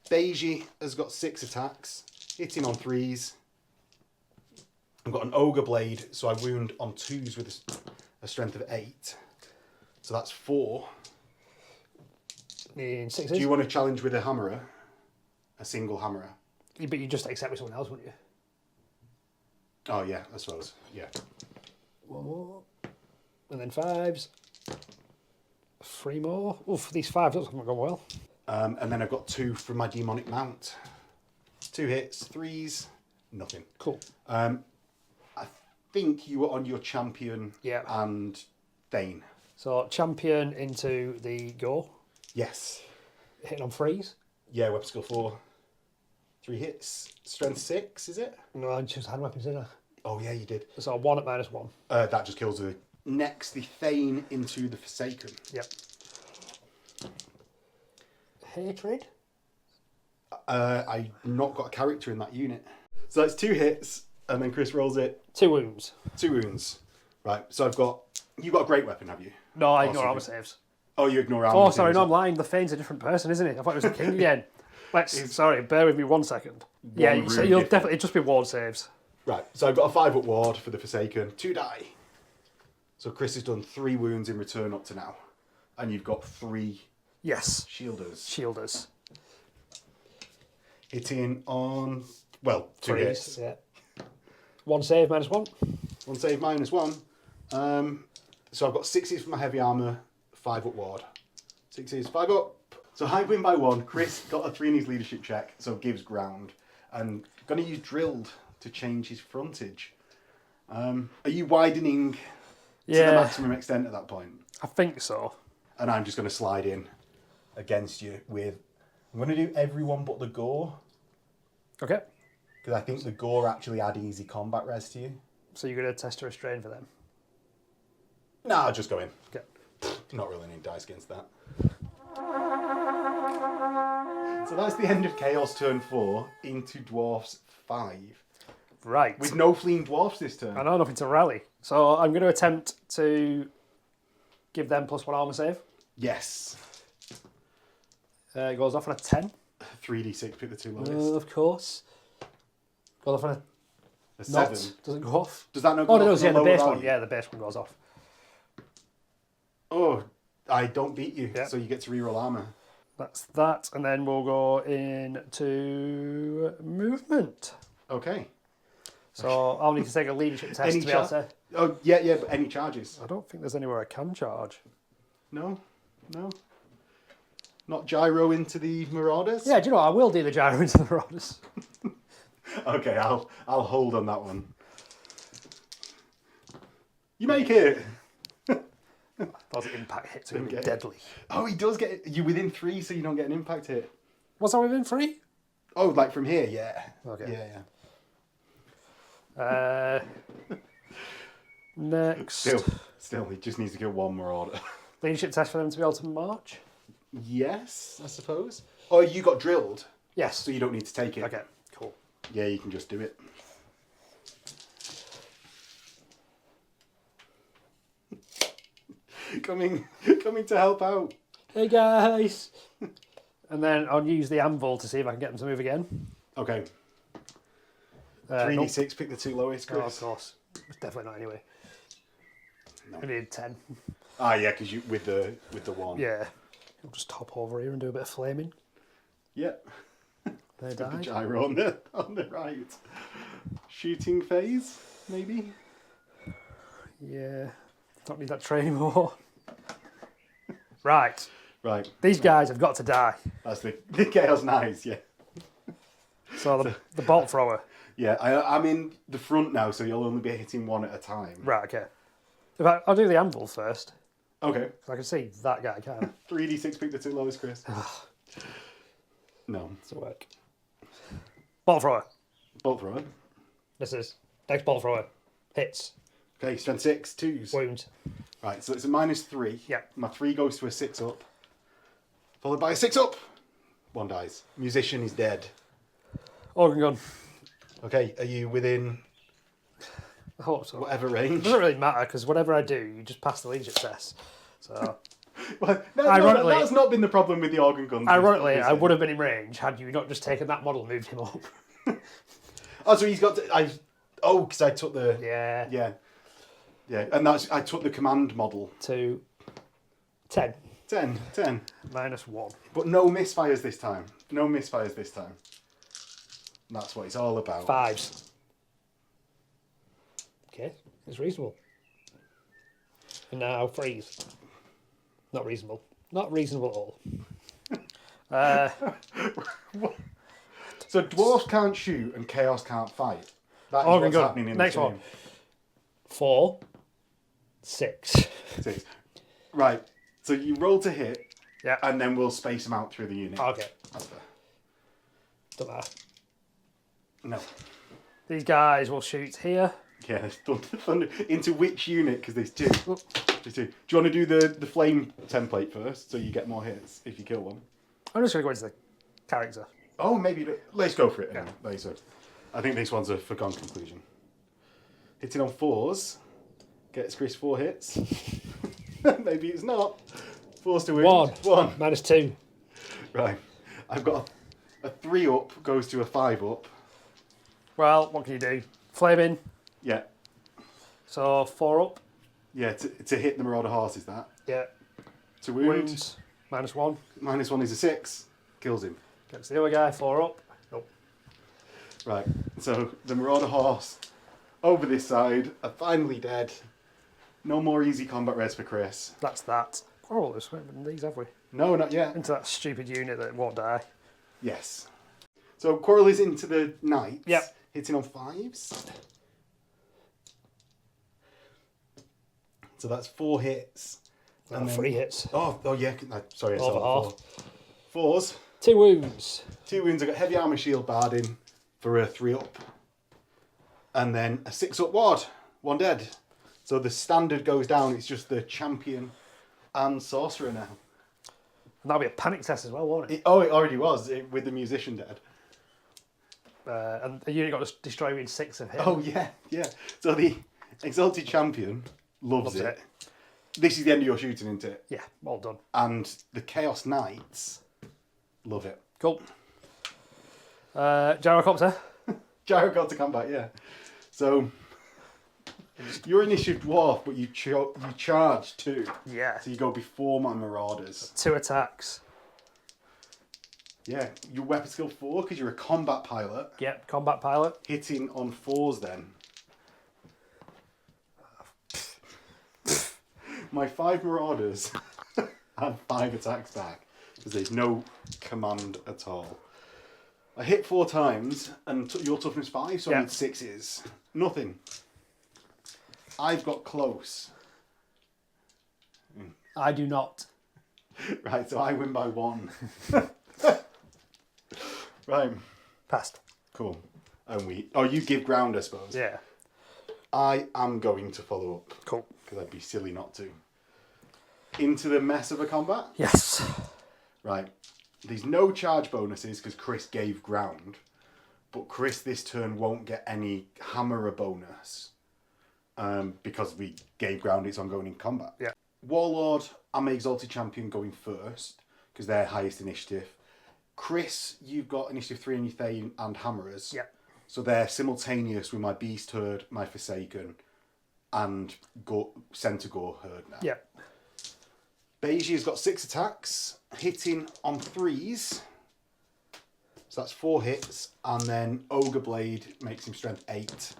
Beige has got 6 attacks, hitting on 3s. I've got an Ogre Blade, so I wound on 2s with a strength of 8. So that's 4. In 6s. Do you want to challenge with a hammerer? A single hammerer? But you just accept with someone else, wouldn't you? Oh yeah, I suppose. Yeah. One more. And then 5s. 3 more. Oof, these 5s haven't gone well. And then I've got 2 from my demonic mount. 2 hits, 3s, nothing. Cool. I think you were on your champion Yeah. and Thane. So champion into the gore. Yes. Hitting on 3s. Yeah, weapon skill 4. 3 hits. Strength 6, is it? No, I just had weapons, didn't I? Oh yeah, you did. So 1 at -1. That just kills the... Next, the Thane into the Forsaken. Yep. Hatred. I've not got a character in that unit. So that's 2 hits, and then Chris rolls it. 2 wounds. 2 wounds. Right, so I've got... You've got a great weapon, have you? No, I Oh, ignore so armor good. saves. Oh, you ignore armor. Oh, sorry, saves. no, I'm lying. The Fane's a different person, isn't it? I thought it was the king again. Sorry, bear with me 1 second. Yeah, One so rune you'll different. definitely just be ward saves. Right, so I've got a 5-up ward for the Forsaken. 2 die. So Chris has done 3 wounds in return up to now. And you've got 3 Yes. shielders. Shielders. Hitting on... Well, 2 hits. Yeah. 1 save, -1. 1 save, -1. So I've got 6s for my heavy armour, 5-up ward. 6s, 5 up. So I win by 1. Chris got a 3 in his leadership check, so gives ground. And going to use drilled to change his frontage. Are you widening to the maximum extent at that point? I think so. And I'm just going to slide in against you with... I'm going to do everyone but the gore. Okay. Because I think the gore actually add easy combat res to you. So you're going to test a restrain for them? No, I'll just go in. Okay. Not really need dice against that. So that's the end of Chaos turn 4 into Dwarfs 5. Right. With no fleeing Dwarfs this turn. I know nothing to rally. So I'm going to attempt to give them +1 armor save. Yes. It goes off on a 10. 3d6, pick the 2 lowest. Of course. Goes off on a A 7. Doesn't go off. Does that not go Oh, off no, it does, on yeah, a the lower base value? one. Yeah, the base one goes off. Oh, I don't beat you, Yeah. so you get to reroll armour. That's that. And then we'll go into movement. Okay. So I'll need to take a leadership test Any to be able to... Oh, yeah, but any charges? I don't think there's anywhere I can charge. No? Not gyro into the Marauders? Yeah, do you know what? I will do the gyro into the Marauders. Okay, I'll hold on that one. You make it! Those impact hits are going to be Okay. deadly. Oh, he does get... You're within 3, so you don't get an impact hit. What's that within 3? Oh, like from here, yeah. Okay. Yeah. Next. Still, he just needs to get 1 Marauder. Leadership test for them to be able to march? Yes, I suppose. Oh, you got drilled, Yes. so you don't need to take it. Okay, cool. Yeah, you can just do it. coming to help out. Hey guys! And then I'll use the anvil to see if I can get them to move again. Okay. Nope. 3d6, pick the 2 lowest, Oh, of Chris. course. It's definitely not anyway. No. I need 10. Ah, yeah, because you with the 1. Yeah. I'll just top over here and do a bit of flaming. Yep. They With the died. gyro on the right. Shooting phase, maybe. Yeah. Don't need that tray anymore. Right. Right. These guys have got to die. That's the chaos knives. Yeah. So the bolt thrower. Yeah. I'm in the front now, so you'll only be hitting 1 at a time. Right, okay. In fact, I'll do the anvil first. Okay. So I can see that guy, can't I? 3d6, pick the 2 lowest, Chris. No. Doesn't work. Bolt thrower. Bolt thrower. This is next bolt thrower. Hits. Okay, strength 6, 2s. Wounds. Right, so it's a -3. Yep. My 3 goes to a 6 up. Followed by a 6 up. 1 dies. Musician is dead. Organ gun. Okay, are you within I hope so. whatever It range? doesn't really matter because whatever I do, you just pass the leadership test. So, Well, Ironically- that's not been the problem with the organ guns. ironically, is I it? would have been in range had you not just taken that model and moved him up. Oh, so he's got to... because I took the... Yeah. Yeah, and I took the command model. To 10. 10. -1. But no misfires this time. That's what it's all about. 5s. Okay, it's reasonable. And now freeze. Not reasonable. Not reasonable at all. So dwarfs can't shoot and chaos can't fight. That is Oh, what's good. happening in Next this one. game. 4, 6. 6. Right. So you roll to hit, Yeah. and then we'll space them out through the unit. Okay. That's fair. Don't matter. No. These guys will shoot here. Yeah, there's thunder. Into which unit? Because there's two. There's two. Do you want to do the flame template first, so you get more hits if you kill one? I'm just going to go into the character. Oh, maybe. Let's go for it. Yeah. Anyway. Later. I think this one's a foregone conclusion. Hitting on 4s gets Chris 4 hits. Maybe it's not. 4s to wound. 1. -2. Right. I've got a 3 up goes to a 5 up. Well, what can you do? Flaming. Yeah. So 4 up. Yeah, to hit the Marauder horse is that. Yeah. To wound. Wounds. -1. -1 is a 6. Kills him. Gets the other guy 4 up. Nope. Right. So the Marauder horse over this side are finally dead. No more easy combat res for Chris. That's that. Oh, there's these, have we? No, not yet. Into that stupid unit that won't die. Yes. So Quarrel is into the knights. Yep. Hitting on 5s. So that's 4 hits. And 3 hits. Oh yeah. Sorry, I said Over 4. 4s. 2 wounds. 2 wounds. I got heavy armor shield barding for a 3 up. And then a 6 up ward. 1 dead. So the standard goes down. It's just the champion and sorcerer now. And that'll be a panic test as well, won't it? It already was with the musician dead. And the unit got destroyed with 6 of him. Oh yeah. So the exalted champion loves it. This is the end of your shooting, isn't it? Yeah, well done. And the chaos knights love it. Cool. Gyrocopter. Gyro got to combat, yeah. So you're initiative dwarf, but you charge 2. Yeah. So you go before my marauders. 2 attacks. Yeah, your weapon skill 4 because you're a combat pilot. Yep, combat pilot. Hitting on 4s then. My 5 marauders have 5 attacks back because there's no command at all. I hit 4 times and your toughness 5, so I need 6s. Nothing. I've got close. I do not. Right, so I win by 1. Right. Passed. Cool. And you give ground, I suppose. Yeah. I am going to follow up. Cool. Because I'd be silly not to. Into the mess of a combat? Yes. Right. There's no charge bonuses because Chris gave ground. But Chris this turn won't get any hammerer bonus. Because we gave ground, it's ongoing in combat. Yeah. Warlord, I'm an exalted champion going first. Because they're highest initiative. Chris, you've got initiative 3 on your Thane and hammerers. Yeah. So they're simultaneous with my Beast Herd, my Forsaken, and Centaur Herd now. Yeah. Beji's got 6 attacks, hitting on 3s. So that's 4 hits, and then Ogre Blade makes him strength 8.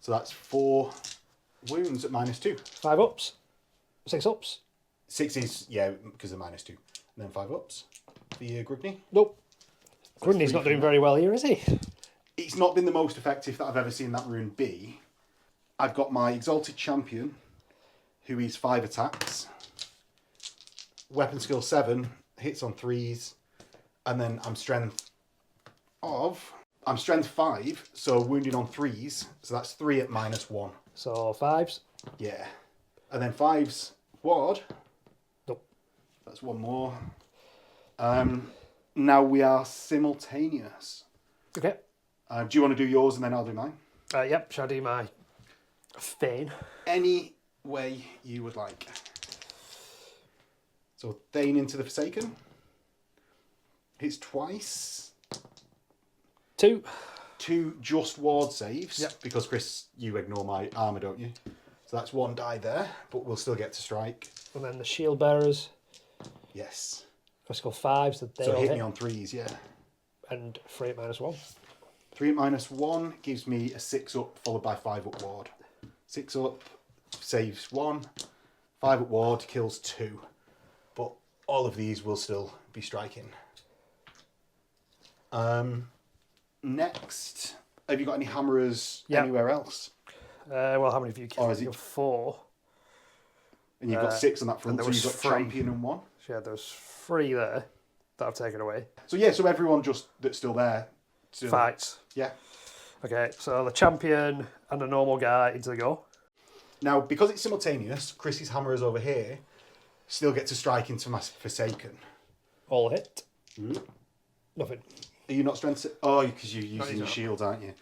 So that's 4 wounds at -2. 5 ups. 6 ups. 6 is, yeah, because of -2. And then 5 ups for your Grugny. Nope. Grundy's not doing very well here, is he? It's not been the most effective that I've ever seen that rune be. I've got my Exalted Champion, who is 5 attacks. Weapon skill 7, hits on 3s. And then I'm strength 5, so wounding on 3s. So that's 3 at -1. So 5s. Yeah. And then 5's ward. Nope. That's 1 more. Now we are simultaneous. Okay. Do you want to do yours and then I'll do mine? Yep. Shall I do my Thane? Any way you would like. So Thane into the Forsaken. Hits twice. 2. 2 just ward saves. Yep. Because Chris, you ignore my armour, don't you? So that's 1 die there, but we'll still get to strike. And then the shield bearers. Yes. Let's go 5. So they So all hit me on 3s, yeah. And 3 at -1. 3 at -1 gives me a 6 up followed by 5 up ward. 6 up saves 1. 5 up ward kills 2. But all of these will still be striking. Next, have you got any hammerers anywhere else? Well, how many have you killed? Or is it- You've 4. And you've got 6 on that front, and so there you've got was 3. champion and 1. So yeah, there's 3 there that I've taken away. So yeah, so everyone just that's still there. Still, Fights. Yeah. Okay, so the champion and a normal guy into the go. Now, because it's simultaneous, Chrissy's hammerers over here still get to strike into my Forsaken. All hit. Mm. Nothing. Are you not strength? Oh, because you're No, using he's your not. shield, aren't you?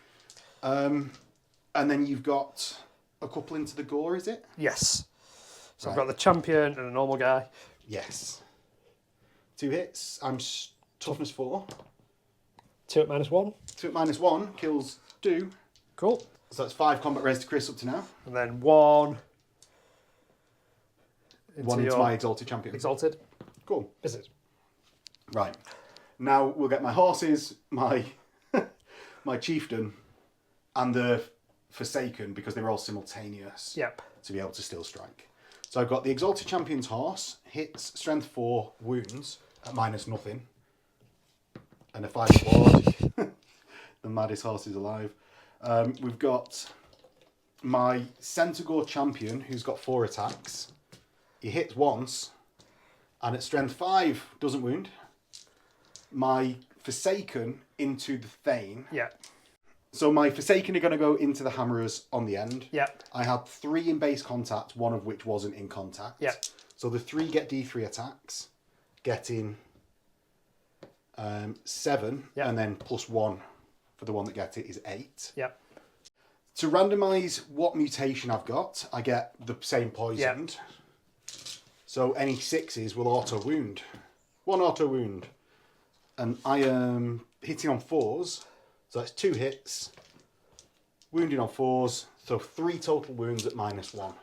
And then you've got a couple into the gore, is it? Yes. So I've Right. got the champion and a normal guy. Yes. 2 hits. I'm toughness 4. 2 at -1. 2 at -1 kills 2. Cool. So that's 5 combat res to Chris up to now. And then 1 One into your my exalted champion. exalted. Cool. Is it? Right. Now we'll get my horses, my my chieftain, and the Forsaken because they're all simultaneous. Yep. To be able to still strike. So I've got the exalted champion's horse hits strength 4 wounds at -0, and a 5 ward. The maddest horse is alive. We've got my Centaur champion who's got 4 attacks. He hits once, and at strength 5 doesn't wound. My Forsaken into the Thane. Yep. So my Forsaken are going to go into the hammerers on the end. Yep. I had 3 in base contact, one of which wasn't in contact. Yep. So the 3 get D3 attacks, getting 7, Yep. and then +1 for the one that gets it is 8. Yep. To randomise what mutation I've got, I get the same poisoned. So any 6s will auto wound. 1 auto wound. And I am hitting on 4s. So that's 2 hits. Wounding on 4s. So 3 total wounds at -1.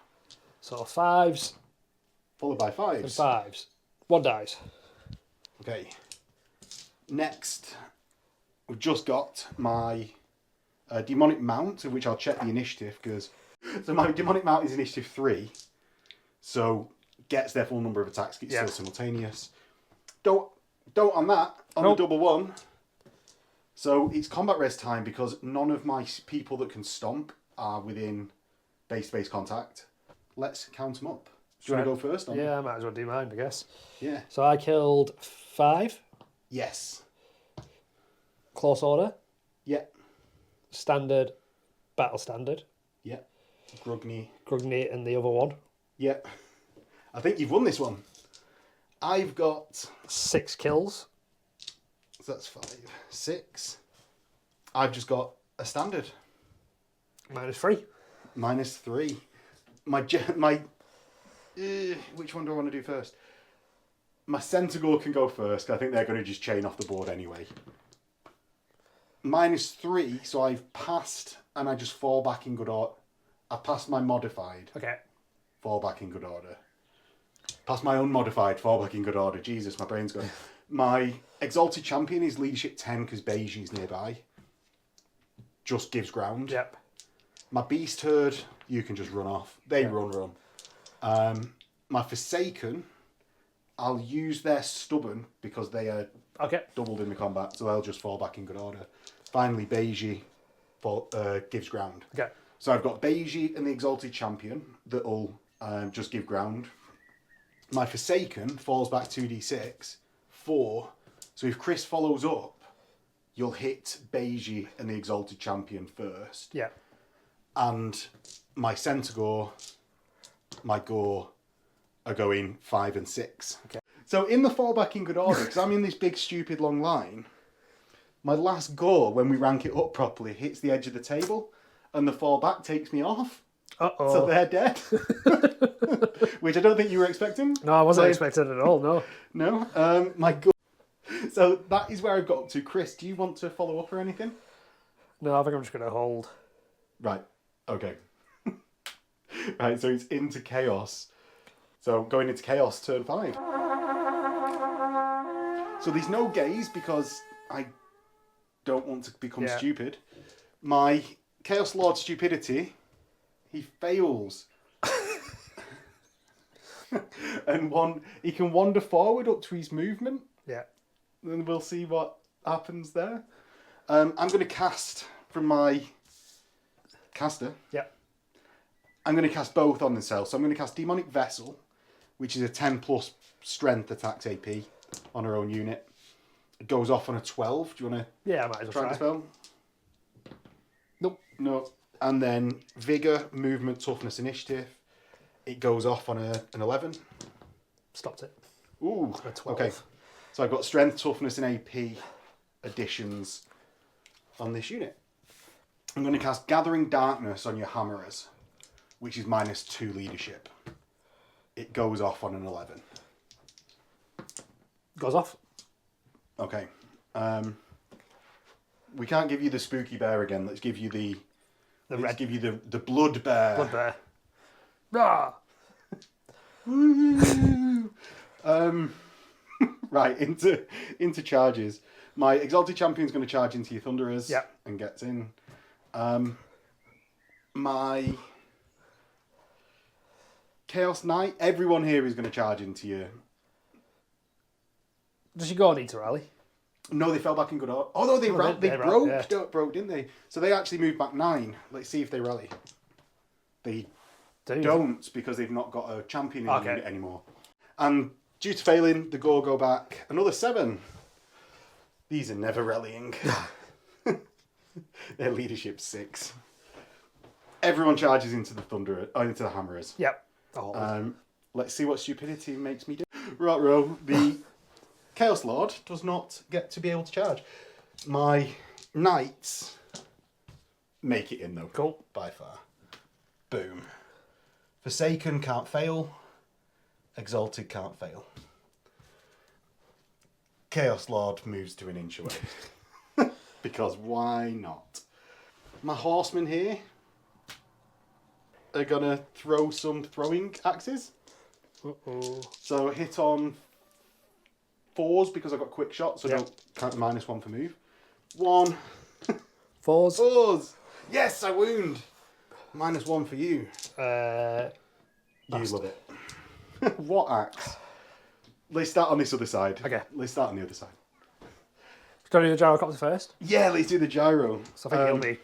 So 5s Followed by and 5s. 5s. 1 dies. Okay. Next, we've just got my demonic mount, of which I'll check the initiative because so my demonic mount is initiative 3, so gets their full number of attacks. It's still simultaneous. Don't on that on Nope. the double 1. So it's combat res time because none of my people that can stomp are within base contact. Let's count them up. Do you want to go first? Yeah, I might as well do mine, I guess. Yeah. So I killed 5. Yes. Close order. Yeah. Standard. Battle standard. Yeah. Grugny. Grugny and the other one. Yeah. I think you've won this one. I've got 6 kills. so that's 5, 6. I've just got a standard -3. -3. Which one do I want to do first? My Centaur can go first. I think they're going to just chain off the board anyway. -3, so I've passed and I just fall back in good order. I passed my modified, Okay. fall back in good order. Pass my unmodified, fall back in good order. Jesus, my brain's going. My exalted champion is leadership 10 because Beiji's nearby. Just gives ground. Yep. My beast herd, you can just run off. They run. My Forsaken, I'll use their stubborn because they are Okay. doubled in the combat, so they'll just fall back in good order. Finally, Beiji gives ground. Okay. So I've got Beiji and the exalted champion that'll just give ground. My Forsaken falls back 2d6, 4. So if Chris follows up, you'll hit Beiji and the exalted champion first. Yeah. And my Centaur, my Gore, are going 5 and 6. Okay. So in the fallback in good order, because I'm in this big stupid long line, my last Gore, when we rank it up properly, hits the edge of the table, and the fallback takes me off. Uh-oh. So they're dead. Which I don't think you were expecting. No, I wasn't So- expecting it at all, no. No? My Gore. So that is where I've got up to. Chris, do you want to follow up or anything? No, I think I'm just going to hold. Right. Okay. Right, so it's into chaos. So going into chaos, turn 5. So there's no gaze because I don't want to become Yeah. stupid. My Chaos Lord Stupidity, he fails. And he can wander forward up to his movement. Yeah. And we'll see what happens there. I'm going to cast from my caster. Yeah. I'm going to cast both on themselves. So I'm going to cast Demonic Vessel, which is a 10 plus strength attacks AP on her own unit. It goes off on a 12. Do you want to Yeah, I might as try well the try. spell? Nope. No. And then Vigor, Movement, Toughness, Initiative. It goes off on an 11. Stopped it. Ooh. A 12. Okay. So I've got Strength, Toughness, and AP additions on this unit. I'm going to cast Gathering Darkness on your Hammerers, which is -2 leadership. It goes off on an 11. Goes off. Okay. We can't give you the Spooky Bear again. Let's give you the red. give you the Blood Bear. Blood bear. Rah! Woo! Right, into charges. My Exalted Champion's going to charge into your Thunderers Yeah. and gets in. My Chaos Knight, everyone here is going to charge into you. Does your gore need to rally? No, they fell back in good order. Oh, no, they broke, yeah. broke, didn't they? So they actually moved back 9. Let's see if they rally. They Dude. don't, because they've not got a champion in the Okay. unit anymore. And due to failing, the gore go back another 7. These are never rallying. Their leadership's 6. Everyone charges into the into the Hammerers. Yep. Oh, Let's see what stupidity makes me do. Right, row. The Chaos Lord does not get to be able to charge. My Knights make it in though. cool. By far. Boom. Forsaken can't fail. Exalted can't fail. Chaos Lord moves to an inch away. Because why not? My horsemen here are going to throw some throwing axes. Uh-oh. So hit on 4s because I've got quick shot, so Yeah. don't count the -1 for move. 1. 4s. 4s! Yes, I wound! -1 for you. You love it. What axe? Let's start on this other side. Okay. Let's start on the other side. Do you want to do the gyrocopter first? Yeah, let's do the gyro. So I think it'll be...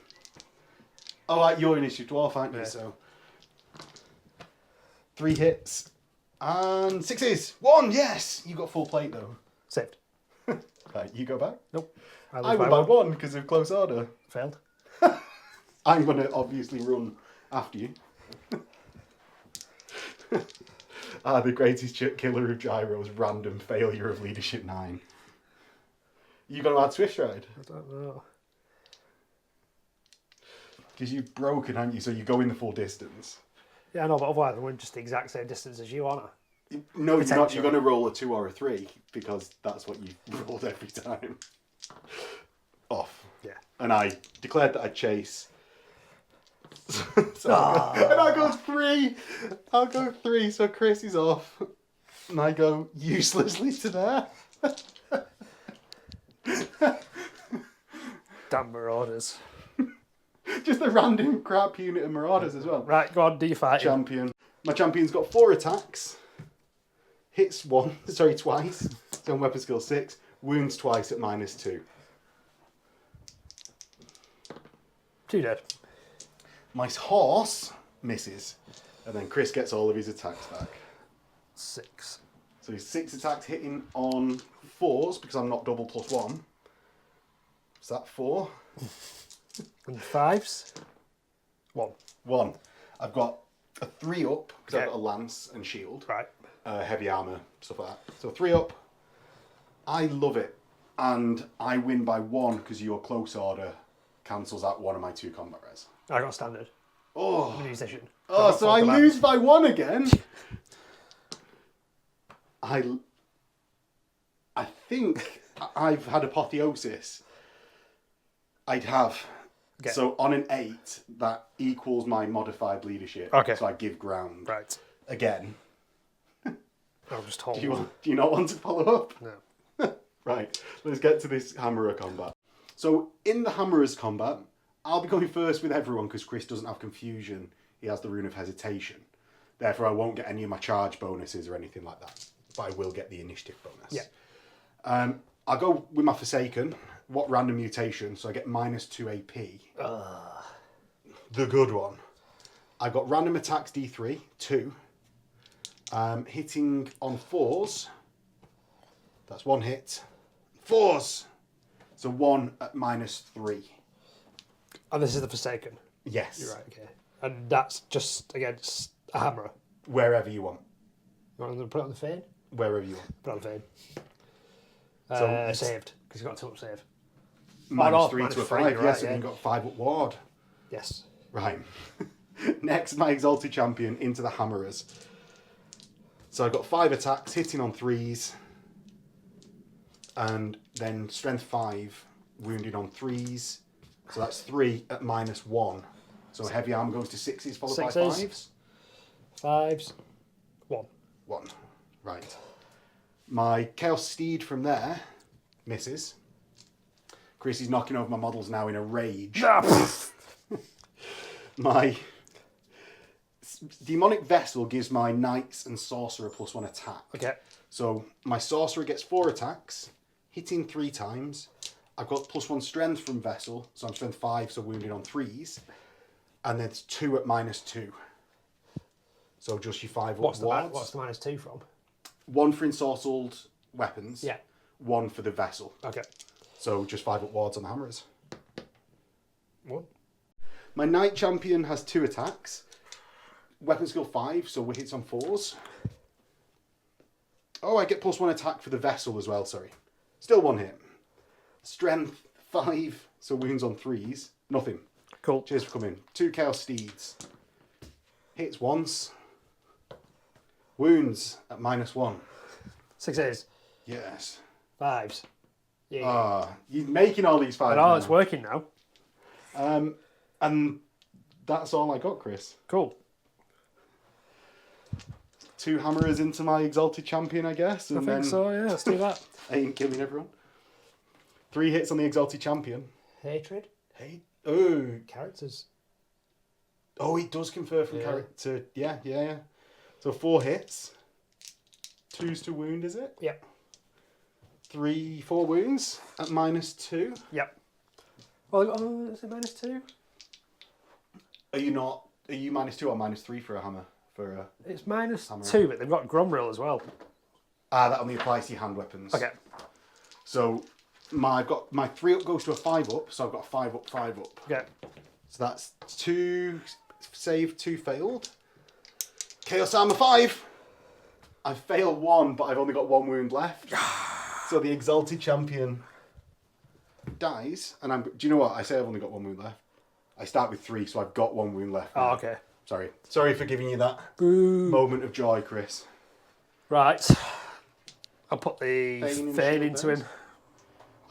Oh, right, you're initiative dwarf, aren't you? Yeah. So 3 hits and 6s. 1, yes! You got full plate though. Saved. Right, you go back. Nope. I win by 1 because of close order. Failed. I'm going to obviously run after you. The greatest killer of gyros, random failure of leadership 9. You going to add Swift Ride? I don't know. Because you've broken, haven't you? So you go in the full distance. Yeah, I know, but otherwise we're just the exact same distance as you, aren't I? No, you're not. Potential. You're going to roll a 2 or a 3 because that's what you rolled every time. Off. Yeah. And I declared that I'd chase. And I'll go 3. I'll go 3. So Chris is off. And I go uselessly to there. Damn Marauders. Just a random crap unit of Marauders as well. Right, go on, do your fighting. Champion. My champion's got 4 attacks. Hits twice. It's on weapon skill 6. Wounds twice at -2. 2 dead. My horse misses. And then Chris gets all of his attacks back. 6. So he's 6 attacks hitting on 4s because I'm not double +1. Is that 4? And 5s? 1. 1. I've got a 3 up because I've Okay. got a lance and shield. Right. Heavy armour, stuff like that. So 3 up. I love it. And I win by 1 because your close order cancels out one of my 2 combat res. I got standard. Oh, Musician. so I lose by 1 again. I think I've had apotheosis. I'd have. Okay. So on an 8, that equals my modified leadership. Okay. So I give ground. Right. Again. I'll just hold. Do you not want to follow up? No. Right. Let's get to this hammerer combat. So in the Hammerers combat, I'll be going first with everyone because Chris doesn't have confusion. He has the Rune of Hesitation. Therefore, I won't get any of my charge bonuses or anything like that. But I will get the initiative bonus. Yeah. I'll go with my Forsaken. What random mutation? So I get -2 AP. The good one. I got random attacks D3, 2. Hitting on 4s. That's 1 hit. 4s! So 1 at -3. And this is the Forsaken. Yes. You're right, okay. And that's just against a hammer. Wherever you want. You want to put it on the Fane? Wherever you want. Put it on the Fane. So saved, because you've got a 2-up save. -3 to a 5, right, yes, yeah. and you've got 5 up ward. Yes. Right. Next, my Exalted Champion into the Hammerers. So I've got 5 attacks, hitting on 3s. And then Strength 5, wounding on 3s. So that's 3 at -1. So heavy armor goes to 6s, followed by 5s. 5s. 1. 1. Right. My Chaos Steed from there misses. Chris is knocking over my models now in a rage. My Demonic Vessel gives my Knights and Sorcerer +1 attack. Okay. So my Sorcerer gets 4 attacks, hitting 3 times. I've got +1 Strength from Vessel, so I'm Strength 5, so wounded on 3s. And then it's 2 at -2. So just your 5 What's the wards. -2 from? 1 for ensorcelled weapons. Yeah. 1 for the Vessel. Okay. So just 5 up wards on the Hammerers. 1. My Knight Champion has 2 attacks. Weapon skill 5, so hits on 4s. Oh, I get +1 attack for the Vessel as well, sorry. Still 1 hit. Strength 5, so wounds on 3s. Nothing. Cool. Cheers for coming. 2 Chaos Steeds. Hits once. Wounds at -1. 6s. Yes. 5s. Yeah. You're making all these 5s Oh, now. it's working now. And that's all I got, Chris. Cool. 2 Hammerers into my Exalted Champion, I guess. I think so, yeah. Let's do that. I ain't killing everyone. 3 hits on the Exalted Champion. Hatred. Hey. Oh. Characters. Oh, it does confer from character. Yeah. So 4 hits. 2s to wound, is it? Yep. 4 wounds at -2. Yep. Well, is it -2? Are you -2 or -3 for a hammer? It's -2, but they've got Gromrill as well. That only applies to your hand weapons. Okay. So I've got my 3 up goes to a 5 up, so I've got 5 up, 5 up. Okay. So that's 2 saved, 2 failed. Chaos Armor 5. I failed 1, but I've only got 1 wound left. So the Exalted Champion dies, and do you know what? I say I've only got 1 wound left. I start with 3, so I've got 1 wound left. Oh, okay. Sorry for giving you that Boo. moment of joy, Chris. Right. I'll put the Fane into him.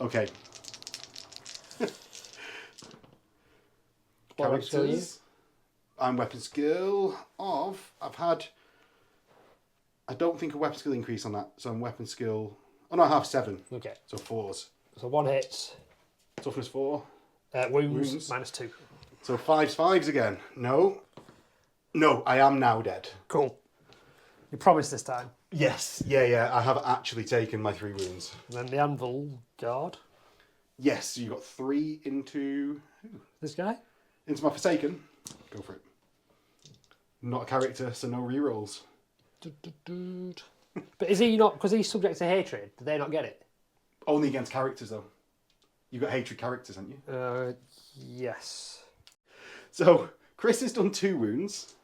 Okay. What weapon skill are you? Characters. I'm weapon skill of... I don't think a weapon skill increase on that, so I'm weapon skill... Oh no, I have 7. Okay. So 4s. So 1 hits. Toughness 4. Wounds. -2. So 5s again. No, I am now dead. Cool. You promised this time. Yes. Yeah. I have actually taken my 3 wounds. And then the Anvil Guard. Yes, so you got 3 into This guy? my Forsaken. Go for it. Not a character, so no rerolls. But is he not, because he's subject to hatred, do they not get it? Only against characters though. You got hatred characters, haven't you? Yes. So Chris has done 2 wounds.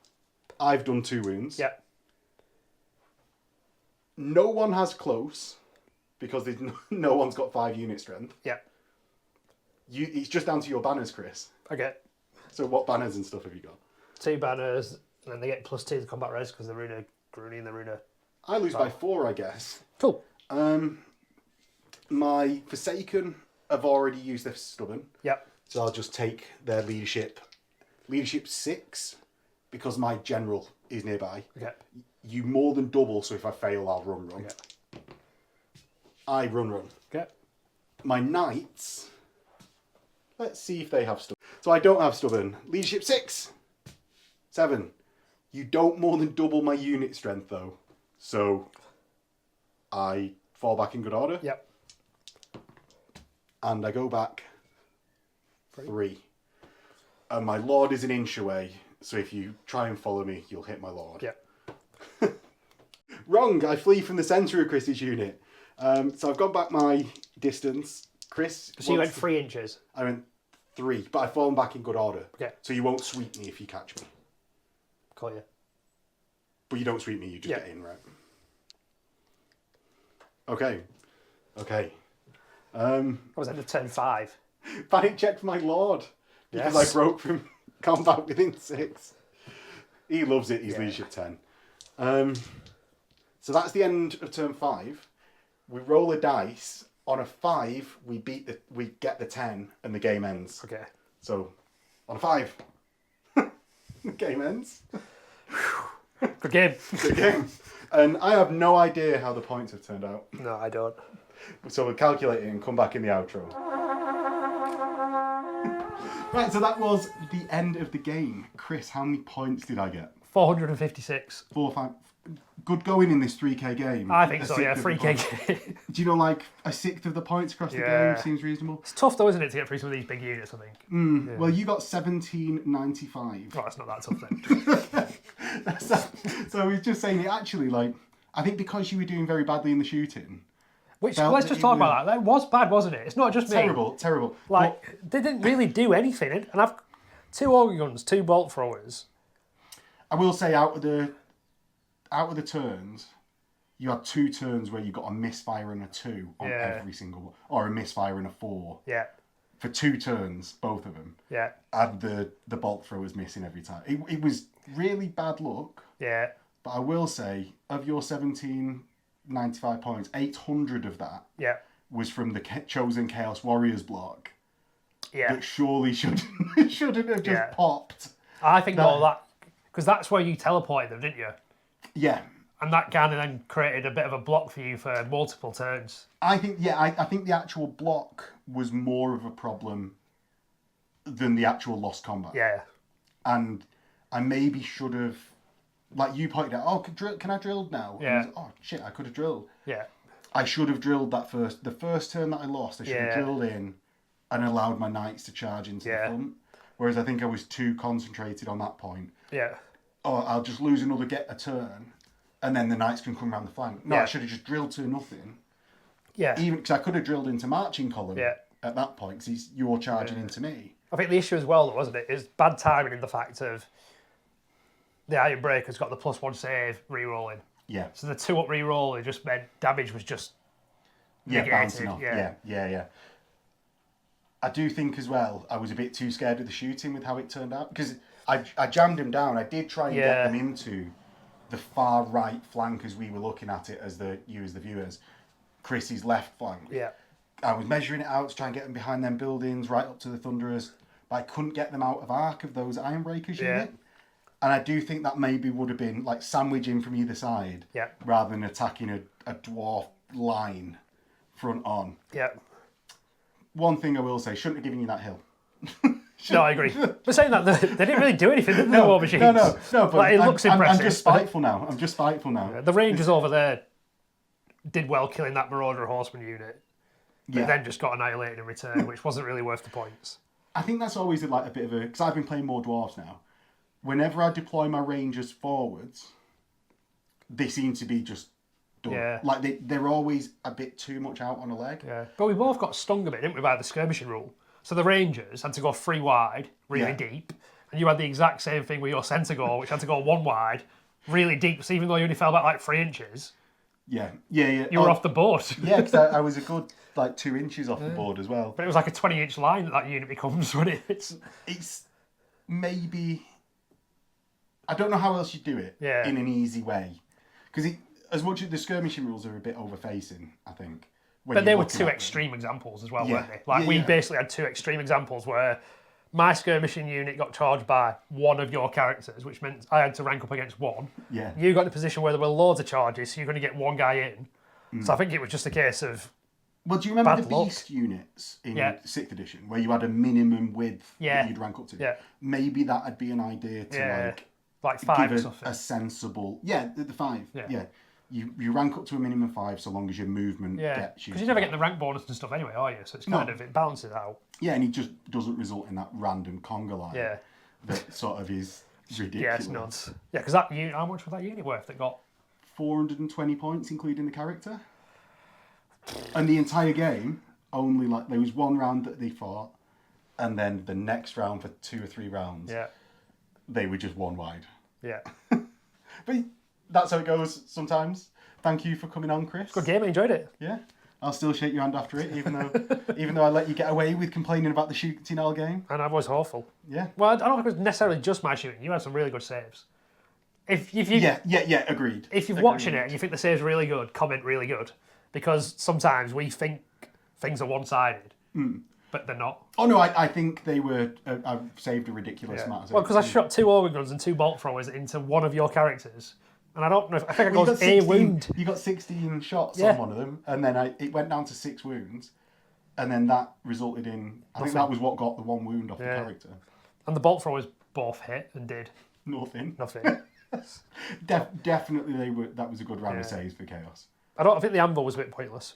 I've done 2 wounds. Yep. No one has close because no one's got 5 unit strength. Yep. It's just down to your banners, Chris. Okay. So what banners and stuff have you got? 2 banners, and then they get +2 to combat res because the Runa Gruni and the Runa. I lose by 4, I guess. Cool. My Forsaken have already used their stubborn. Yep. So I'll just take their leadership. Leadership 6, because my general is nearby. Okay. You more than double, so if I fail, I'll run. Okay. I run. Okay. My knights Let's see if they have stubborn. So I don't have stubborn. Leadership 6. 7. You don't more than double my unit strength though. So I fall back in good order. Yep. And I go back 3. And my lord is an inch away. So if you try and follow me, you'll hit my lord. Yep. Wrong. I flee from the centre of Chris's unit. So I've gone back my distance. Chris. So you went 3 inches. I went 3, but I've fallen back in good order. Okay. So you won't sweep me if you catch me. Call you. But you don't sweep me, you just get in, right? Okay. I was at the turn 5. Panic check for my lord. Because Yes. I broke from combat within 6. He loves it, he's leadership 10. So that's the end of turn 5. We roll a dice. On a 5, we get the 10 and the game ends. Okay. So, on a 5, the game ends. Good game. Good game. And I have no idea how the points have turned out. No, I don't. So we'll calculate it and come back in the outro. Right, so that was the end of the game. Chris, how many points did I get? 456. 4, 5. Good going in this 3K game. I think so, A yeah. sixth of the 3K points. game. Do you know, like, a sixth of the points across the game seems reasonable? It's tough though, isn't it, to get through some of these big units, I think. Yeah. Well, you got 1795. Oh, that's not that tough then. So I was just saying it actually, like, I think because you were doing very badly in the shooting. Which, Felt let's that just it talk was- about that. That was bad, wasn't it? It's not just me. Terrible. Like, they didn't really do anything. And I've 2 auger guns, 2 bolt throwers. I will say out of the turns, you had 2 turns where you got a misfire and a 2 on every single one, or a misfire and a 4. Yeah. For 2 turns, both of them. Yeah. And the bolt throwers missing every time. It was really bad luck. Yeah. But I will say, of your 1795 points, 800 of that Yeah. was from the chosen Chaos Warriors block. Yeah. That surely shouldn't have just popped. I think all that, because that's where you teleported them, didn't you? Yeah. And that kind of then created a bit of a block for you for multiple turns. I think the actual block was more of a problem than the actual lost combat. Yeah. And I maybe should have, like you pointed out, oh, can I drill now? And I was like, oh shit, I could have drilled. Yeah. I should have drilled the first turn that I lost. I should have drilled in and allowed my knights to charge into the front. Whereas I think I was too concentrated on that point. Yeah. Oh, I'll just lose another a turn, and then the knights can come around the flank. No, I should have just drilled to nothing. Yeah. Even because I could have drilled into marching column at that point, because you're charging into me. I think the issue as well, though, wasn't it, is bad timing in the fact of the Iron Breaker's got the +1 save re-rolling. Yeah. So the 2-up re-roll, it just meant damage was just bouncing negated. off. Yeah. I do think as well, I was a bit too scared of the shooting with how it turned out. Because I jammed him down. I did try and get them into the far right flank as we were looking at it as you as the viewers. Chris's left flank. Yeah. I was measuring it out to try and get them behind them buildings, right up to the Thunderers. But I couldn't get them out of arc of those Ironbreakers unit. And I do think that maybe would have been like sandwiching from either side. Yeah. Rather than attacking a dwarf line front on. Yeah. One thing I will say, shouldn't have given you that hill. No, I agree. But saying that, they didn't really do anything, did they, the War Machines? No, but like, it looks impressive. I'm just spiteful now. The Rangers over there did well killing that Marauder Horseman unit. But then just got annihilated in return, which wasn't really worth the points. I think that's always like a bit of a... Because I've been playing more Dwarfs now. Whenever I deploy my Rangers forwards, they seem to be just done. Yeah. Like, they're always a bit too much out on a leg. Yeah. But we both got stung a bit, didn't we, by the skirmishing rule? So the Rangers had to go 3 wide, really deep. And you had the exact same thing with your centre goal, which had to go 1 wide, really deep. So even though you only fell back like 3 inches... Yeah. You were off the board. Yeah, because I was a good, 2 inches off the board as well. But it was like a 20-inch line that unit becomes when it's... It's maybe... I don't know how else you do it in an easy way. Because as much as the skirmishing rules are a bit over-facing, I think. But they were 2 extreme examples as well, weren't they? We basically had 2 extreme examples where my skirmishing unit got charged by one of your characters, which meant I had to rank up against 1. Yeah. You got in a position where there were loads of charges, so you're going to get 1 guy in. So I think it was just a case of Well, do you remember Bad the luck. Beast units in Yeah. 6th edition, where you had a minimum width Yeah. that you'd rank up to? Yeah. Maybe that'd be an idea to like 5 or give something. a sensible... Yeah, the 5. Yeah. You rank up to a minimum 5 so long as your movement gets you. Because you never get the rank bonus and stuff anyway, are you? So it's kind of, it balances out. Yeah, and it just doesn't result in that random conga line that sort of is ridiculous. Yeah, it's nuts. Yeah, because that unit, how much was that unit worth that got? 420 points, including the character. And the entire game, only like there was one round that they fought, and then the next round for 2 or 3 rounds, they were just one wide. Yeah. But that's how it goes sometimes. Thank you for coming on, Chris. Good game, I enjoyed it. Yeah. I'll still shake your hand after it, even though I let you get away with complaining about the shooting all game. And I was awful. Yeah. Well, I don't think it was necessarily just my shooting. You had some really good saves. If you agreed. If you're watching it and you think the save's really good, comment really good. Because sometimes we think things are one-sided, but they're not. Oh no, I think they were. I've saved a ridiculous amount. Well, because I shot 2 organ guns and 2 bolt throwers into one of your characters, and I don't know. I think I got a wound. You got 16 shots on one of them, and then it went down to 6 wounds, and then that resulted in. I think that was what got the 1 wound off the character. And the bolt throwers both hit and did Nothing. Definitely they were. That was a good round of saves for Chaos. I think the anvil was a bit pointless.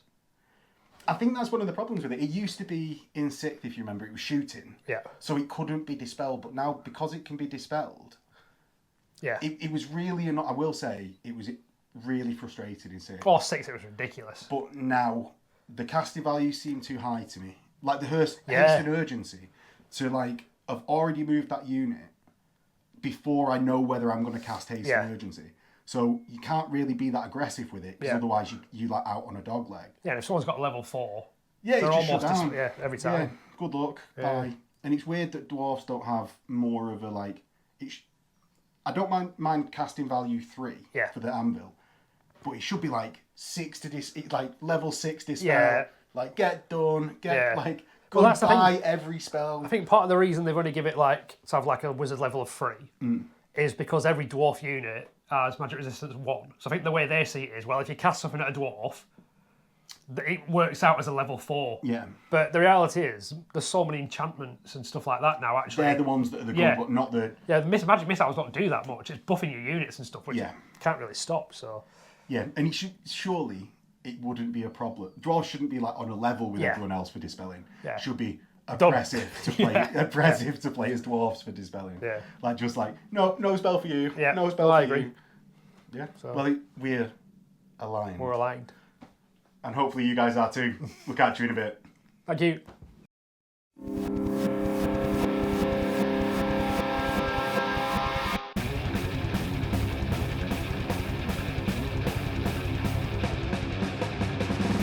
I think that's one of the problems with it. It used to be in 6th, if you remember, it was shooting. Yeah. So it couldn't be dispelled, but now because it can be dispelled, yeah, it was really I will say it was really frustrated in 6th. Or 6, it was ridiculous. But now the casting values seem too high to me. Like the haste and urgency to like I've already moved that unit before I know whether I'm going to cast haste and urgency. So you can't really be that aggressive with it, because otherwise you like out on a dog leg. Yeah, and if someone's got level 4, they're almost shut down. every time. Yeah, good luck. Bye. And it's weird that dwarfs don't have more of a like. I don't mind casting value 3 for the anvil, but it should be like 6 to like level 6 dispel. Yeah. Like get done. Like go Well, that's the buy thing. every spell. I think part of the reason they've only give it like to have like a wizard level of 3 is because every dwarf unit has magic resistance 1. So I think the way they see it is, well, if you cast something at a dwarf, it works out as a level 4. Yeah. But the reality is, there's so many enchantments and stuff like that now, actually. They're the ones that are the good, but not the... Yeah, the magic missiles don't do that much. It's buffing your units and stuff, which you Yeah. can't really stop, so... Yeah, and surely it wouldn't be a problem. Dwarves shouldn't be like on a level with everyone else for dispelling. Yeah. Should be oppressive to play to play as dwarves for dispelling. Yeah. Like just like no spell for you. Yeah. No spell I for agree. you. Yeah. So- Well, we're aligned. We're aligned. And hopefully you guys are too. We'll catch you in a bit. Thank you.